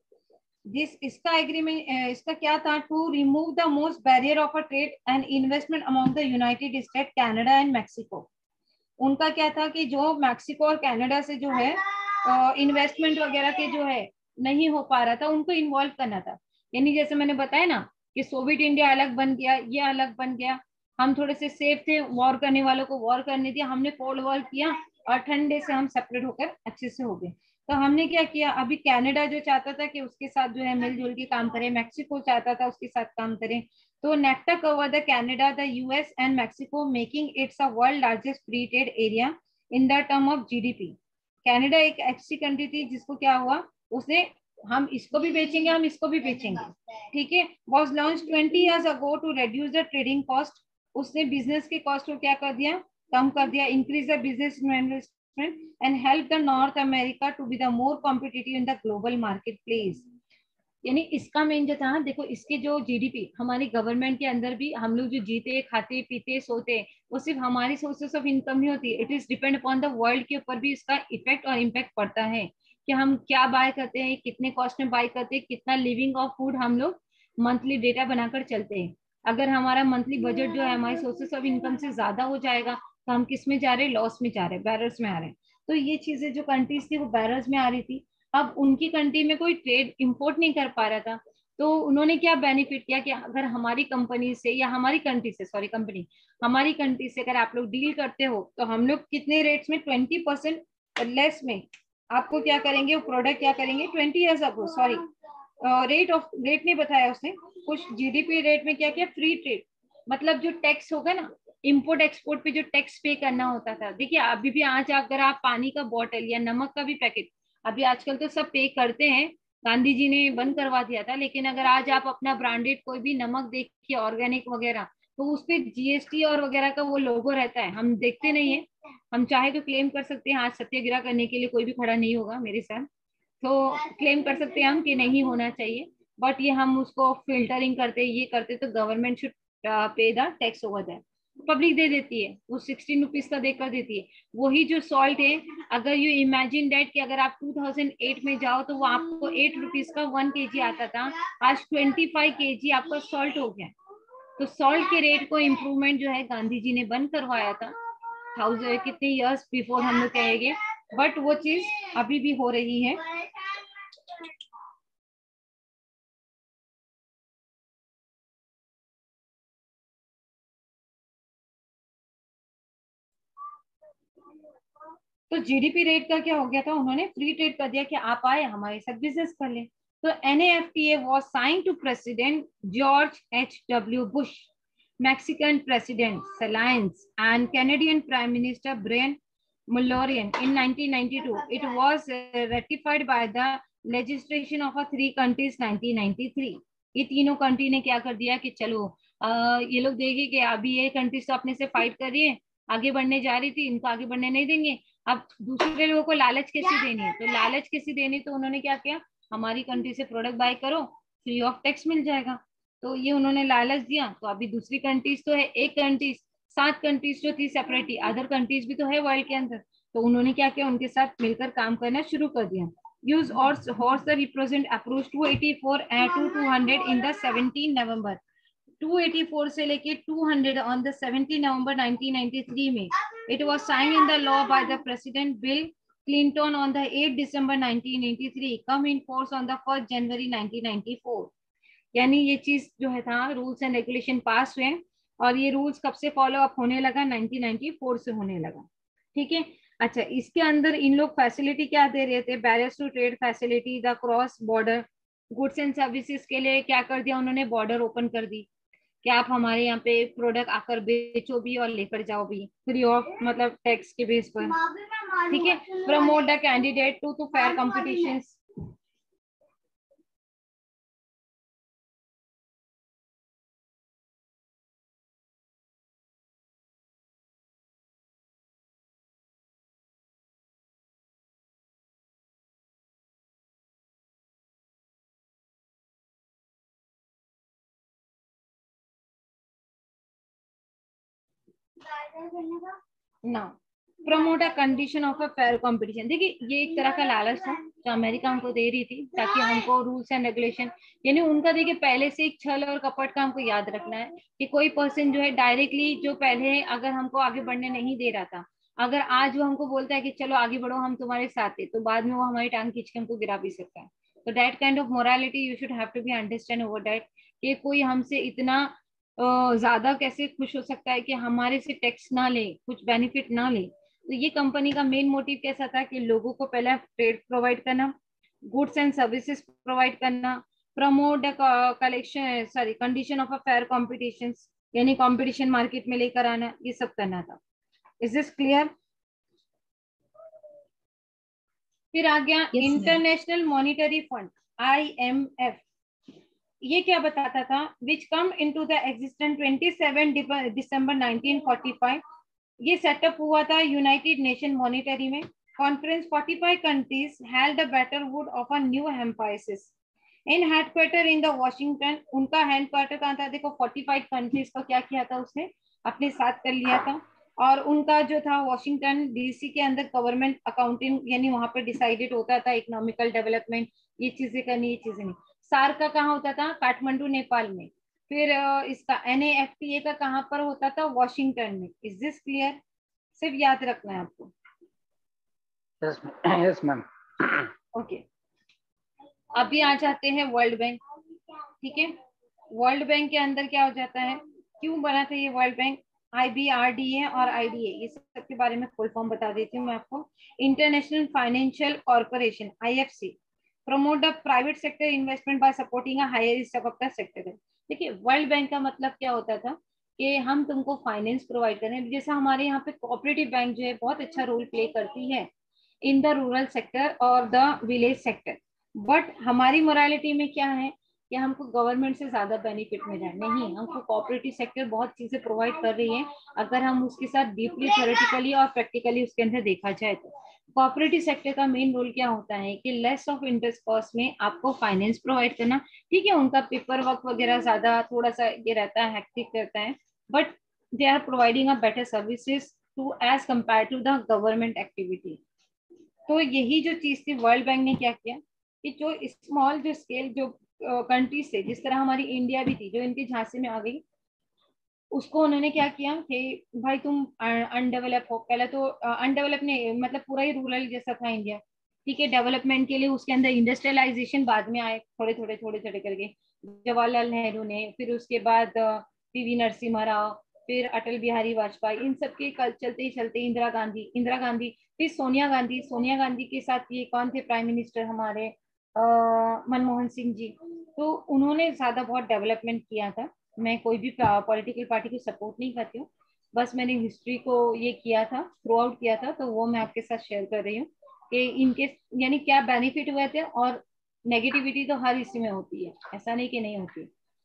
इसका एग्रीमेंट इसका क्या था, to remove the most barrier of a trade and investment among the United State, Canada and Mexico. उनका क्या था कि जो मैक्सिको और कनाडा से जो है इन्वेस्टमेंट वगैरह के जो है नहीं हो पा रहा था, उनको इन्वॉल्व करना था। यानी जैसे मैंने बताया ना कि सोवियत इंडिया अलग बन गया, ये अलग बन गया, हम थोड़े से सेफ थे, वॉर करने वालों को वॉर करने दिया, हमने कोल्ड वॉर किया और ठंडे से हम सेपरेट होकर अच्छे से हो गए। तो हमने क्या किया, अभी कनाडा जो चाहता था कि उसके साथ जो है मिलजुल के काम करें, मैक्सिको चाहता था उसके साथ काम करें, तो NAFTA cover the Canada, the US and Mexico, making it the world largest free trade area in the term of GDP। Canada एक ऐसी कंट्री थी जिसको क्या हुआ, उसने हम इसको भी बेचेंगे, हम इसको भी बेचेंगे, ठीक है। was launched 20 years ago to reduce the trading cost। उसने बिजनेस के कॉस्ट को क्या कर दिया, कम कर दिया, increase the business investment and help the North America to be the more competitive in the global marketplace। यानी इसका मेन जो था, देखो इसके जो GDP हमारी गवर्नमेंट के अंदर भी, हम लोग जो जीते खाते पीते सोते, वो सिर्फ हमारी सोर्सेस ऑफ इनकम नहीं होती, it is depend upon the world के ऊपर भी इसका इफेक्ट और इम्पैक्ट पड़ता है कि हम क्या बाय करते हैं, कितने कॉस्ट में बाय करते हैं, कितना लिविंग ऑफ फूड हम लोग मंथली डेटा बनाकर चलते हैं। अगर हमारा मंथली बजट जो है हमारे सोर्सेस ऑफ इनकम से ज्यादा हो जाएगा तो हम किस में जा रहे हैं, लॉस में जा रहे हैं, बैरर्स में आ रहे हैं। तो ये चीजें जो कंट्रीज थी वो बैरर्स में आ रही थी। अब उनकी कंट्री में कोई ट्रेड इंपोर्ट नहीं कर पा रहा था, तो उन्होंने क्या बेनिफिट किया कि अगर हमारी कंपनी से या हमारी कंट्री से, सॉरी कंपनी, हमारी कंट्री से अगर आप लोग डील करते हो तो हम लोग कितने रेट्स में, 20% लेस में आपको क्या करेंगे, वो प्रोडक्ट क्या करेंगे, 20 ईयर्स आपको, सॉरी रेट नहीं बताया उसने, कुछ जीडीपी रेट में क्या किया, फ्री ट्रेड। मतलब जो टैक्स होगा ना इंपोर्ट एक्सपोर्ट पे, जो टैक्स पे करना होता था, देखिए अभी भी आज अगर आप पानी का बॉटल या नमक का भी पैकेट, अभी आजकल तो सब पे करते हैं, गांधी जी ने बंद करवा दिया था, लेकिन अगर आज आप अपना ब्रांडेड कोई भी नमक देखिए ऑर्गेनिक वगैरह, तो उस पे जीएसटी और वगैरह का वो लोगो रहता है, हम देखते नहीं है। हम चाहे तो क्लेम कर सकते हैं, आज सत्याग्रह करने के लिए कोई भी खड़ा नहीं होगा मेरे साथ, तो क्लेम कर सकते हैं हम कि नहीं होना चाहिए, बट ये हम उसको फिल्टरिंग करते ये करते तो government should pay the tax over that, public दे देती है, वो 16 रुपीज का देकर देती है। वही जो सॉल्ट है, अगर यू इमेजिन डेट कि अगर आप 2008 में जाओ तो वो आपको 8 रुपीज का 1 kg आता था, आज 25 kg आपका सॉल्ट हो गया। तो सॉल्ट के रेट को इम्प्रूवमेंट जो है गांधी जी ने बंद करवाया था, थाउजेंड कितने इयर्स बिफोर हम लोग कहेंगे, बट वो चीज अभी भी हो रही है। तो जीडीपी रेट का क्या हो गया था, उन्होंने फ्री ट्रेड कर दिया कि आप आए हमारे साथ बिजनेस कर लें। तो NAFTA was signed to President George H.W. Bush, Mexican President Salines, and Canadian Prime Minister Brian Mulroney in 1992. It was ratified by the legislation of a three countries 1993. ये तीनों कंट्री ने क्या कर दिया कि चलो ये लोग देखे कि अभी ये कंट्रीज तो अपने से फाइट कर रही है, आगे बढ़ने जा रही थी, इनको आगे बढ़ने नहीं देंगे, अब दूसरे लोगों को लालच कैसी देनी है, तो लालच कैसी देनी, तो उन्होंने क्या किया, हमारी कंट्री से प्रोडक्ट बाय करो, फ्री ऑफ टैक्स मिल जाएगा। तो ये उन्होंने लालच दिया, तो अभी दूसरी कंट्रीज तो है, एक कंट्रीज 7 कंट्रीज जो थी सेपरेटली, अदर कंट्रीज भी तो है वर्ल्ड के अंदर, तो उन्होंने क्या किया, उनके साथ मिलकर काम करना शुरू कर दिया। यूज और horse the represent approach 284 to 200 in the 17 नवंबर 284 से लेके 200 ऑन द 17 नवंबर 1993 में it was sign in the law by the president Bill Clinton on the 8 December 1983, come in force on the 1 January 1994। यानी ये चीज जो है था, रूल्स एंड रेगुलेशन पास हुए, और ये रूल्स कब से फॉलो अप होने लगा, 1994 से होने लगा। ठीक है। अच्छा, इसके अंदर इन लोग फैसिलिटी क्या दे रहे थे, barriers to trade facility, the cross border goods and services के लिए क्या कर दिया उन्होंने, बॉर्डर ओपन कर दी कि आप हमारे यहाँ पे प्रोडक्ट आकर बेचो भी और लेकर जाओ भी, फ्री ऑफ मतलब टैक्स के बेस पर। ठीक है। Promote the candidate to fair competitions, ना promote a condition of a fair competition. देखिए ये एक तरह का लालच था जो अमेरिका हमको दे रही थी, ताकि हमको रूल्स एंड रेगुलेशन, यानी उनका देखिए पहले से एक छल और कपट का हमको याद रखना है कि कोई पर्सन जो है डायरेक्टली जो पहले अगर हमको आगे बढ़ने नहीं दे रहा था, अगर आज वो हमको बोलता है कि चलो आगे बढ़ो हम तुम्हारे साथ है, तो बाद में वो हमारी टांग खींच के हमको गिरा भी सकता है। तो that kind of morality you should have to be understand over that, कि कोई हमसे इतना ज्यादा कैसे खुश हो सकता है कि हमारे से टैक्स ना ले, कुछ बेनिफिट ना ले। तो ये कंपनी का मेन मोटिव कैसा था कि लोगों को पहले ट्रेड प्रोवाइड करना, गुड्स एंड सर्विसेज प्रोवाइड करना, promote the collection sorry condition of a fair competition, यानी कंपटीशन मार्केट में लेकर आना, ये सब करना था। Is this clear? फिर आ गया इंटरनेशनल मॉनिटरी फंड, IMF। ये क्या बताता था, which come into the existence 27 December 1945। ये सेटअप हुआ था यूनाइटेड नेशन मॉनिटरी में। Conference 45 countries held the battle wood of a new empires in headquarter in the Washington. उनका हेडक्वार्टर कहाँ था, देखो 45 कंट्रीज को क्या किया था उसने, अपने साथ कर लिया था, और उनका जो था वॉशिंगटन DC के अंदर गवर्नमेंट अकाउंटिंग, यानी वहां पर डिसाइडेड होता था इकोनॉमिकल डेवलपमेंट, ये चीजें करनी, ये चीजें नहीं। सार्क का कहाँ होता था, काठमांडू नेपाल में। फिर इसका NAFTA का कहाँ पर होता था? वॉशिंगटन में। Is this clear? सिर्फ याद रखना है आपको। Yes ma'am. ओके, अभी आ जाते हैं वर्ल्ड बैंक। ठीक है, वर्ल्ड बैंक के अंदर क्या हो जाता है, क्यों बना था ये वर्ल्ड बैंक? IBRDA और IDA, ये सब के बारे में फुल फॉर्म बता देती हूँ मैं आपको। International Financial Corporation, IFC, promote the private sector investment by supporting a higher stock of the sector. देखिए, वर्ल्ड बैंक का मतलब क्या होता था कि हम तुमको फाइनेंस प्रोवाइड करें। जैसा हमारे यहाँ पे कोऑपरेटिव बैंक जो है बहुत अच्छा रोल प्ले करती है इन द रूरल सेक्टर और द विलेज सेक्टर। बट हमारी मोरालिटी में क्या है कि हमको गवर्नमेंट से ज्यादा बेनिफिट मिल रहा है? नहीं, हमको कोऑपरेटिव सेक्टर बहुत चीजें प्रोवाइड कर रही है अगर हम उसके साथ डीपली थ्योरेटिकली और प्रैक्टिकली उसके अंदर देखा जाए तो। कोऑपरेटिव सेक्टर का मेन रोल क्या होता है कि लेस ऑफ इंटरेस्ट कॉस्ट में आपको फाइनेंस प्रोवाइड करना। ठीक है, उनका पेपर वर्क वगैरह ज्यादा थोड़ा सा ये रहता है, हेक्टिक रहता है, but they are providing a better services to as compare to the government activity. तो यही जो चीज थी, वर्ल्ड बैंक ने क्या किया कि जो स्मॉल जो स्केल जो कंट्रीज थे, जिस तरह हमारी इंडिया भी थी जो इनके झांसे में आ गई, उसको उन्होंने क्या किया कि भाई तुम अनडेवलप हो। पहले तो अनडेवलप नहीं, मतलब पूरा ही रूरल जैसा था इंडिया। ठीक है, डेवलपमेंट के लिए उसके अंदर इंडस्ट्रियलाइजेशन बाद में आए, थोड़े थोड़े करके। जवाहरलाल नेहरू ने, फिर उसके बाद PV नरसिम्हा राव, फिर अटल बिहारी वाजपेयी, इन सब के कल चलते ही चलते इंदिरा गांधी, फिर सोनिया गांधी के साथ ये कौन थे प्राइम मिनिस्टर हमारे? मनमोहन सिंह जी। तो उन्होंने ज्यादा बहुत डेवलपमेंट किया था। मैं कोई भी पॉलिटिकल पार्टी को सपोर्ट नहीं करती हूँ, बस मैंने हिस्ट्री को ये किया था, थ्रू आउट किया था, तो वो मैं आपके साथ शेयर कर रही हूँ कि इनके यानी क्या बेनिफिट हुए थे। और नेगेटिविटी तो हर इसी में होती है, ऐसा नहीं कि नहीं होती।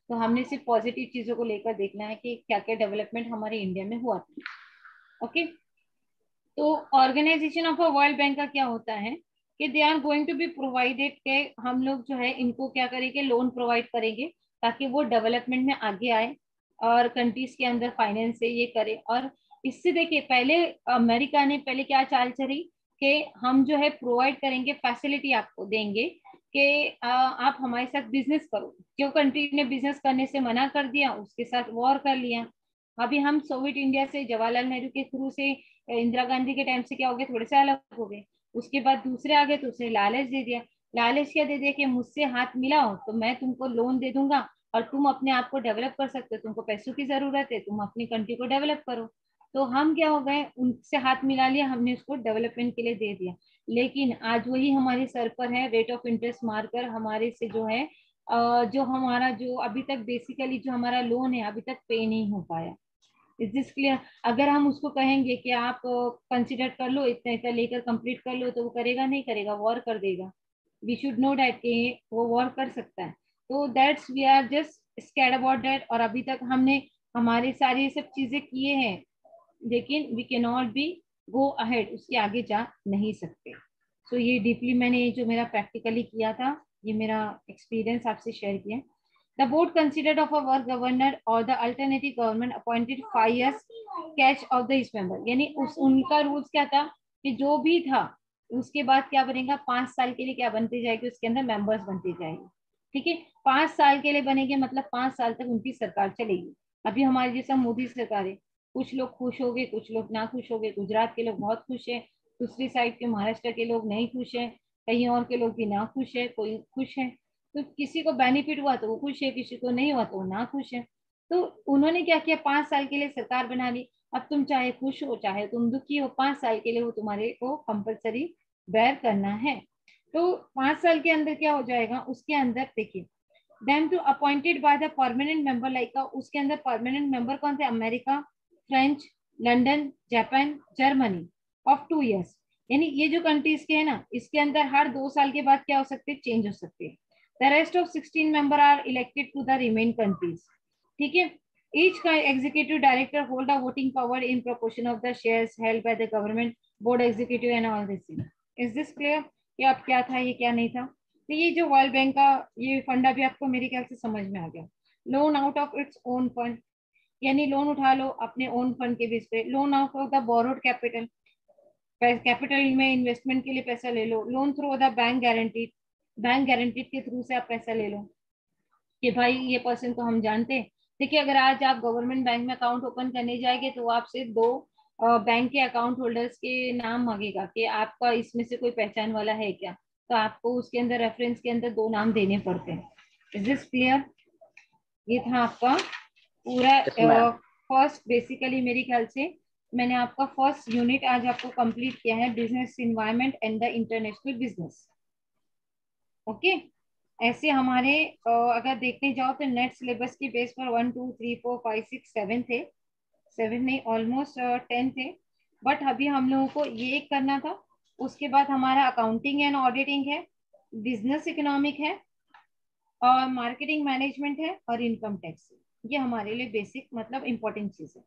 तो हमने सिर्फ पॉजिटिव चीजों को लेकर देखना है कि क्या क्या डेवलपमेंट हमारे इंडिया में हुआ था। ओके, तो organization of a World Bank का क्या होता है कि they are going to be provided के हम लोग जो है इनको क्या करेंगे, लोन प्रोवाइड करेंगे ताकि वो डेवलपमेंट में आगे आए और कंट्रीज के अंदर फाइनेंस से ये करे। और इससे देखिए, पहले अमेरिका ने पहले क्या चाल चली कि हम जो है प्रोवाइड करेंगे, फैसिलिटी आपको देंगे कि आप हमारे साथ बिजनेस करो। जो कंट्री ने बिजनेस करने से मना कर दिया उसके साथ वॉर कर लिया। अभी हम सोवियत इंडिया से जवाहरलाल नेहरू के थ्रू से इंदिरा गांधी के टाइम से क्या हो गए, थोड़े से अलग हो गए। उसके बाद दूसरे आ गए तो उसने लालच दे दिया। लालच क्या दे दिया कि मुझसे हाथ मिलाओ तो मैं तुमको लोन दे दूंगा और तुम अपने आप को डेवलप कर सकते हो, तुमको पैसों की जरूरत है, तुम अपनी कंट्री को डेवलप करो। तो हम क्या हो गए, उनसे हाथ मिला लिया, हमने उसको डेवलपमेंट के लिए दे दिया। लेकिन आज वही हमारे सर पर है, रेट ऑफ इंटरेस्ट मारकर हमारे से जो है जो हमारा जो अभी तक बेसिकली जो हमारा लोन है अभी तक पे नहीं हो पाया। Is this clear? अगर हम उसको कहेंगे कि आप कंसिडर कर लो, इतना इतना लेकर कंप्लीट कर लो, तो वो करेगा नहीं करेगा, वॉर कर देगा। वी शुड नो डैट कि वो वॉर कर सकता है। तो that's we are just scared about that. और अभी तक हमने हमारी सारी ये सब चीजें किए हैं, लेकिन we can not be go ahead, उसके आगे जा नहीं सकते। सो ये डीपली मैंने जो मेरा प्रैक्टिकली किया था, ये मेरा एक्सपीरियंस आपसे शेयर किया। The board considered of a work governor or the alternative government appointed 5 years catch of the each member। यानी उस उनका रूल्स क्या था कि जो भी था उसके बाद क्या बनेगा, 5 साल के लिए क्या बनती जाएगी, उसके अंदर मेंबर्स बनती जाएगी। ठीक है, 5 साल के लिए बनेंगे, मतलब 5 साल तक उनकी सरकार चलेगी। अभी हमारी जैसा मोदी सरकार है, कुछ लोग खुश हो गए, कुछ लोग ना खुश हो गए। गुजरात के लोग बहुत खुश है, दूसरी साइड के महाराष्ट्र के लोग नहीं खुश है, कहीं और के लोग भी ना खुश है, कोई खुश है। तो किसी को बेनिफिट हुआ तो वो खुश है, किसी को नहीं हुआ तो वो ना खुश है। तो उन्होंने क्या किया, 5 साल के लिए सरकार बना ली। अब तुम चाहे खुश हो चाहे तुम दुखी हो, 5 साल के लिए वो तुम्हारे को कंपलसरी बेयर करना है। तो 5 साल के अंदर क्या हो जाएगा, उसके अंदर देखिए, then to appointed by the permanent member like, उसके अंदर परमानेंट मेंबर कौन थे, America, French, London, Japan, Germany of 2 years। यानी ये जो कंट्रीज के है ना, इसके अंदर हर 2 साल के बाद क्या हो सकते हैं, चेंज हो सकते हैं। The rest of 16 members are elected to the remain countries। ठीक है, each executive director hold a voting power in proportion of the shares held by the government, board executive and all this thing। Is this clear? ये अब क्या था, ये क्या नहीं था? तो ये जो वर्ल्ड बैंक का ये फंडा भी आपको मेरे ख्याल से समझ में आ गया। Loan out of its own fund, यानी लोन उठा लो अपने ओन फंड के बेस पे। Loan out of the borrowed capital, capital में इन्वेस्टमेंट के लिए पैसा ले लो। Loan through the bank guarantee, bank guarantee के थ्रू से आप पैसा ले लो। कि भाई ये पर्सन को हम जानते हैं। देखिए, अगर आज आप गवर्नमेंट बैंक में अकाउंट ओपन करने जाएंगे तो वो आपसे दो बैंक के अकाउंट होल्डर्स के नाम मांगेगा कि आपका इसमें से कोई पहचान वाला है क्या, तो आपको उसके अंदर रेफरेंस के अंदर दो नाम देने पड़ते हैं। Is this clear? ये था आपका पूरा यस मैम। फर्स्ट। बेसिकली मेरे ख्याल से मैंने आपका फर्स्ट यूनिट आज आपको कंप्लीट किया है, business environment and the international business. Okay, ऐसे हमारे अगर देखने जाओ तो नेट सिलेबस की बेस पर 1 2 3 4 5 6 7 थे, 7 नहीं ऑलमोस्ट 10 थे। बट अभी हम लोगों को ये एक करना था। उसके बाद हमारा अकाउंटिंग एंड ऑडिटिंग है, बिजनेस इकोनॉमिक है, और मार्केटिंग मैनेजमेंट है, और इनकम टैक्स। ये हमारे लिए बेसिक मतलब इम्पोर्टेंट चीज है।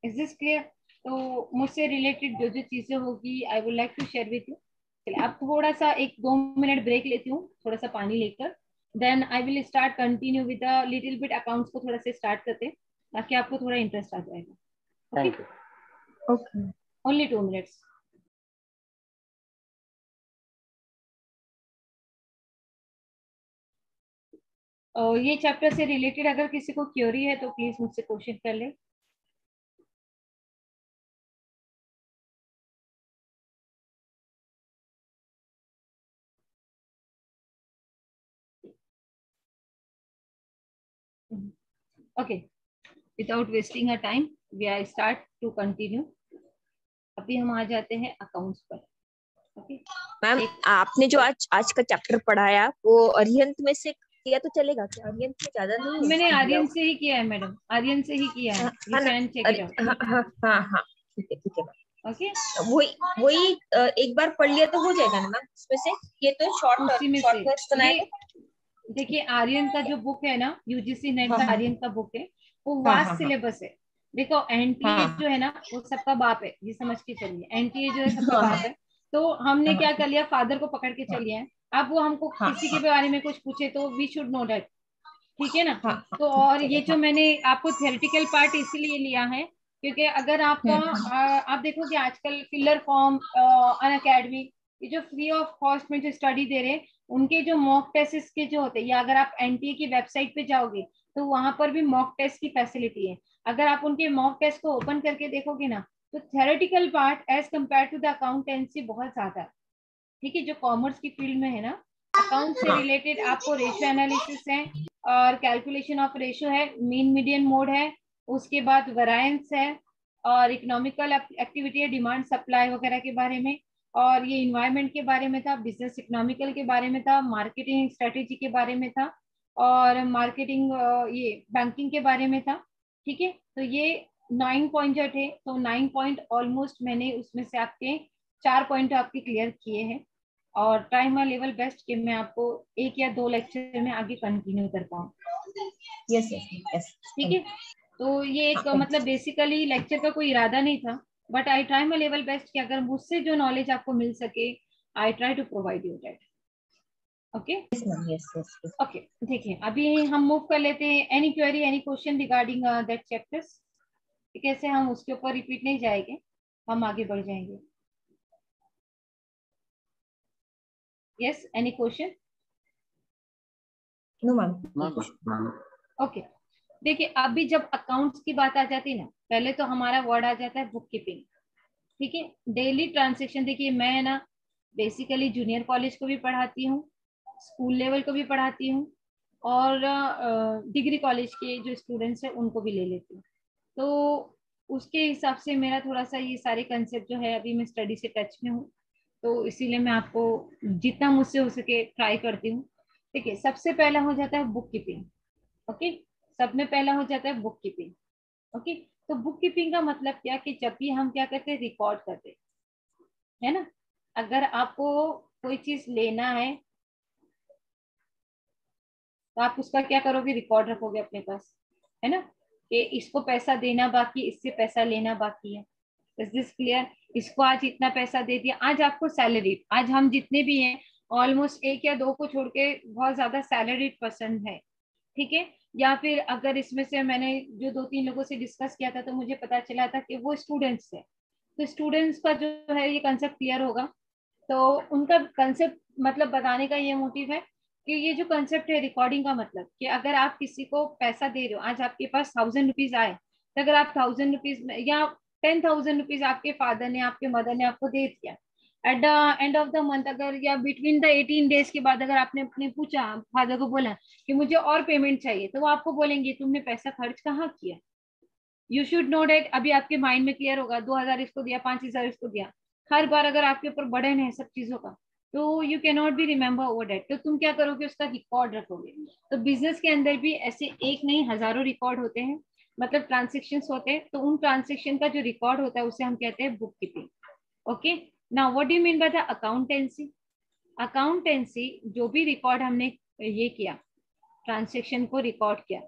Is this clear? तो मुझसे रिलेटेड जो जो चीजें होगी I would like to share with you. चलिए, अब थोड़ा सा 1-2 मिनट ब्रेक लेती हूँ, थोड़ा सा पानी लेकर, then I will start continue with little bit accounts को थोड़ा सा स्टार्ट करते हैं, ताकि आपको थोड़ा इंटरेस्ट आ जाएगा। Okay, thank you. Okay. Only 2 minutes. ये चैप्टर से रिलेटेड अगर किसी को क्वेरी है तो प्लीज मुझसे क्वेश्चन कर ले। Okay, without wasting a time we are start to continue. अभी हम आ जाते हैं अकाउंट्स पर। ओके मैम, आपने जो आज आज का चैप्टर पढ़ाया वो अरिहंत में से किया तो चलेगा क्या? अरिहंत में ज्यादा नहीं है मैंने दिया आर्यन हुआ? से ही किया है मैडम, आर्यन से ही किया है। यू हाँ ना। Can check it out. हाँ हाँ हाँ हाँ, ठीक है मैम। ओके, वही वही एक बार पढ़ लिया तो हो जाएगा ना मैम उसमें से? ये तो उसी में से शॉर्ट नोट्स बनाए ये थे। देखिए, आर्यन का जो बुक है ना, यूजीसी नेट हाँ का हाँ आर्यन का बुक है, वो हाँ वास्ट हाँ हाँ सिलेबस है। देखो, एनटीए हाँ जो है ना वो सबका बाप है, ये समझ के चलिए, एनटीए जो है सबका हाँ बाप है। तो हमने हाँ क्या कर लिया, फादर को पकड़ के चलिए हैं। अब वो हमको हाँ किसी के हाँ बारे में कुछ पूछे तो वी शुड नो दैट। ठीक है ना? हाँ तो हाँ, और ये चलो जो हाँ। मैंने आपको थेरेटिकल पार्ट इसीलिए लिया है क्योंकि अगर आपका आप देखोगे आजकल फिलर फॉर्म, अन अकेडमी, ये जो फ्री ऑफ कॉस्ट में जो स्टडी दे रहे हैं, उनके जो मॉक टेस्ट के जो होते हैं, या अगर आप एनटीए की वेबसाइट पे जाओगे तो वहां पर भी मॉक टेस्ट की फैसिलिटी है। अगर आप उनके मॉक टेस्ट को ओपन करके देखोगे ना, तो theoretical part as compare to the accountancy बहुत ज्यादा है। ठीक है, जो कॉमर्स की फील्ड में है ना, अकाउंट से हाँ रिलेटेड आपको रेशियो एनालिसिस है, और कैलकुलेशन ऑफ रेशियो है, मीन मीडियन मोड है, उसके बाद वेरायंस है, और इकोनॉमिकल एक्टिविटी है, डिमांड सप्लाई वगैरह के बारे में, और ये इन्वायरमेंट के बारे में था, बिजनेस इकोनॉमिकल के बारे में था, मार्केटिंग स्ट्रेटेजी के बारे में था, और मार्केटिंग ये बैंकिंग के बारे में था। ठीक है, तो ये 9 पॉइंट जो थे, तो 9 पॉइंट ऑलमोस्ट मैंने उसमें से आपके 4 पॉइंट आपके क्लियर किए हैं, और ट्राई माई लेवल बेस्ट कि मैं आपको 1 या 2 लेक्चर में आगे कंटिन्यू कर पाऊँ। Yes yes yes. ठीक है, तो ये एक मतलब बेसिकली लेक्चर का कोई इरादा नहीं था, but I try my level best कि अगर मुझसे जो नॉलेज आपको मिल सके, I try to provide you that. Okay yes ma'am, yes yes. Okay, देखिए अभी हम मूव कर लेते हैं। Any query, any question regarding that chapters? कैसे हम उसके ऊपर रिपीट नहीं जाएंगे, हम आगे बढ़ जाएंगे। Yes, any question? No ma'am. Okay, देखिए अभी जब अकाउंट्स की बात आ जाती है ना, पहले तो हमारा वर्ड आ जाता है बुक कीपिंग। ठीक है, डेली ट्रांजेक्शन। देखिए मैं ना बेसिकली जूनियर कॉलेज को भी पढ़ाती हूँ, स्कूल लेवल को भी पढ़ाती हूँ, और डिग्री कॉलेज के जो स्टूडेंट्स हैं उनको भी ले लेती हूँ। तो उसके हिसाब से मेरा थोड़ा सा ये सारे कंसेप्ट जो है, अभी मैं स्टडी से टच में हूँ, तो इसीलिए मैं आपको जितना मुझसे हो सके ट्राई करती हूँ। देखिए, सबसे पहला हो जाता है बुक कीपिंग। ओके, सब में पहला हो जाता है बुक कीपिंग। ओके, तो बुक कीपिंग का मतलब क्या कि जब भी हम क्या करते हैं, रिकॉर्ड करते हैं, है ना। अगर आपको कोई चीज लेना है तो आप उसका क्या करोगे, रिकॉर्ड रखोगे अपने पास, है ना, कि इसको पैसा देना बाकी, इससे पैसा लेना बाकी है। Is this clear? इसको आज इतना पैसा दे दिया, आज आपको सैलरी, आज हम जितने भी हैं ऑलमोस्ट 1 या 2 को छोड़ के बहुत ज्यादा सैलरीड पर्सन है। ठीक है, या फिर अगर इसमें से मैंने जो 2-3 लोगों से डिस्कस किया था तो मुझे पता चला था कि वो स्टूडेंट्स है, तो स्टूडेंट्स का जो है ये कंसेप्ट क्लियर होगा। तो उनका कंसेप्ट मतलब बताने का ये मोटिव है कि ये जो कंसेप्ट है रिकॉर्डिंग का मतलब कि अगर आप किसी को पैसा दे रहे हो, आज आपके पास 1000 रुपीज आए, तो अगर आप 1000 रुपीज या 10,000 रुपीज आपके फादर ने आपके मदर ने आपको दे दिया, at the end of the month अगर या बिटवीन द 18 डेज के बाद अगर आपने अपने पूछा, फादर को बोला कि मुझे और पेमेंट चाहिए, तो वो आपको बोलेंगे तुमने पैसा खर्च कहाँ किया। यू शुड नो डेट, अभी आपके माइंड में क्लियर होगा, 2000 इसको दिया, 5000 इसको दिया। हर बार अगर आपके ऊपर बर्डन है सब चीजों का, तो you can not be remember over date, तो तुम क्या करोगे, उसका रिकॉर्ड रखोगे। तो बिजनेस के अंदर भी ऐसे एक नहीं हजारों रिकॉर्ड होते हैं, मतलब ट्रांजेक्शन होते हैं, तो उन ट्रांजेक्शन का जो रिकॉर्ड होता है उसे हम कहते हैं book keeping. Okay, now what do you mean by the accountancy. Accountancy जो भी रिकॉर्ड हमने ये किया, ट्रांजेक्शन को रिकॉर्ड किया,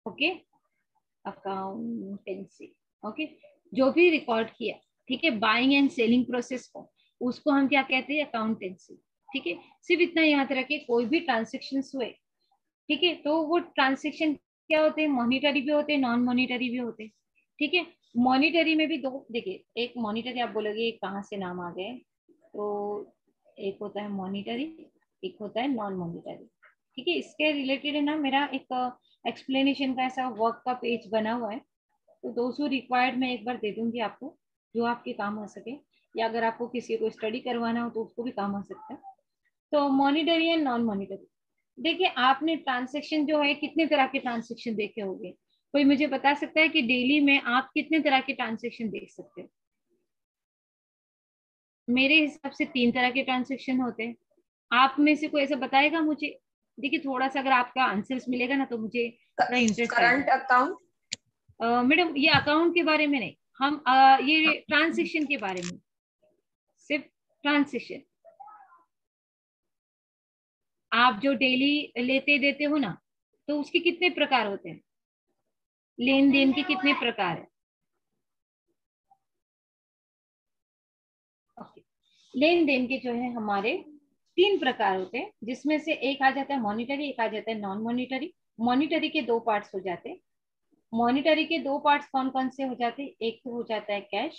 ओके, अकाउंटेंसी, ओके, जो भी रिकॉर्ड किया, ठीक है, बाइंग एंड सेलिंग प्रोसेस को, उसको हम क्या कहते हैं, अकाउंटेंसी। ठीक है, सिर्फ इतना याद रखिए, कोई भी ट्रांजेक्शन हुए, ठीक है, तो वो ट्रांजेक्शन क्या होते हैं, मॉनिटरी भी होते हैं, नॉन मॉनिटरी भी होते हैं। ठीक है, मॉनिटरी में भी दो, देखिए, एक मॉनिटरी आप बोलोगे कहाँ से नाम आ गए, तो एक होता है मॉनिटरी, एक होता है नॉन मॉनिटरी। ठीक है, इसके रिलेटेड है ना मेरा एक एक्सप्लेनेशन का ऐसा वर्क का पेज बना हुआ है, तो दोस्तों रिक्वायर्ड मैं एक बार दे दूंगी आपको, जो आपके काम आ सके, या अगर आपको किसी को स्टडी करवाना हो तो उसको भी काम आ सकता है। तो मॉनिटरी एंड नॉन मॉनिटरी, देखिए आपने ट्रांसेक्शन जो है कितने तरह के ट्रांसेक्शन देखे होंगे, कोई मुझे बता सकता है कि डेली में आप कितने तरह के ट्रांसेक्शन देख सकते हैं। मेरे हिसाब से 3 तरह के ट्रांसेक्शन होते हैं, आप में से कोई ऐसा बताएगा मुझे। देखिए थोड़ा सा अगर आपका आंसर्स मिलेगा ना तो मुझे थोड़ा इंटरेस्ट आएगा। करंट अकाउंट, मैडम ये अकाउंट के बारे में नहीं, हम ये ट्रांसेक्शन के बारे में, सिर्फ ट्रांसेक्शन। आप जो डेली लेते देते हो ना, तो उसके कितने प्रकार होते हैं, लेन देन के कितने प्रकार है। लेन देन के जो है हमारे 3 प्रकार होते हैं, जिसमें से एक आ जाता है मॉनिटरी, एक आ जाता है नॉन मॉनिटरी। मॉनिटरी के 2 पार्ट्स हो जाते हैं। मॉनिटरी के 2 पार्ट्स कौन कौन से हो जाते हैं, एक तो हो जाता है कैश,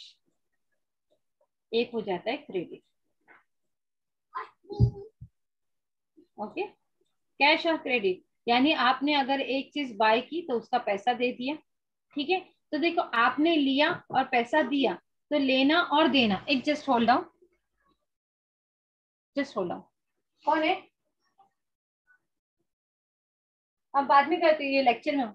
एक हो जाता है क्रेडिट। ओके, कैश और क्रेडिट, यानी आपने अगर एक चीज बाय की तो उसका पैसा दे दिया। ठीक है, तो देखो आपने लिया और पैसा दिया, तो लेना और देना, एक just hold down, just hold down, कौन है, अब बाद में करते हैं ये लेक्चर में।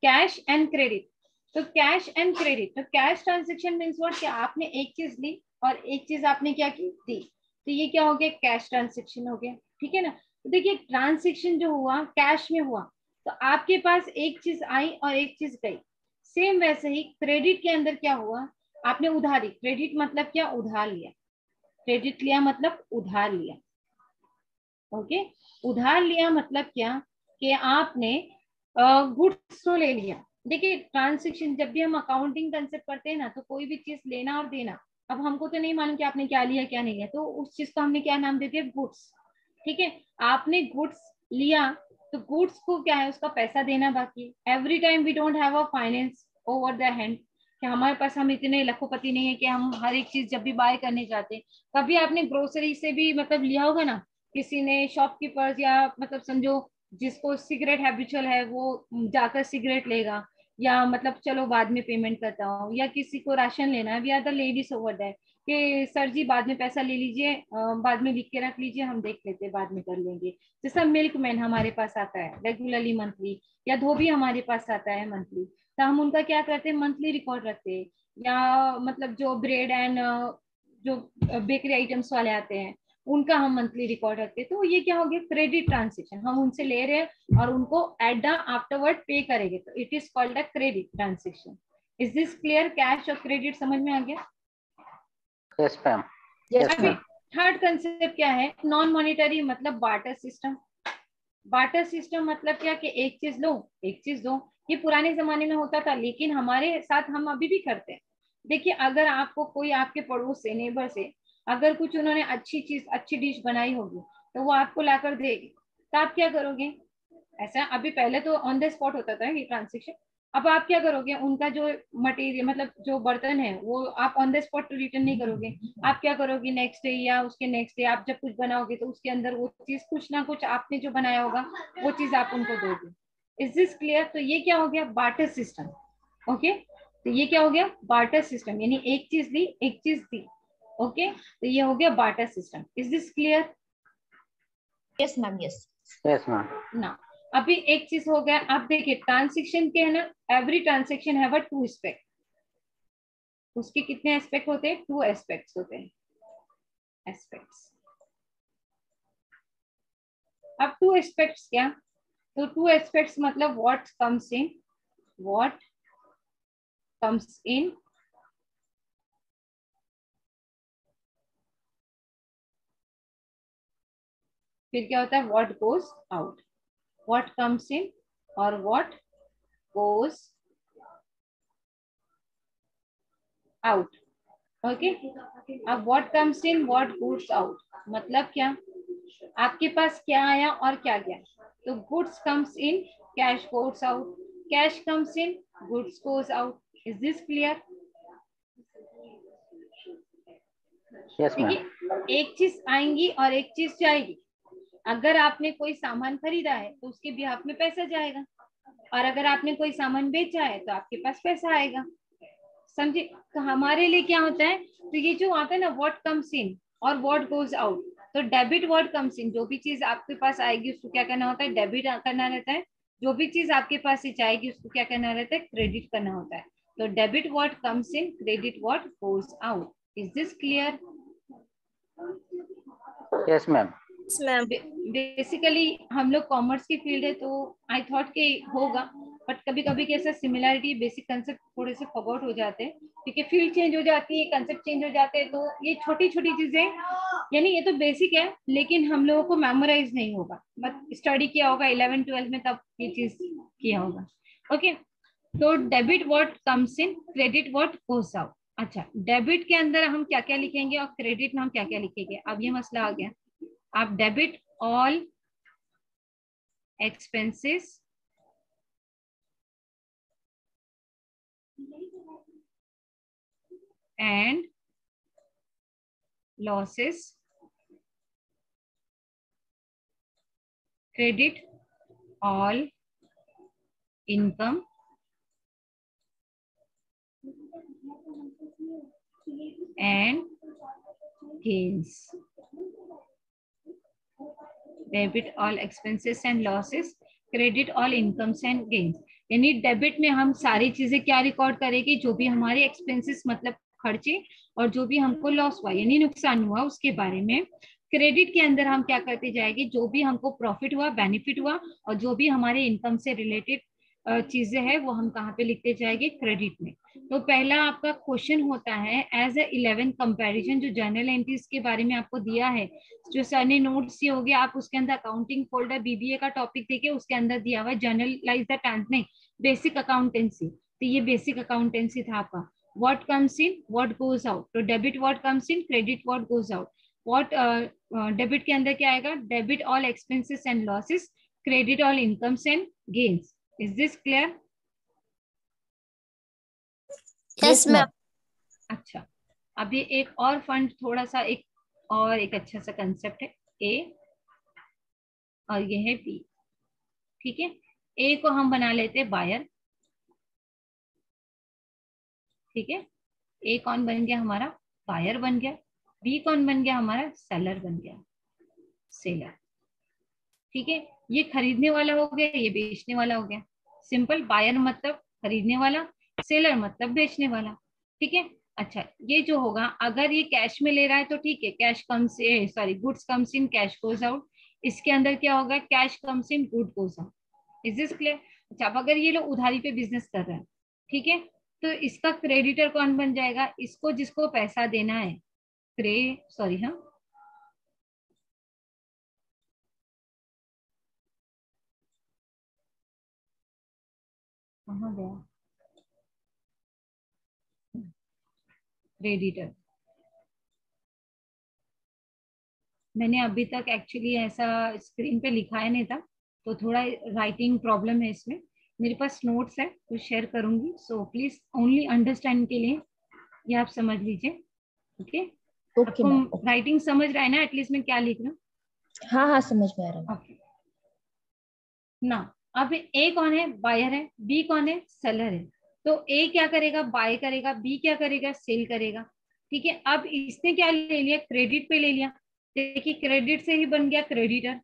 कैश एंड क्रेडिट, तो कैश एंड क्रेडिट, तो कैश ट्रांजेक्शन मीन्स व्हाट, कि आपने एक चीज ली और एक चीज आपने क्या की, दी, तो ये क्या हो गया, कैश ट्रांजेक्शन हो गया। ठीक है ना, तो देखिए ट्रांजेक्शन जो हुआ कैश में हुआ, तो आपके पास एक चीज आई और एक चीज गई। सेम वैसे ही क्रेडिट के अंदर क्या हुआ, आपने उधारी, क्रेडिट मतलब क्या, उधार लिया, क्रेडिट लिया मतलब उधार लिया। ओके, उधार लिया मतलब क्या, कि आपने गुड्स तो ले लिया। देखिए ट्रांजेक्शन जब भी हम अकाउंटिंग कंसेप्ट करते हैं ना, तो कोई भी चीज लेना और देना, अब हमको तो नहीं मालूम कि आपने क्या लिया क्या नहीं लिया, तो उस चीज को हमने क्या नाम देते हैं, गुड्स। ठीक है, आपने गुड्स लिया, तो गुड्स को क्या है, उसका पैसा देना बाकी। Every time we don't have a finance over the hand, कि हमारे पास हम इतने लखोपति नहीं है कि हम हर एक चीज जब भी बाय करने जाते हैं। कभी आपने ग्रोसरी से भी मतलब लिया होगा ना, किसी ने शॉपकीपर्स या मतलब समझो जिसको सिगरेट हैबिचुअल है वो जाकर सिगरेट लेगा, या मतलब चलो बाद में पेमेंट करता हूँ, या किसी को राशन लेना है, we are the ladies over that, कि सर जी बाद में पैसा ले लीजिए, बाद में लिख के रख लीजिए, हम देख लेते हैं बाद में कर लेंगे। जैसा मिल्क मैन हमारे पास आता है रेगुलरली मंथली, या धोबी हमारे पास आता है मंथली, तो हम उनका क्या करते हैं, मंथली रिकॉर्ड रखते हैं। या मतलब जो ब्रेड एंड जो बेकरी आइटम्स वाले आते हैं, उनका हम मंथली रिकॉर्ड रखते हैं। तो ये क्या हो गया, क्रेडिट ट्रांजेक्शन, हम उनसे ले रहे हैं और उनको एट द आफ्टरवर्ड पे करेंगे, तो it is called a credit transaction. Is this clear, cash और क्रेडिट समझ में आ गया। यस मैम, अभी थर्ड कंसेप्ट क्या है, नॉन मॉनिटरी, मतलब बार्टर सिस्टम। बार्टर सिस्टम मतलब क्या, कि एक चीज लो एक चीज दो, ये पुराने जमाने में होता था, लेकिन हमारे साथ हम अभी भी करते हैं। देखिए अगर आपको कोई आपके पड़ोस से, नेबर से, अगर कुछ उन्होंने अच्छी चीज अच्छी डिश बनाई होगी, तो वो आपको लाकर देगी, तो आप क्या करोगे, ऐसा अभी पहले तो ऑन द स्पॉट होता था ये ट्रांजेक्शन, अब आप क्या करोगे, उनका जो मटेरियल मतलब जो बर्तन है वो आप ऑन द स्पॉट रिटर्न नहीं करोगे। आप क्या करोगे, नेक्स्ट डे या उसके नेक्स्ट डे आप जब कुछ बनाओगे तो उसके अंदर वो चीज कुछ ना कुछ आपने जो बनाया होगा वो चीज आप उनको दोगे। Is this clear? तो ये क्या हो गया, बार्टर सिस्टम। ओके, तो ये क्या हो गया, बार्टर सिस्टम, यानी एक चीज ली एक चीज दी। ओके, तो ये हो गया barter system. Is this clear? Yes ma'am, yes. Yes ma'am. ना अभी एक चीज हो गया, आप देखिए ट्रांसेक्शन के है ना, every transaction have a to aspect. उसके कितने एस्पेक्ट होते हैं, टू एस्पेक्ट्स होते हैं, एस्पेक्ट्स। अब टू एस्पेक्ट्स क्या, तो टू एस्पेक्ट्स मतलब what comes in, what comes इन, फिर क्या होता है what goes out, what comes इन और व्हाट गोज आउट। ओके, अब what comes in what goes out मतलब क्या, आपके पास क्या आया और क्या गया। तो goods comes in, cash goes out, cash comes in, goods goes out. Is this clear? Yes ma'am. देखिए एक चीज आएंगी और एक चीज जाएगी। अगर आपने कोई सामान खरीदा है तो उसके बिहाफ में पैसा जाएगा, और अगर आपने कोई सामान बेचा है तो आपके पास पैसा आएगा। समझे? तो हमारे लिए क्या होता है, तो ये जो आता है ना व्हाट कम्स इन और व्हाट गोज आउट, तो डेबिट व्हाट कम्स इन, जो भी चीज आपके पास आएगी उसको क्या करना होता है, डेबिट करना रहता है। जो भी चीज आपके पास से जाएगी उसको क्या करना रहता है, क्रेडिट करना होता है। तो debit what comes in, credit what goes out. Is this clear? Yes ma'am. Yes ma'am. Basically हम लोग कॉमर्स की फील्ड है तो आई थॉट के होगा, बट कभी कभी कैसा सिमिलरिटी बेसिक कंसेप्ट थोड़े से फॉरगॉट हो जाते हैं, क्योंकि फील्ड चेंज हो जाती है, कंसेप्ट चेंज हो जाते हैं। तो ये छोटी छोटी चीजें, यानी ये तो बेसिक है लेकिन हम लोगों को मेमोराइज नहीं होगा, बट स्टडी किया होगा 11-12 में, तब ये चीज किया होगा। ओके, तो debit what comes in, credit what goes out. अच्छा, डेबिट के अंदर हम क्या क्या लिखेंगे और क्रेडिट में हम क्या क्या लिखेंगे, अब ये मसला आ गया। आप debit all expenses and losses, credit all income and gains, debit all expenses and losses, credit all incomes and gains. यानी डेबिट में हम सारी चीजें क्या रिकॉर्ड करेंगे, जो भी हमारे एक्सपेंसेस मतलब खर्चे और जो भी हमको लॉस हुआ यानी नुकसान हुआ उसके बारे में। क्रेडिट के अंदर हम क्या करते जाएंगे, जो भी हमको प्रॉफिट हुआ, बेनिफिट हुआ, और जो भी हमारे इनकम से रिलेटेड चीजें हैं वो हम कहाँ पे लिखते जाएंगे, क्रेडिट में। तो पहला आपका क्वेश्चन होता है एज ए 11 कंपैरिजन, जो जर्नल एंट्रीज के बारे में आपको दिया है, जो सर ने नोट्स दिए हो गया, आप उसके अंदर अकाउंटिंग फोल्डर बीबीए का टॉपिक देखिए, उसके अंदर दिया हुआ है जर्नलाइज द ट्रांस नहीं, बेसिक अकाउंटेंसी। तो ये बेसिक अकाउंटेंसी था आपका। What comes in what goes out, तो debit what comes in, credit what goes out. What debit के अंदर क्या आएगा, debit all expenses and losses, credit all incomes and gains. Is this clear? Yes ma'am. अच्छा, अभी एक और fund, थोड़ा सा एक और एक अच्छा सा कंसेप्ट है, ए और ये है बी। ठीक है, ए को हम बना लेते हैं बायर। ठीक है, ए कौन बन गया हमारा, बायर बन गया। बी कौन बन गया हमारा, सेलर बन गया, सेलर। ठीक है, ये खरीदने वाला हो गया, ये बेचने वाला हो गया। सिंपल, बायर मतलब खरीदने वाला, सेलर मतलब बेचने वाला। ठीक है, अच्छा ये जो होगा, अगर ये कैश में ले रहा है तो ठीक है, cash comes, sorry goods comes in cash goes out. इसके अंदर क्या होगा, cash comes in good goes out. Is this clear? अच्छा, अब अगर ये लोग उधारी पे बिजनेस कर रहे हैं, ठीक है, तो इसका क्रेडिटर कौन बन जाएगा, इसको जिसको पैसा देना है, सॉरी हाँ, कहाँ गया क्रेडिटर। मैंने अभी तक एक्चुअली ऐसा स्क्रीन पे लिखा है नहीं था, तो थोड़ा राइटिंग प्रॉब्लम है इसमें। मेरे पास नोट्स है तो शेयर करूंगी, सो प्लीज ओनली अंडरस्टैंड के लिए ये आप समझ लीजिए। Okay, okay ma'am. आपको राइटिंग समझ रहा है ना एटलीस्ट मैं क्या लिख रहा हूँ? हाँ हाँ समझ में आ रहा है। ओके ना, अब ए कौन है? बायर है। बी कौन है? सेलर है। तो ए क्या करेगा? बाय करेगा। बी क्या करेगा? सेल करेगा। ठीक है, अब इसने क्या ले लिया? क्रेडिट पे ले लिया। देखिए क्रेडिट से ही बन गया क्रेडिटर।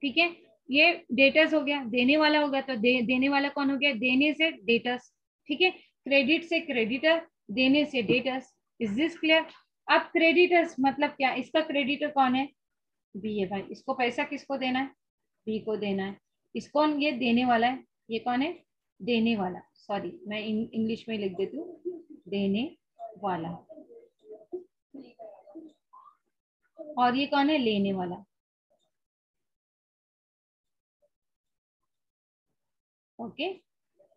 ठीक है, ये डेटर्स हो गया, देने वाला हो गया, तो देने वाला कौन हो गया? देने से डेटर्स। ठीक है, क्रेडिट से क्रेडिटर, देने से डेटर्स। Is this clear? अब क्रेडिटर्स मतलब क्या? इसका क्रेडिटर कौन है? बी है भाई। इसको पैसा किसको देना है? बी को देना है। इसको ये देने वाला है। ये कौन है? देने वाला। सॉरी मैं इंग्लिश में लिख देती हूँ, देने वाला। और ये कौन है? लेने वाला। ओके,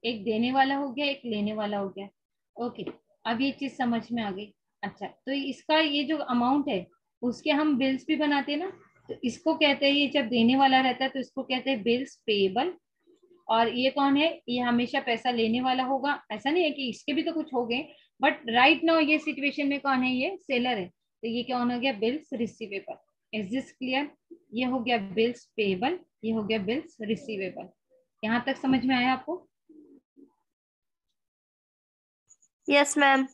एक देने वाला हो गया, एक लेने वाला हो गया। ओके, अब ये चीज समझ में आ गई। अच्छा, तो इसका ये जो अमाउंट है उसके हम बिल्स भी बनाते हैं ना, तो इसको कहते हैं, ये जब देने वाला रहता है तो इसको कहते हैं बिल्स पेएबल। और ये कौन है? ये हमेशा पैसा लेने वाला होगा। ऐसा नहीं है कि इसके भी तो कुछ हो गए, बट राइट नाउ ये सिचुएशन में कौन है? ये सेलर है, तो ये कौन हो गया? Bills receivable. Is this clear? ये हो गया बिल्स पेएबल, ये हो गया बिल्स रिसीवेबल। यहाँ तक समझ में आया आपको? Yes ma'am.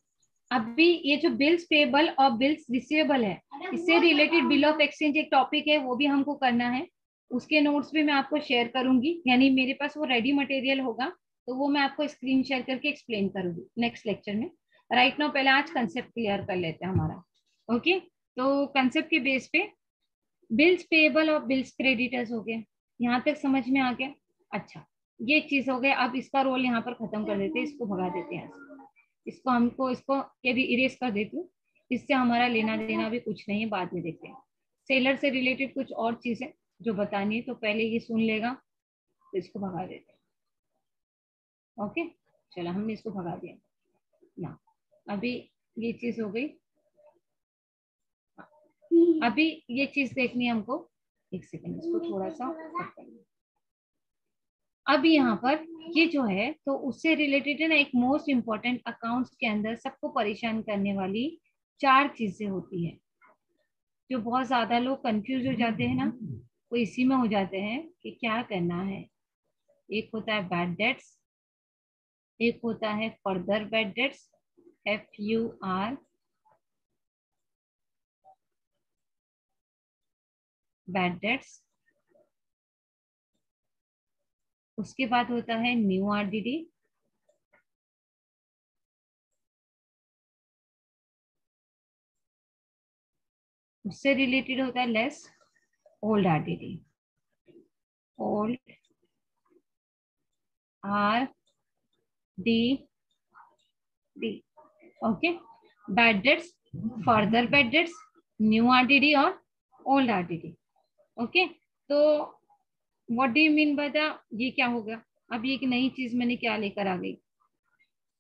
अभी ये जो बिल्स पेएबल और बिल्स रिसीवेबल है, इससे रिलेटेड बिल ऑफ एक्सचेंज एक टॉपिक है, वो भी हमको करना है। उसके नोट्स भी मैं आपको शेयर करूंगी, यानी मेरे पास वो रेडी मटेरियल होगा, तो वो मैं आपको स्क्रीन शेयर करके एक्सप्लेन करूंगी नेक्स्ट लेक्चर में। राइट नाउ पहले आज कंसेप्ट क्लियर कर लेते हैं हमारा। ओके, तो कंसेप्ट के बेस पे बिल्स पेएबल और बिल्स क्रेडिटर्स हो गए। यहाँ तक समझ में आ गया? अच्छा, ये चीज हो गया। अब इसका रोल यहाँ पर खत्म कर देते हैं, इसको भगा देते हैं। इसको हमको इसको ये भी इरेज कर देती हूँ, इससे हमारा लेना देना भी कुछ नहीं है, बाद में देखते हैं। सेलर से रिलेटेड कुछ और चीजें जो बतानी है, तो पहले ये सुन लेगा, तो इसको भगा देते हैं। ओके, चलो हमने इसको भगा दिया ना। अभी ये चीज हो गई। अभी ये चीज देखनी है हमको। एक सेकंड, इसको थोड़ा सा कट कर लें। अब यहाँ पर ये जो है, तो उससे रिलेटेड है ना, एक मोस्ट इम्पोर्टेंट अकाउंट्स के अंदर सबको परेशान करने वाली 4 चीजें होती है, जो बहुत ज्यादा लोग कंफ्यूज हो जाते हैं ना, वो इसी में हो जाते हैं कि क्या करना है। एक होता है बैड डेट्स, एक होता है further bad debts, FUR bad debts. उसके बाद होता है न्यू RDD, उससे रिलेटेड होता है less old RDD, old RDD। Okay, bad debts, further bad debts, new RDD और ओल्ड RDD। ओके, तो what do you mean by the, ये क्या होगा? अब ये एक नई चीज मैंने क्या लेकर आ गई।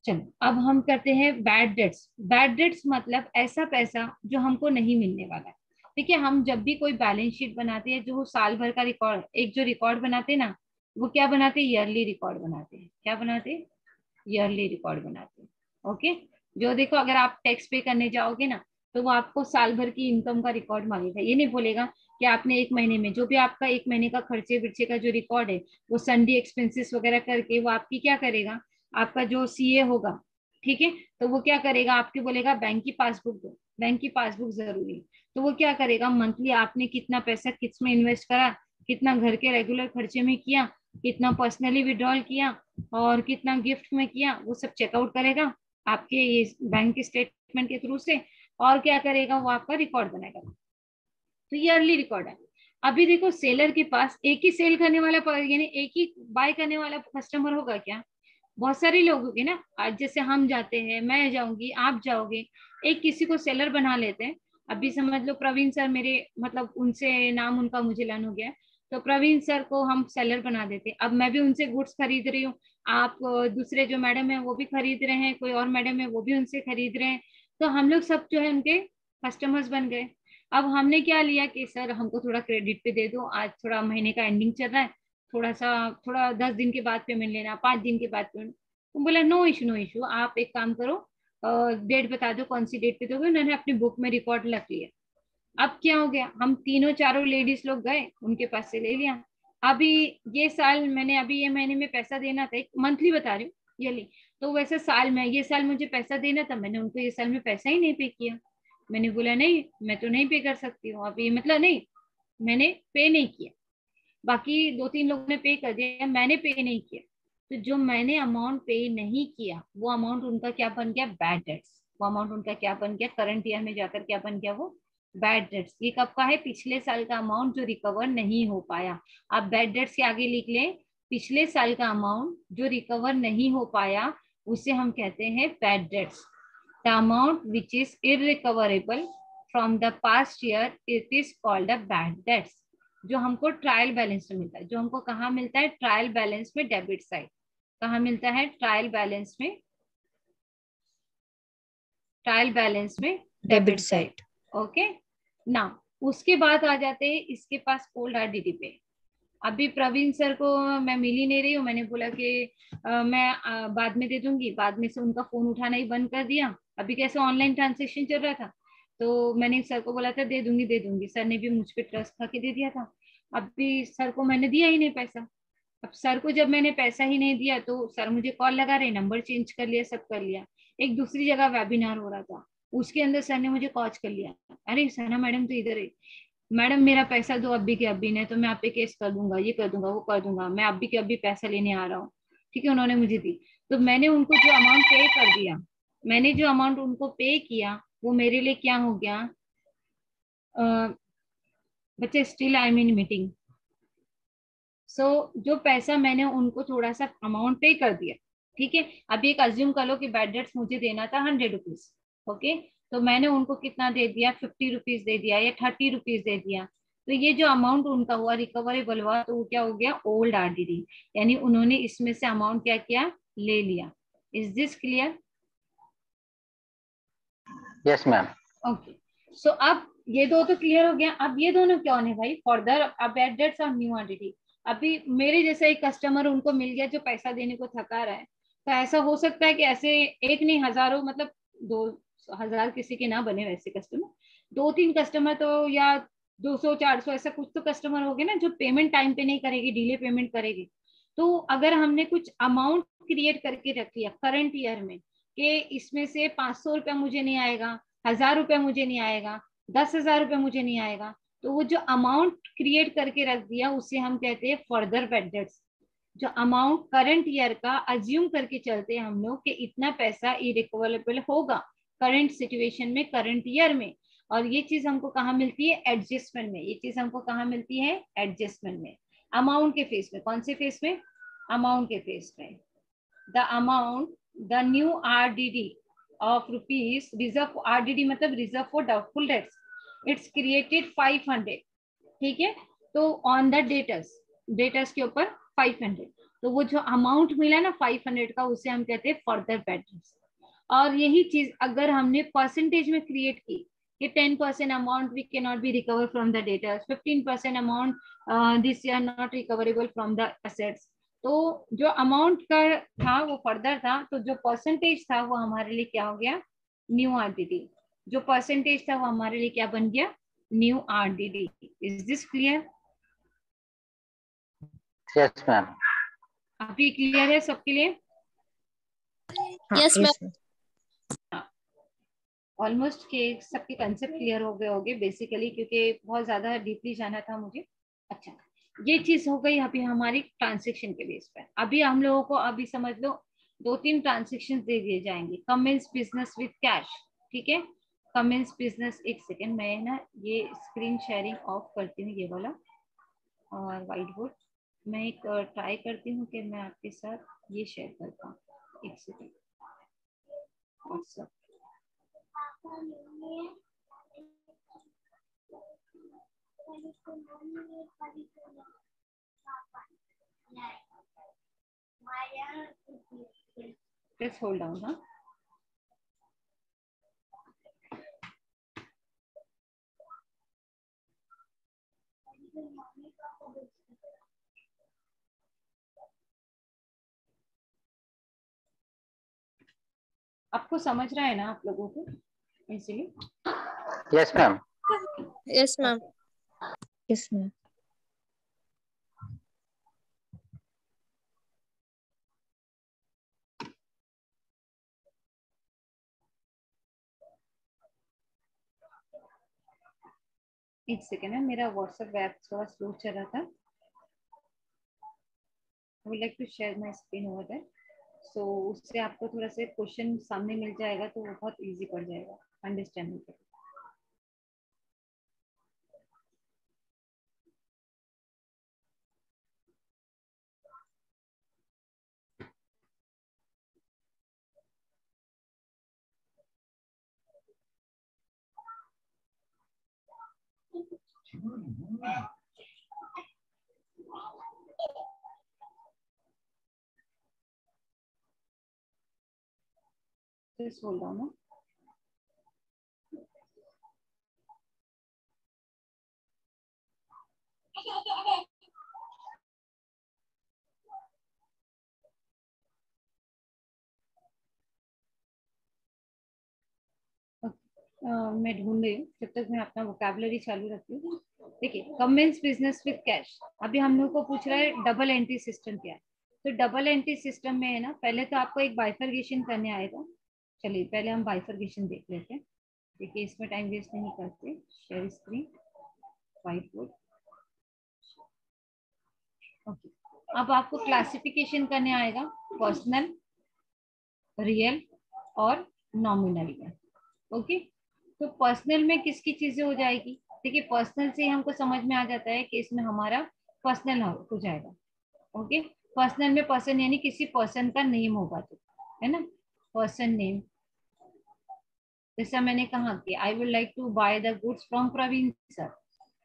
चलो अब हम करते हैं बैड डेट्स। बैड डेट्स मतलब ऐसा पैसा जो हमको नहीं मिलने वाला है। देखिए, हम जब भी कोई बैलेंस शीट बनाते हैं, जो साल भर का रिकॉर्ड, एक जो रिकॉर्ड बनाते हैं ना, वो क्या बनाते हैं? ईयरली रिकॉर्ड बनाते हैं। क्या बनाते हैं? ईयरली रिकॉर्ड बनाते हैं। ओके, जो देखो, अगर आप टैक्स पे करने जाओगे ना, तो वो आपको साल भर की इनकम का रिकॉर्ड मांगेगा। ये नहीं बोलेगा कि आपने एक महीने में, जो भी आपका एक महीने का खर्चे विर्चे का जो रिकॉर्ड है, वो संडे एक्सपेंसेस वगैरह करके वो आपकी क्या करेगा? आपका जो CA होगा, ठीक है, तो वो क्या करेगा? आपके बोलेगा बैंक की पासबुक दो। बैंक की पासबुक जरूरी है, तो वो क्या करेगा? मंथली आपने कितना पैसा किस में इन्वेस्ट करा, कितना घर के रेगुलर खर्चे में किया, कितना पर्सनली विड्रॉल किया, और कितना गिफ्ट में किया, वो सब चेकआउट करेगा आपके ये बैंक स्टेटमेंट के थ्रू से। और क्या करेगा? वो आपका रिकॉर्ड बनाएगा। तो ईयरली रिकॉर्ड है। अभी देखो, सेलर के पास एक ही सेल करने वाला, यानी एक ही बाय करने वाला कस्टमर होगा क्या? बहुत सारे लोग होंगे ना। आज जैसे हम जाते हैं, मैं जाऊंगी, आप जाओगे, एक किसी को सेलर बना लेते हैं। अभी समझ लो प्रवीण सर मेरे, मतलब उनसे नाम उनका मुझे लन हो गया, तो प्रवीण सर को हम सेलर बना देते हैं। अब मैं भी उनसे गुड्स खरीद रही हूँ, आप दूसरे जो मैडम है वो भी खरीद रहे हैं, कोई और मैडम है वो भी उनसे खरीद रहे हैं, तो हम लोग सब जो है उनके कस्टमर्स बन गए। अब हमने क्या लिया कि सर हमको थोड़ा क्रेडिट पे दे दो, आज थोड़ा महीने का एंडिंग चल रहा है, थोड़ा 10 दिन के बाद पेमेंट लेना, 5 दिन के बाद पेमेंट। तो बोला नो इशू नो इशू, आप एक काम करो, डेट बता दो कौन सी डेट पे दोगे। उन्होंने अपनी बुक में रिकॉर्ड रख लिया। अब क्या हो गया, हम तीनों चारों लेडीज लोग गए उनके पास से ले लिया। अभी ये साल मैंने, अभी ये महीने में पैसा देना था, एक मंथली बता रही हूँ ये ली, तो वैसे साल में ये साल मुझे पैसा देना था, मैंने उनको ये साल में पैसा ही नहीं पे किया। मैंने बोला नहीं मैं तो नहीं पे कर सकती हूँ अभी, मतलब नहीं मैंने पे नहीं किया। बाकी 2-3 लोगों ने पे कर दिया, मैंने पे नहीं किया। तो जो मैंने अमाउंट पे नहीं किया वो अमाउंट उनका क्या बन गया, बैड डेट्स। वो अमाउंट उनका क्या बन गया, करंट ईयर में जाकर क्या बन गया, वो बैड डेट्स। ये कब का है, पिछले साल का अमाउंट जो रिकवर नहीं हो पाया। आप बैड डेट्स के आगे लिख लें, पिछले साल का अमाउंट जो रिकवर नहीं हो पाया उसे हम कहते हैं bad debts. The amount which is irrecoverable from the past year it is called a bad debts. जो हमको ट्रायल बैलेंस में मिलता है, जो हमको कहाँ मिलता है, ट्रायल बैलेंस में डेबिट साइड। कहाँ मिलता है, ट्रायल बैलेंस में, ट्रायल बैलेंस में डेबिट साइड। ओके ना, उसके बाद आ जाते हैं इसके पास ओल्ड आरडीडी पे। अभी प्रवीण सर को मैं मिल ही नहीं रही हूँ, मैंने बोला कि मैं बाद में दे दूंगी, बाद में से उनका फोन उठाना ही बंद कर दिया। अभी कैसे ऑनलाइन ट्रांजेक्शन चल रहा था, तो मैंने सर को बोला था दे दूंगी, सर ने भी मुझ पर ट्रस्ट खा के दे दिया था। अभी सर को मैंने दिया ही नहीं पैसा। अब सर को जब मैंने पैसा ही नहीं दिया तो सर मुझे कॉल लगा रहे, नंबर चेंज कर लिया, सब कर लिया। एक दूसरी जगह वेबिनार हो रहा था, उसके अंदर सर ने मुझे कॉल कर लिया, अरे सना मैडम तो इधर है, मैडम मेरा पैसा दो अभी के अभी, नहीं तो मैं आप पे केस कर दूंगा, ये कर दूंगा वो कर दूंगा, मैं अभी के अभी पैसा लेने आ रहा हूँ। ठीक है, उन्होंने मुझे दी, तो मैंने उनको जो अमाउंट पे कर दिया, मैंने जो अमाउंट उनको पे किया वो मेरे लिए क्या हो गया, बच्चे स्टिल आई मीन मीटिंग। सो जो पैसा मैंने उनको थोड़ा सा अमाउंट पे कर दिया, ठीक है। अभी एक अज्यूम कर लो कि बैड डेट्स मुझे देना था 100 रुपीज, ओके, तो मैंने उनको कितना दे दिया, 50 रुपीज दे दिया या 30 रुपीज दे दिया। तो ये जो अमाउंट उनका हुआ रिकवरेबल हुआ, तो वो क्या हो गया, ओल्ड आरडीडी, यानी उन्होंने इसमें से अमाउंट क्या किया, ले लिया। Is this clear? Yes ma'am. Okay, so अब ये दो तो क्लियर हो गया। अब ये दोनों कौन है भाई, फर्दर अब बैड डेट्स और न्यू आरडीडी। अभी मेरे जैसा एक कस्टमर उनको मिल गया जो पैसा देने को थका रहा है, तो ऐसा हो सकता है कि ऐसे एक नहीं हजारों, मतलब 2,000 किसी के ना बने वैसे कस्टमर, 2-3 कस्टमर तो, या 200-400 ऐसा कुछ तो कस्टमर हो गए ना जो पेमेंट टाइम पे नहीं करेगी, डिले पेमेंट करेगी। तो अगर हमने कुछ अमाउंट क्रिएट करके रख लिया करंट ईयर में कि इसमें से 500 रुपया मुझे नहीं आएगा, 1,000 रुपया मुझे नहीं आएगा, 10,000 रुपया मुझे नहीं आएगा, तो वो जो अमाउंट क्रिएट करके रख दिया उसे हम कहते हैं फर्दर बैड डेट्स। जो अमाउंट करंट ईयर का अज्यूम करके चलते हैं हम लोग कि इतना पैसा इरिकवरेबल होगा करंट सिचुएशन में, करंट ईयर में। और ये चीज हमको कहाँ मिलती है, एडजस्टमेंट में। ये चीज हमको कहाँ मिलती है, एडजस्टमेंट में, अमाउंट के फेस में। कौन से फेस में, अमाउंट के फेस में। The amount, the new RDD of rupees reserve, RDD मतलब reserve for doubtful debts, it's created 500, ठीक है। तो on the डेटर्स के ऊपर 500, तो वो जो अमाउंट मिला ना 500 का, उसे हम कहते हैं फर्दर बैड डेट्स। और यही चीज अगर हमने परसेंटेज में क्रिएट की कि 10% amount we can not be recover from the debtors, 15% amount this year not recoverable from the assets, तो जो अमाउंट का था वो फर्दर था, तो जो परसेंटेज था वो हमारे लिए क्या हो गया, न्यू आरडीडी। जो परसेंटेज था वो हमारे लिए क्या बन गया, new RDD. Is this clear? Yes ma'am. अभी क्लियर है सबके लिए? Yes ma'am. ऑलमोस्ट के सबके कंसेप्ट क्लियर हो गए होंगे बेसिकली, क्योंकि बहुत ज्यादा डीपली जाना था मुझे। अच्छा, ये चीज हो गई अभी हमारी ट्रांजेक्शन के बेस पर। अभी हम लोगों को अभी समझ लो 2-3 ट्रांजेक्शन दे दिए जाएंगे। कमेंस बिजनेस विद कैश, ठीक है। कमेंस बिजनेस, एक सेकेंड मैं ना ये स्क्रीन शेयरिंग ऑफ करती हूँ, ये वाला और व्हाइट बोर्ड। मैं एक ट्राई करती हूँ कि मैं आपके साथ ये शेयर करता हूँ, एक second. WhatsApp Just hold down, huh? आपको समझ रहा है ना आप लोगों को इसीलिए? Yes ma'am. Yes ma'am. Yes ma'am. एक सेकेंड है, मेरा व्हाट्सएप ऐप थोड़ा स्लो चल रहा था। I would like to share my screen over there. So उससे आपको थोड़ा सा क्वेश्चन सामने मिल जाएगा तो वो बहुत इजी पड़ जाएगा अंडरस्टैंडिंग के। Just hold on. मैं ढूंढ रही हूँ, जब तक मैं अपना वोकैबुलरी चालू रखती हूँ। देखिए, कमेंस बिजनेस विद कैश। अभी हम लोग को पूछ रहा है डबल एंट्री सिस्टम क्या है। तो डबल एंट्री सिस्टम में है ना, पहले तो आपको एक बाइफरगेशन करने आएगा। चलिए पहले हम बाइफरगेशन देख लेते हैं। देखिए इसमें टाइम वेस्ट नहीं करते। Share screen, white board. Okay, अब आपको क्लासिफिकेशन करने आएगा पर्सनल, रियल और नॉमिनल में। ओके, तो पर्सनल में किसकी चीजें हो जाएगी? देखिए पर्सनल से हमको समझ में आ जाता है कि इसमें हमारा पर्सनल हो जाएगा। ओके, पर्सनल में पर्सन यानी किसी पर्सन का नेम होगा, तो है ना, पर्सन नेम। जैसा मैंने कहा कि I would like to buy the goods from Praveen sir.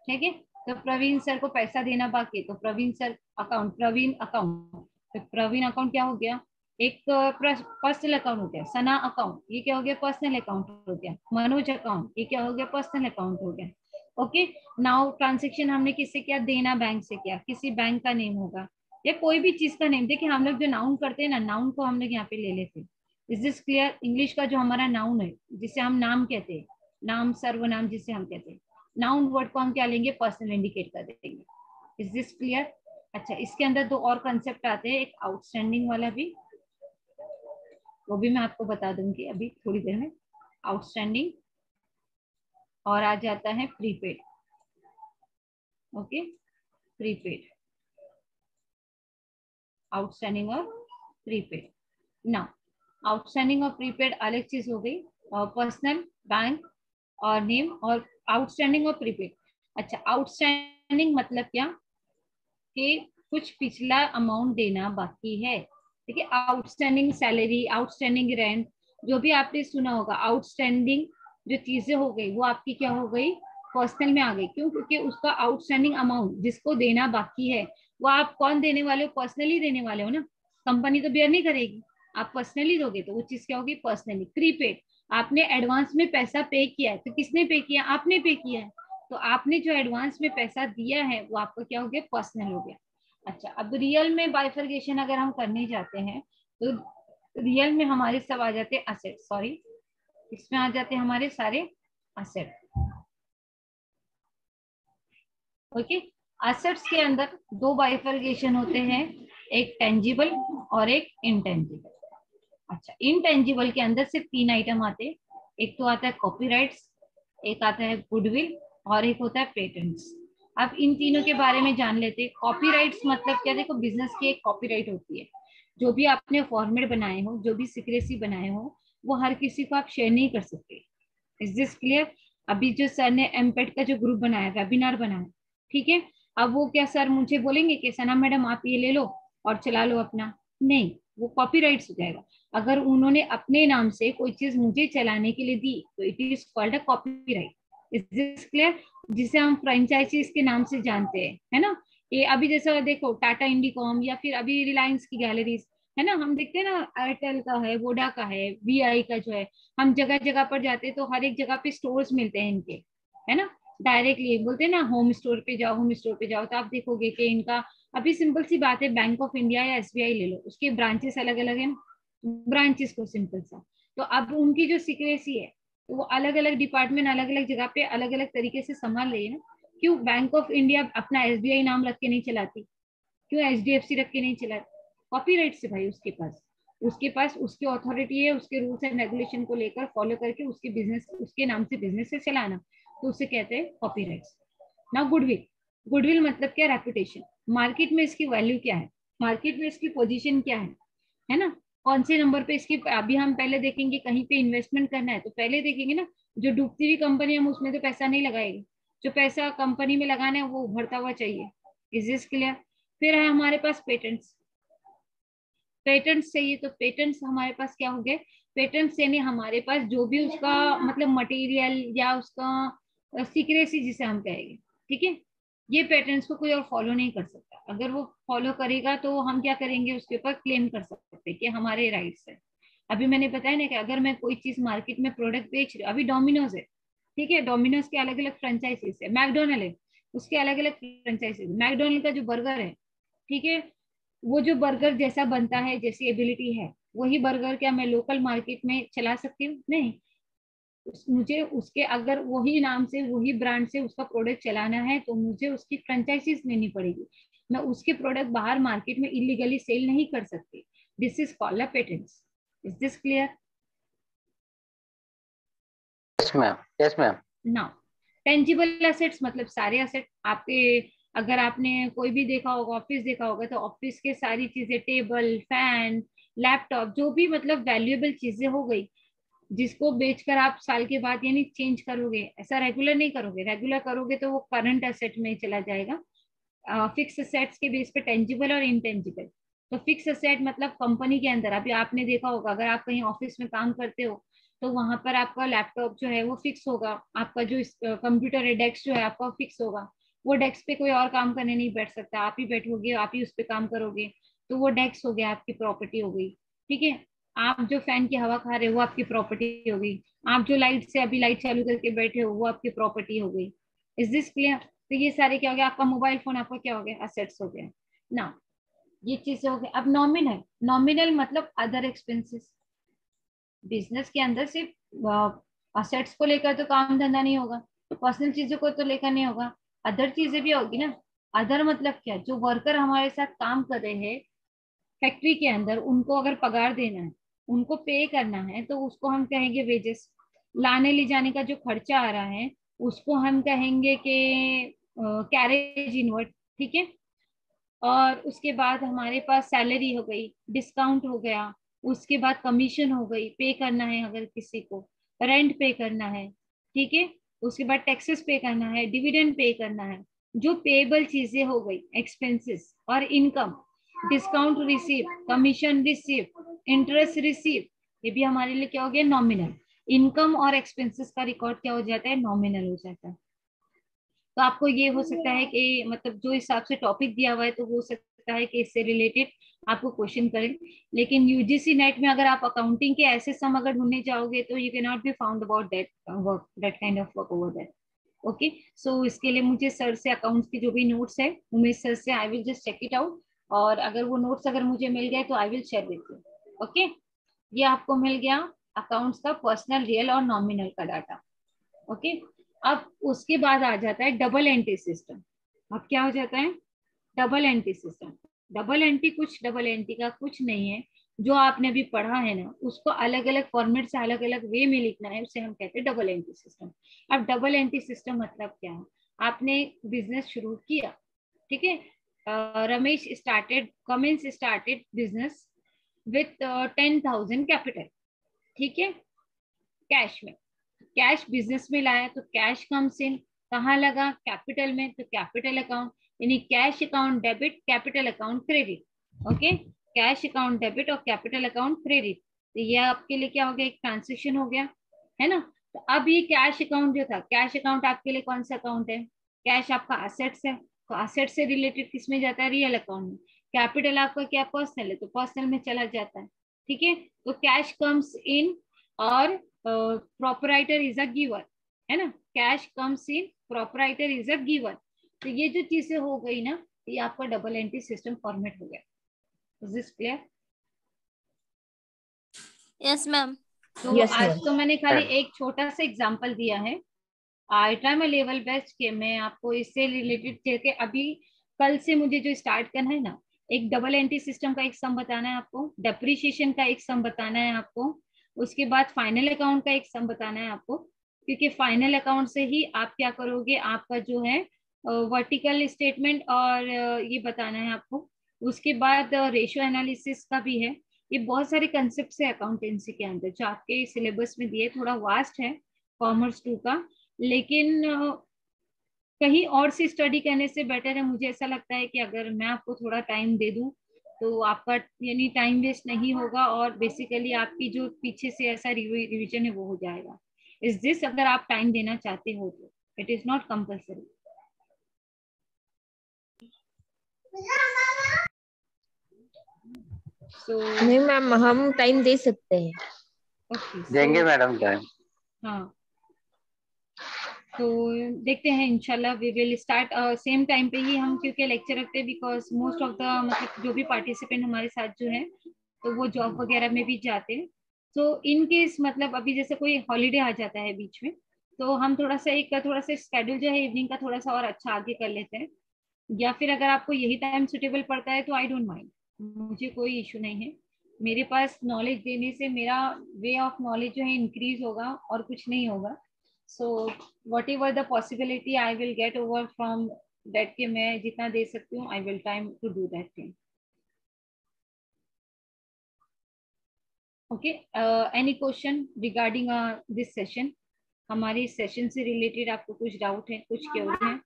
ठीक है, तो प्रवीण सर को पैसा देना बाकी है, तो Praveen sir account, Praveen account. तो प्रवीण अकाउंट क्या हो गया? एक पर्सनल अकाउंट हो गया। सना अकाउंट, ये क्या हो गया? पर्सनल अकाउंट हो गया। मनोज अकाउंट, ये क्या हो गया? पर्सनल अकाउंट हो गया। ओके, नाउ ट्रांजेक्शन हमने किससे किया? देना बैंक से किया। किसी बैंक का नेम होगा या कोई भी चीज का नेम। देखिए हम लोग जो नाउन करते हैं ना, नाउन को हम लोग यहाँ पे ले लेते हैं। Is this clear? इंग्लिश का जो हमारा नाउन है, जिसे हम नाम कहते हैं, नाम, सर्वनाम जिसे हम कहते हैं, नाउन वर्ड को हम क्या लेंगे? पर्सनल इंडिकेट कर देंगे। Is this clear? अच्छा, इसके अंदर दो और कंसेप्ट आते हैं, एक आउटस्टैंडिंग वाला भी, वो भी मैं आपको बता दूंगी अभी थोड़ी देर में। आउटस्टैंडिंग, और आ जाता है प्रीपेड। ओके, प्रीपेड, आउटस्टैंडिंग और प्रीपेड। ना, आउटस्टैंडिंग और प्रीपेड अलग चीज हो गई, और पर्सनल, बैंक और नेम, और आउटस्टैंडिंग और प्रीपेड। अच्छा, आउटस्टैंडिंग मतलब क्या? कि कुछ पिछला अमाउंट देना बाकी है। ठीक है, आउटस्टैंडिंग सैलरी, आउटस्टैंडिंग रेंट, जो भी आपने सुना होगा, आउटस्टैंडिंग जो चीजें हो गई वो आपकी क्या हो गई? पर्सनल में आ गई। क्यों? क्योंकि उसका आउटस्टैंडिंग अमाउंट जिसको देना बाकी है वो आप कौन देने वाले हो? पर्सनली देने वाले हो ना, कंपनी तो बेयर नहीं करेगी, आप पर्सनली दोगे, तो वो चीज क्या होगी? पर्सनली। प्रीपेड, आपने एडवांस में पैसा पे किया है, तो किसने पे किया? आपने पे किया है, तो आपने जो एडवांस में पैसा दिया है वो आपका क्या हो गया? पर्सनल हो गया। अच्छा, अब रियल में बाइफरगेशन अगर हम करने जाते हैं तो रियल में हमारे सब आ जाते हैं असेट, सॉरी, इसमें आ जाते हैं हमारे सारे असेट। ओके, असेट्स के अंदर दो बाइफरगेशन होते हैं, एक टेंजिबल और एक इनटेंजिबल। अच्छा, इनटेंजिबल के अंदर सिर्फ तीन आइटम आते हैं। एक तो आता है कॉपीराइट्स, एक आता है गुडविल, और एक होता है पेटेंट्स। अब इन तीनों के बारे में जान लेते हैं। कॉपीराइट्स मतलब क्या? देखो, बिजनेस की एक कॉपीराइट होती है, जो भी आपने फॉर्मेट बनाए हो, जो भी सिक्रेसी बनाए हो, वो हर किसी को आप शेयर नहीं कर सकते। Is this clear? अभी जो सर ने एमपेड का जो ग्रुप बनाया, वेबिनार बनाया, ठीक है, अब वो क्या सर मुझे बोलेंगे कि सना मैडम आप ये ले लो और चला लो अपना? नहीं, वो कॉपीराइट्स हो जाएगा। अगर उन्होंने अपने नाम से कोई चीज मुझे चलाने के लिए दी तो it is called a copyright. Is this clear? जिसे हम फ्रेंचाइजीज के नाम से जानते हैं, है ना। ये अभी जैसा देखो टाटा इंडिकॉम या फिर अभी रिलायंस की गैलरीज, है ना, हम देखते हैं ना, एयरटेल का है, वोडा का है, वीआई का जो है, हम जगह जगह पर जाते हैं तो हर एक जगह पे स्टोर्स मिलते हैं इनके, है ना। डायरेक्टली बोलते हैं ना, होम स्टोर पे जाओ, होम स्टोर पे जाओ, तो आप देखोगे कि इनका, अभी सिंपल सी बात है, बैंक ऑफ इंडिया या एसबीआई ले लो, उसके ब्रांचेस अलग अलग है ना, ब्रांचेस को सिंपल सा, तो अब उनकी जो सिक्रेसी है तो वो अलग अलग डिपार्टमेंट अलग अलग जगह पे अलग अलग तरीके से संभाल रही है ना। क्यों बैंक ऑफ इंडिया अपना SBI नाम रख के नहीं चलाती, क्यों HDFC रख के नहीं चलाती? कॉपीराइट से भाई, उसके पास उसकी अथॉरिटी है, उसके रूल्स एंड रेगुलेशन को लेकर फॉलो करके उसके बिजनेस, उसके नाम से बिजनेस से चलाना, तो उसे कहते हैं कॉपीराइट्स। ना गुडविल मतलब क्या? रेपुटेशन। मार्केट में इसकी वैल्यू क्या है, मार्केट में इसकी पोजीशन क्या है ना, कौन से नंबर पे इसकी। अभी हम पहले देखेंगे कहीं पे इन्वेस्टमेंट करना है तो पहले देखेंगे ना, जो डूबती हुई कंपनी हम उसमें तो पैसा नहीं लगाएंगे, जो पैसा कंपनी में लगाना है वो उभरता हुआ चाहिए। Is this clear? फिर है हमारे पास पेटेंट्स। पेटेंट्स चाहिए तो पेटेंट्स हमारे पास क्या हो गए? पेटेंट्स यानी हमारे पास जो भी उसका मतलब मटेरियल या उसका सीक्रेसी जिसे हम कहेंगे, ठीक है, ये पेटेंट्स को कोई और फॉलो नहीं कर सकता। अगर वो फॉलो करेगा तो हम क्या करेंगे, उसके ऊपर क्लेम कर सकते हैं कि हमारे राइट्स है। अभी मैंने बताया ना कि अगर मैं कोई चीज मार्केट में प्रोडक्ट बेच रही हूँ, अभी डोमिनोज है, ठीक है, डोमिनोज के अलग अलग फ्रेंचाइजीज है, मैकडोनल्ड है उसके अलग अलग फ्रेंचाइजीज। मैकडोनल्ड का जो बर्गर है, ठीक है, वो जो बर्गर जैसा बनता है, जैसी एबिलिटी है, वही बर्गर क्या मैं लोकल मार्केट में चला सकती हूँ? नहीं। मुझे उसके अगर वही नाम से वही ब्रांड से उसका प्रोडक्ट चलाना है तो मुझे उसकी फ्रेंचाइजीज लेनी पड़ेगी। मैं उसके प्रोडक्ट बाहर मार्केट में इलीगली सेल नहीं कर सकती। This is called a patents. Is this clear? Yes ma'am, yes ma'am. Now tangible assets मतलब सारे एसेट आपके, अगर आपने कोई भी देखा होगा, ऑफिस देखा होगा, तो ऑफिस के सारी चीजें, टेबल, फैन, लैपटॉप, जो भी मतलब वैल्यूएबल चीजें हो गई, जिसको बेचकर आप साल के बाद यानी चेंज करोगे, ऐसा रेगुलर नहीं करोगे, रेगुलर करोगे तो वो करंट एसेट में चला जाएगा। फिक्स एसेट्स के बेस पे टेंजिबल और इनटेंजिबल। तो फिक्स एसेट मतलब कंपनी के अंदर, अभी आपने देखा होगा अगर आप कहीं ऑफिस में काम करते हो तो वहां पर आपका लैपटॉप जो है वो फिक्स होगा, आपका जो कंप्यूटर है, डेस्क जो है आपका फिक्स होगा। वो डेस्क पे कोई और काम करने नहीं बैठ सकता, आप ही बैठोगे, आप ही उस पर काम करोगे, तो वो डेस्क हो गया, आपकी प्रॉपर्टी हो गई, ठीक है। आप जो फैन की हवा खा रहे हो वो आपकी प्रॉपर्टी हो गई, आप जो लाइट से अभी लाइट चालू करके बैठे हो वो आपकी प्रॉपर्टी हो गई। Is this clear? तो ये सारे क्या हो गया, आपका मोबाइल फोन आपका क्या हो गया, असेट्स हो गया ना। ये चीजें हो गई। अब नॉमिनल, नॉमिनल मतलब अदर एक्सपेंसेस। बिजनेस के अंदर सिर्फ असेट्स को लेकर तो काम धंधा नहीं होगा, पर्सनल चीजों को तो लेकर नहीं होगा, अदर चीजें भी होगी ना। अदर मतलब क्या, जो वर्कर हमारे साथ काम कर रहे हैं फैक्ट्री के अंदर, उनको अगर पगार देना है, उनको पे करना है, तो उसको हम कहेंगे वेजेस। लाने ले जाने का जो खर्चा आ रहा है उसको हम कहेंगे कि कैरेज इनवर्ट, ठीक है। और उसके बाद हमारे पास सैलरी हो गई, डिस्काउंट हो गया, उसके बाद कमीशन हो गई, पे करना है अगर किसी को, रेंट पे करना है, ठीक है, उसके बाद टैक्सेस पे करना है, डिविडेंड पे करना है। जो पेएबल चीजें हो गई, एक्सपेंसेस और income, discount receive, commission receive, interest receive, ये भी हमारे लिए क्या हो गया, नॉमिनल। इनकम और एक्सपेंसेस का रिकॉर्ड क्या हो जाता है, नॉमिनल हो जाता है। तो आपको ये हो सकता है कि मतलब जो हिसाब से टॉपिक दिया हुआ है तो हो सकता है कि इससे रिलेटेड आपको क्वेश्चन करें। लेकिन यूजीसी नेट में अगर आप अकाउंटिंग के ऐसे सम अगर ढूंढने जाओगे तो you can not be found about that work, that kind of work over that. Okay, so इसके लिए मुझे सर से अकाउंट्स की जो भी नोट्स है उमेश सर से I will just check it out, और अगर वो नोट्स अगर मुझे मिल गए तो I will share with you. Okay, ये आपको मिल गया अकाउंट्स का पर्सनल, रियल और नॉमिनल का डाटा। ओके, अब उसके बाद आ जाता है डबल एंट्री सिस्टम। अब क्या हो जाता है, double entry system. Double entry कुछ, डबल एंट्री का कुछ नहीं है, जो आपने अभी पढ़ा है ना उसको अलग अलग फॉर्मेट से अलग अलग वे में लिखना है, उसे हम कहते हैं डबल एंट्री सिस्टम। अब डबल एंट्री सिस्टम मतलब क्या है, आपने बिजनेस शुरू किया, ठीक है, Ramesh started, Cummins started business with 10,000 capital, ठीक है, कैश में। कैश बिजनेस में लाया तो कैश कम्स इन, कहाँ लगा, कैपिटल में, तो कैपिटल अकाउंट, यानी cash account debit, capital account credit. Okay, cash account debit और कैपिटल अकाउंट क्रेडिट, तो ये आपके लिए क्या हो गया, एक ट्रांजेक्शन हो गया, है ना। तो अब ये कैश अकाउंट जो था, कैश अकाउंट आपके लिए कौन सा अकाउंट है, कैश आपका असेट्स है, तो असेट से रिलेटेड किस में जाता है, रियल अकाउंट में। कैपिटल आपका क्या, पर्सनल है, तो पर्सनल में चला जाता है, ठीक है। तो कैश कम्स इन और प्रोपराइटर इज अ गिवर, है ना, cash comes in, proprietor is a giver. तो ये जो चीजें हो गई ना, ये आपका डबल एंट्री सिस्टम फॉर्मेट हो गया। Is this clear? Yes ma'am. तो Yes, आज ma'am. तो मैंने खाली एक छोटा सा एग्जांपल दिया है। आई ट्राई माई लेवल बेस्ट के मैं आपको इससे रिलेटेड करके अभी कल से मुझे जो स्टार्ट करना है ना, एक डबल एंट्री सिस्टम का एक सम बताना है आपको, डेप्रिशिएशन का एक सम बताना है आपको, उसके बाद फाइनल अकाउंट का एक सम बताना है आपको, क्योंकि फाइनल अकाउंट से ही आप क्या करोगे, आपका जो है वर्टिकल स्टेटमेंट और ये बताना है आपको। उसके बाद रेशियो एनालिसिस का भी है। ये बहुत सारे कंसेप्ट है अकाउंटेंसी के अंदर जो आपके सिलेबस में दिए, थोड़ा वास्ट है कॉमर्स 2 का, लेकिन कहीं और से स्टडी करने से बेटर है। मुझे ऐसा लगता है कि अगर मैं आपको थोड़ा टाइम दे दूं तो आपका यानी टाइम वेस्ट नहीं होगा और बेसिकली आपकी जो पीछे से ऐसा रिवीजन है वो हो जाएगा। इस दिस अगर आप टाइम देना चाहते हो तो इट इज नॉट कंपल्सरी। नहीं मैम, हम टाइम दे सकते हैं। देंगे मैडम टाइम। हाँ, तो देखते हैं इंशाल्लाह we will start same time पे ही हम, क्योंकि लेक्चर रखते हैं बिकॉज मोस्ट ऑफ द मतलब जो भी पार्टिसिपेंट हमारे साथ जो है तो वो जॉब वगैरह में भी जाते हैं। तो इन केस मतलब अभी जैसे कोई हॉलीडे आ जाता है बीच में, तो हम थोड़ा सा स्केड्यूल जो है इवनिंग का थोड़ा सा और अच्छा आगे कर लेते हैं, या फिर अगर आपको यही टाइम सुटेबल पड़ता है तो आई डोंट माइंड, मुझे कोई इशू नहीं है। मेरे पास नॉलेज देने से मेरा वे ऑफ नॉलेज जो है इंक्रीज होगा और कुछ नहीं होगा। So whatever the possibility I will get over from that के मैं जितना दे सकती हूँ I will time to do that thing. Okay, any question regarding this session? हमारे इस सेशन से रिलेटेड आपको कुछ डाउट है, कुछ क्वेरी है?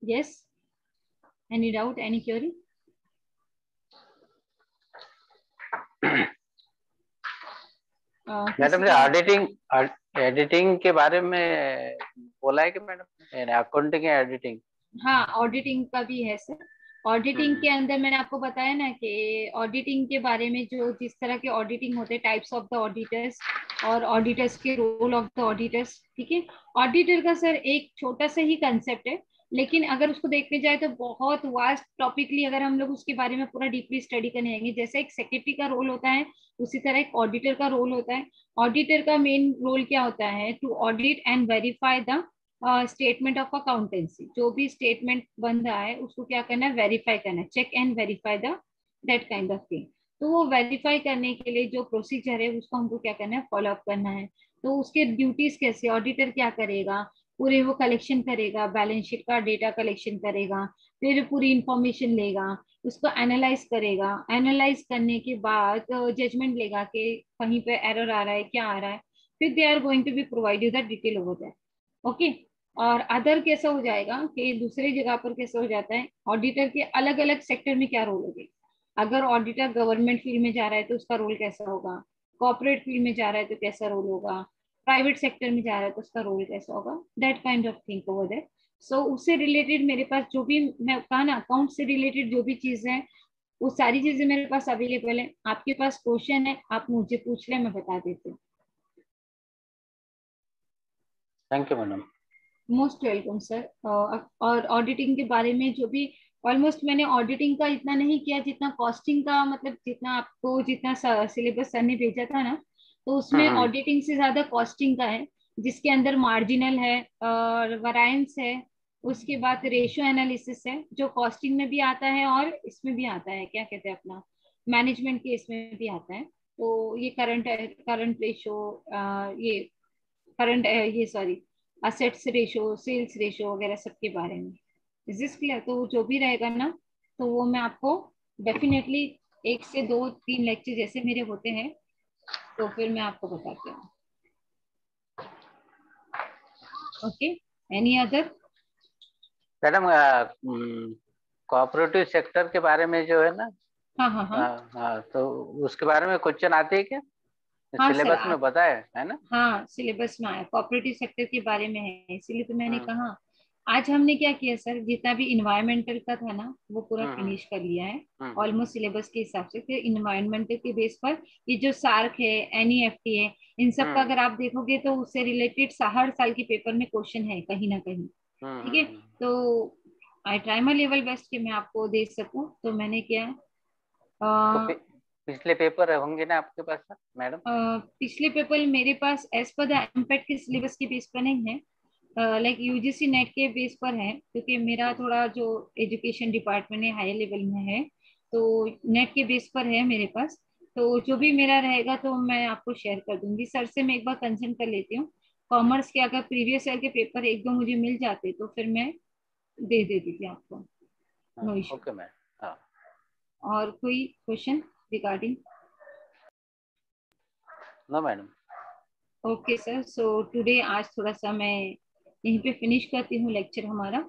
Yes, any doubt, any query? Madam ने एडिटिंग के बारे में बोला है कि मैडम अकाउंटिंग एडिटिंग? हाँ, ऑडिटिंग का भी है सर। ऑडिटिंग के अंदर मैंने आपको बताया ना कि ऑडिटिंग के बारे में जो जिस तरह के ऑडिटिंग होते हैं, टाइप्स ऑफ द ऑडिटर्स और ऑडिटर्स के रोल ऑफ द ऑडिटर्स। ठीक है, ऑडिटर का सर एक छोटा सा ही कंसेप्ट है, लेकिन अगर उसको देखने जाए तो बहुत वास्ट टॉपिकली अगर हम लोग उसके बारे में पूरा डीपली स्टडी करने जाएंगे, जैसे एक सेक्रेटरी का रोल होता है उसी तरह एक ऑडिटर का रोल होता है। ऑडिटर का मेन रोल क्या होता है? To audit and verify the statement of accountancy. जो भी स्टेटमेंट बन रहा है उसको क्या करना है? वेरीफाई करना है, check and verify the that kind of thing. तो वो वेरीफाई करने के लिए जो प्रोसीजर है उसको हमको क्या करना है? फॉलो अप करना है। तो उसके ड्यूटीज कैसे, ऑडिटर क्या करेगा? पूरे वो कलेक्शन करेगा, बैलेंस शीट का डेटा कलेक्शन करेगा, फिर पूरी इंफॉर्मेशन लेगा, उसको एनालाइज करेगा, एनालाइज करने के बाद जजमेंट लेगा कि कहीं पे एरर आ रहा है, क्या आ रहा है, फिर they are going to be provide you the detail over that. Okay, और अदर कैसा हो जाएगा कि दूसरी जगह पर कैसा हो जाता है, ऑडिटर के अलग अलग सेक्टर में क्या रोल होगी। अगर ऑडिटर गवर्नमेंट फील्ड में जा रहा है तो उसका रोल कैसा होगा, कॉर्पोरेट फील्ड में जा रहा है तो कैसा रोल होगा, प्राइवेट सेक्टर में जा रहा है तो उसका रोल कैसा होगा, that kind of thing over there. So उससे रिलेटेड मेरे पास जो भी, मैं कहा ना अकाउंट से रिलेटेड जो भी चीजें हैं वो सारी चीजें मेरे पास अवेलेबल है। आपके पास क्वेश्चन है आप मुझे पूछ लें, मैं बता देती हूँ। Thank you madam. Most welcome sir. और ऑडिटिंग के बारे में जो भी ऑलमोस्ट मैंने ऑडिटिंग का इतना नहीं किया जितना कॉस्टिंग का, मतलब जितना आपको जितना सिलेबस सर ने भेजा था ना, तो उसमें ऑडिटिंग से ज्यादा कॉस्टिंग का है, जिसके अंदर मार्जिनल है और वरायंस है, उसके बाद रेशियो एनालिसिस है जो कॉस्टिंग में भी आता है और इसमें भी आता है, क्या कहते हैं अपना मैनेजमेंट के इसमें भी आता है। तो ये करंट रेशियो, ये करंट ये sorry assets ratio, sales ratio वगैरह सबके बारे में। Is this clear? तो जो भी रहेगा ना तो वो मैं आपको डेफिनेटली 1 से 2-3 लेक्चर जैसे मेरे होते हैं तो फिर मैं आपको बताती हूँ। Okay, any other? Madam cooperative sector के बारे में जो है ना, हाँ हाँ हाँ हाँ, तो उसके बारे में क्वेश्चन आते हैं क्या? हाँ सर, सिलेबस में बताया है ना? हाँ सिलेबस में आया, कोऑपरेटिव सेक्टर के बारे में है, इसीलिए तो मैंने कहा आज हमने क्या किया सर, जितना भी इन्वायरमेंटल का था ना वो पूरा फिनिश कर लिया है ऑलमोस्ट सिलेबस के हिसाब से। फिर इन्वायरमेंटल के बेस पर ये जो सार्क है, एनईएफटी है, इन सब का अगर आप देखोगे तो उससे रिलेटेड हर साल के पेपर में क्वेश्चन है कहीं ना कहीं। ठीक है, तो आई ट्राई माई लेवल बेस्ट कि मैं आपको दे सकूं, तो मैंने क्या तो पिछले पेपर होंगे ना आपके पास मैडम? पिछले पेपर मेरे पास एज पर द एमपेट के सिलेबस के बेस पर नहीं है, लाइक यूजीसी नेट के बेस पर है, क्योंकि मेरा थोड़ा जो एजुकेशन डिपार्टमेंट है हायर लेवल में है, तो नेट के बेस पर है मेरे पास। तो जो भी मेरा रहेगा तो मैं आपको शेयर कर दूंगी। सर से मैं एक बार कंसल्ट कर लेती हूँ। कॉमर्स के अगर प्रीवियस ईयर के पेपर एक दो मुझे मिल जाते तो फिर मैं दे देती थी आपको, नो इशू। Okay ma'am. हाँ, और कोई question regarding? No madam. Okay sir, so today आज थोड़ा सा मैं यहीं पे फिनिश करती हूँ लेक्चर हमारा।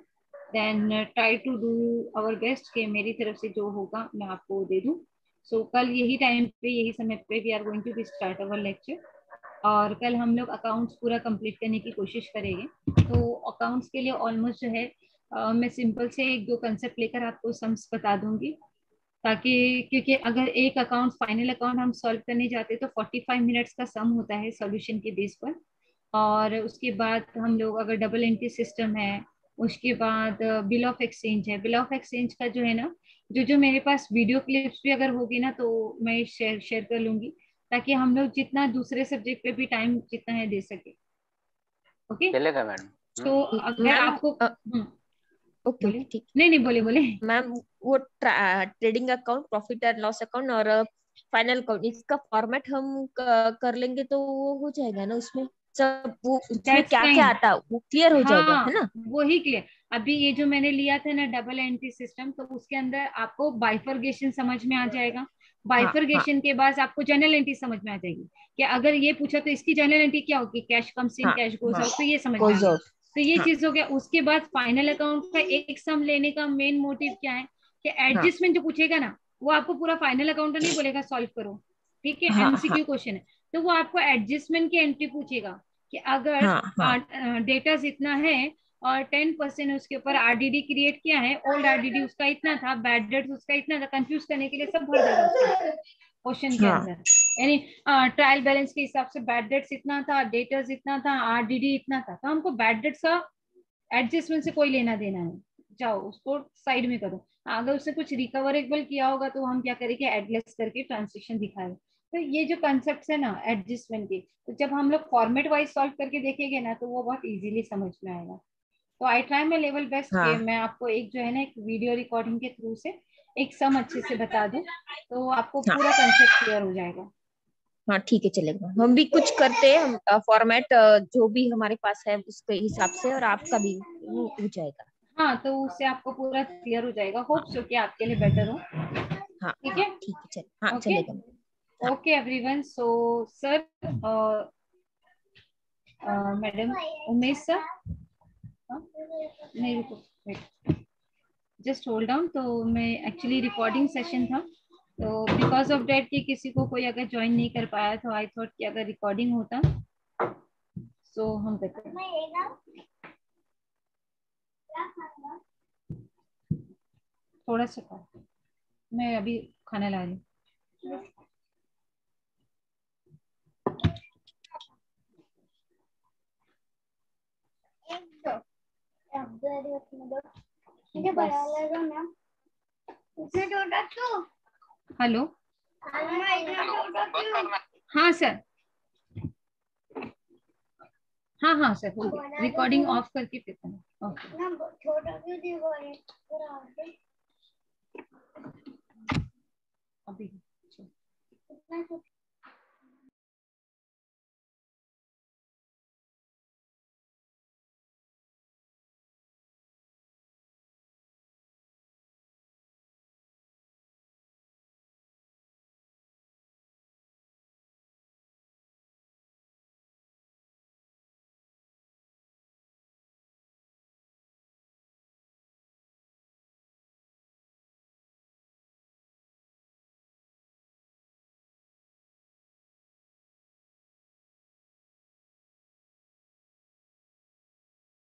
Then try to do our best कि मेरी तरफ से जो होगा मैं आपको दे दूँ। सो कल यही टाइम पे यही समय पे we are going to start our lecture, और कल हम लोग अकाउंट्स पूरा कंप्लीट करने की कोशिश करेंगे। तो अकाउंट्स के लिए ऑलमोस्ट जो है मैं सिंपल से एक दो कंसेप्ट लेकर आपको सम्स बता दूंगी, ताकि क्योंकि अगर एक अकाउंट फाइनल अकाउंट हम सॉल्व करने जाते तो 45 मिनट्स का सम होता है सॉल्यूशन के बेस पर। और उसके बाद हम लोग अगर डबल एंट्री सिस्टम है, उसके बाद बिल ऑफ एक्सचेंज है। बिल ऑफ एक्सचेंज का जो है ना, जो जो मेरे पास वीडियो क्लिप्स भी अगर होगी ना तो मैं शेयर कर लूंगी, ताकि हम लोग जितना दूसरे सब्जेक्ट पे भी टाइम जितना है दे सके। ओके, चलेगा मैडम। तो अगर मैम आपको ओके बोलिए। ओके ठीक। नहीं नहीं, बोले बोले। मैम वो trading account, profit and loss account और फाइनल अकाउंट, इसका फॉर्मेट हम कर लेंगे तो वो हो जाएगा ना उसमें सब, वो उसमें दैट्स क्या क्या फाइन। आता वो क्लियर हो जाएगा है हाँ ना? वही क्लियर। अभी ये जो मैंने लिया था ना डबल एंट्री सिस्टम, तो उसके अंदर आपको बाइफर्गेशन समझ में आ जाएगा। हाँ हाँ बाइफर्गेशन के बाद आपको जर्नल एंट्री समझ में आ जाएगी कि अगर ये पूछा तो इसकी जर्नल एंट्री क्या होगी, कैश कम्स इन हाँ कैश गोज हाँ आउट, तो ये समझ में आ गोज गया। आउट। तो ये हाँ चीज हो गया। उसके बाद फाइनल अकाउंट का एक सम लेने का मेन मोटिव क्या है कि हाँ एडजस्टमेंट जो पूछेगा ना, वो आपको पूरा फाइनल अकाउंट नहीं बोलेगा सॉल्व करो, ठीक है, हाँ हाँ एमसीक्यू क्वेश्चन है। तो वो आपको एडजस्टमेंट की एंट्री पूछेगा कि अगर हाँ हाँ डेटा इतना है और 10% उसके ऊपर आरडीडी क्रिएट किया है, ओल्ड आरडीडी उसका इतना था, बैड डेट उसका इतना था, कंफ्यूज करने के लिए सब भर देगा उसके क्वेश्चन के हाँ अंदर। यानी ट्रायल बैलेंस के हिसाब से बैड डेट्स इतना था, डेटर्स इतना था, आरडीडी इतना था, तो हमको बैड डेट्स का एडजस्टमेंट से कोई लेना देना नहीं, जाओ उसको साइड में करो। अगर उसने कुछ रिकवरेबल किया होगा तो हम क्या करेंगे, एडलेस करके ट्रांसलेशन दिखाएंगे। तो ये जो कंसेप्ट है ना एडजस्टमेंट के, तो जब हम लोग फॉर्मेट वाइज सॉल्व करके देखेंगे ना तो वो बहुत इजीली समझ में आएगा। तो आई ट्राई माई लेवल बेस्ट कि हाँ मैं आपको एक जो है ना एक वीडियो रिकॉर्डिंग के थ्रू से एक सम अच्छे से बता दूं, तो आपको हाँ पूरा कंसेप्ट क्लियर हो जाएगा। हाँ ठीक है चलेगा। हम भी कुछ करते हैं, हम फॉर्मेट जो भी हमारे पास है उसके हिसाब से, और आपका भी वो हो जाएगा। हाँ, तो उससे आपको पूरा क्लियर हो जाएगा। होप सो कि आपके लिए बेटर हो। हाँ ठीक हाँ है, ठीक है चल, हाँ ओके चलेगा। हाँ okay everyone. So sir, madam Umesh sir, नहीं रुको, वेट, जस्ट होल्ड ऑन। तो मैं एक्चुअली रिकॉर्डिंग सेशन था, तो बिकॉज ऑफ डेट कि किसी को कोई अगर ज्वाइन नहीं कर पाया तो आई थॉट कि अगर रिकॉर्डिंग होता सो हम करते हैं। थोड़ा सा मैं अभी खाना ला रही हूँ। हेलो, हाँ सर, हाँ हाँ सर, हो गया, रिकॉर्डिंग ऑफ करके फिर करना। ओके अभी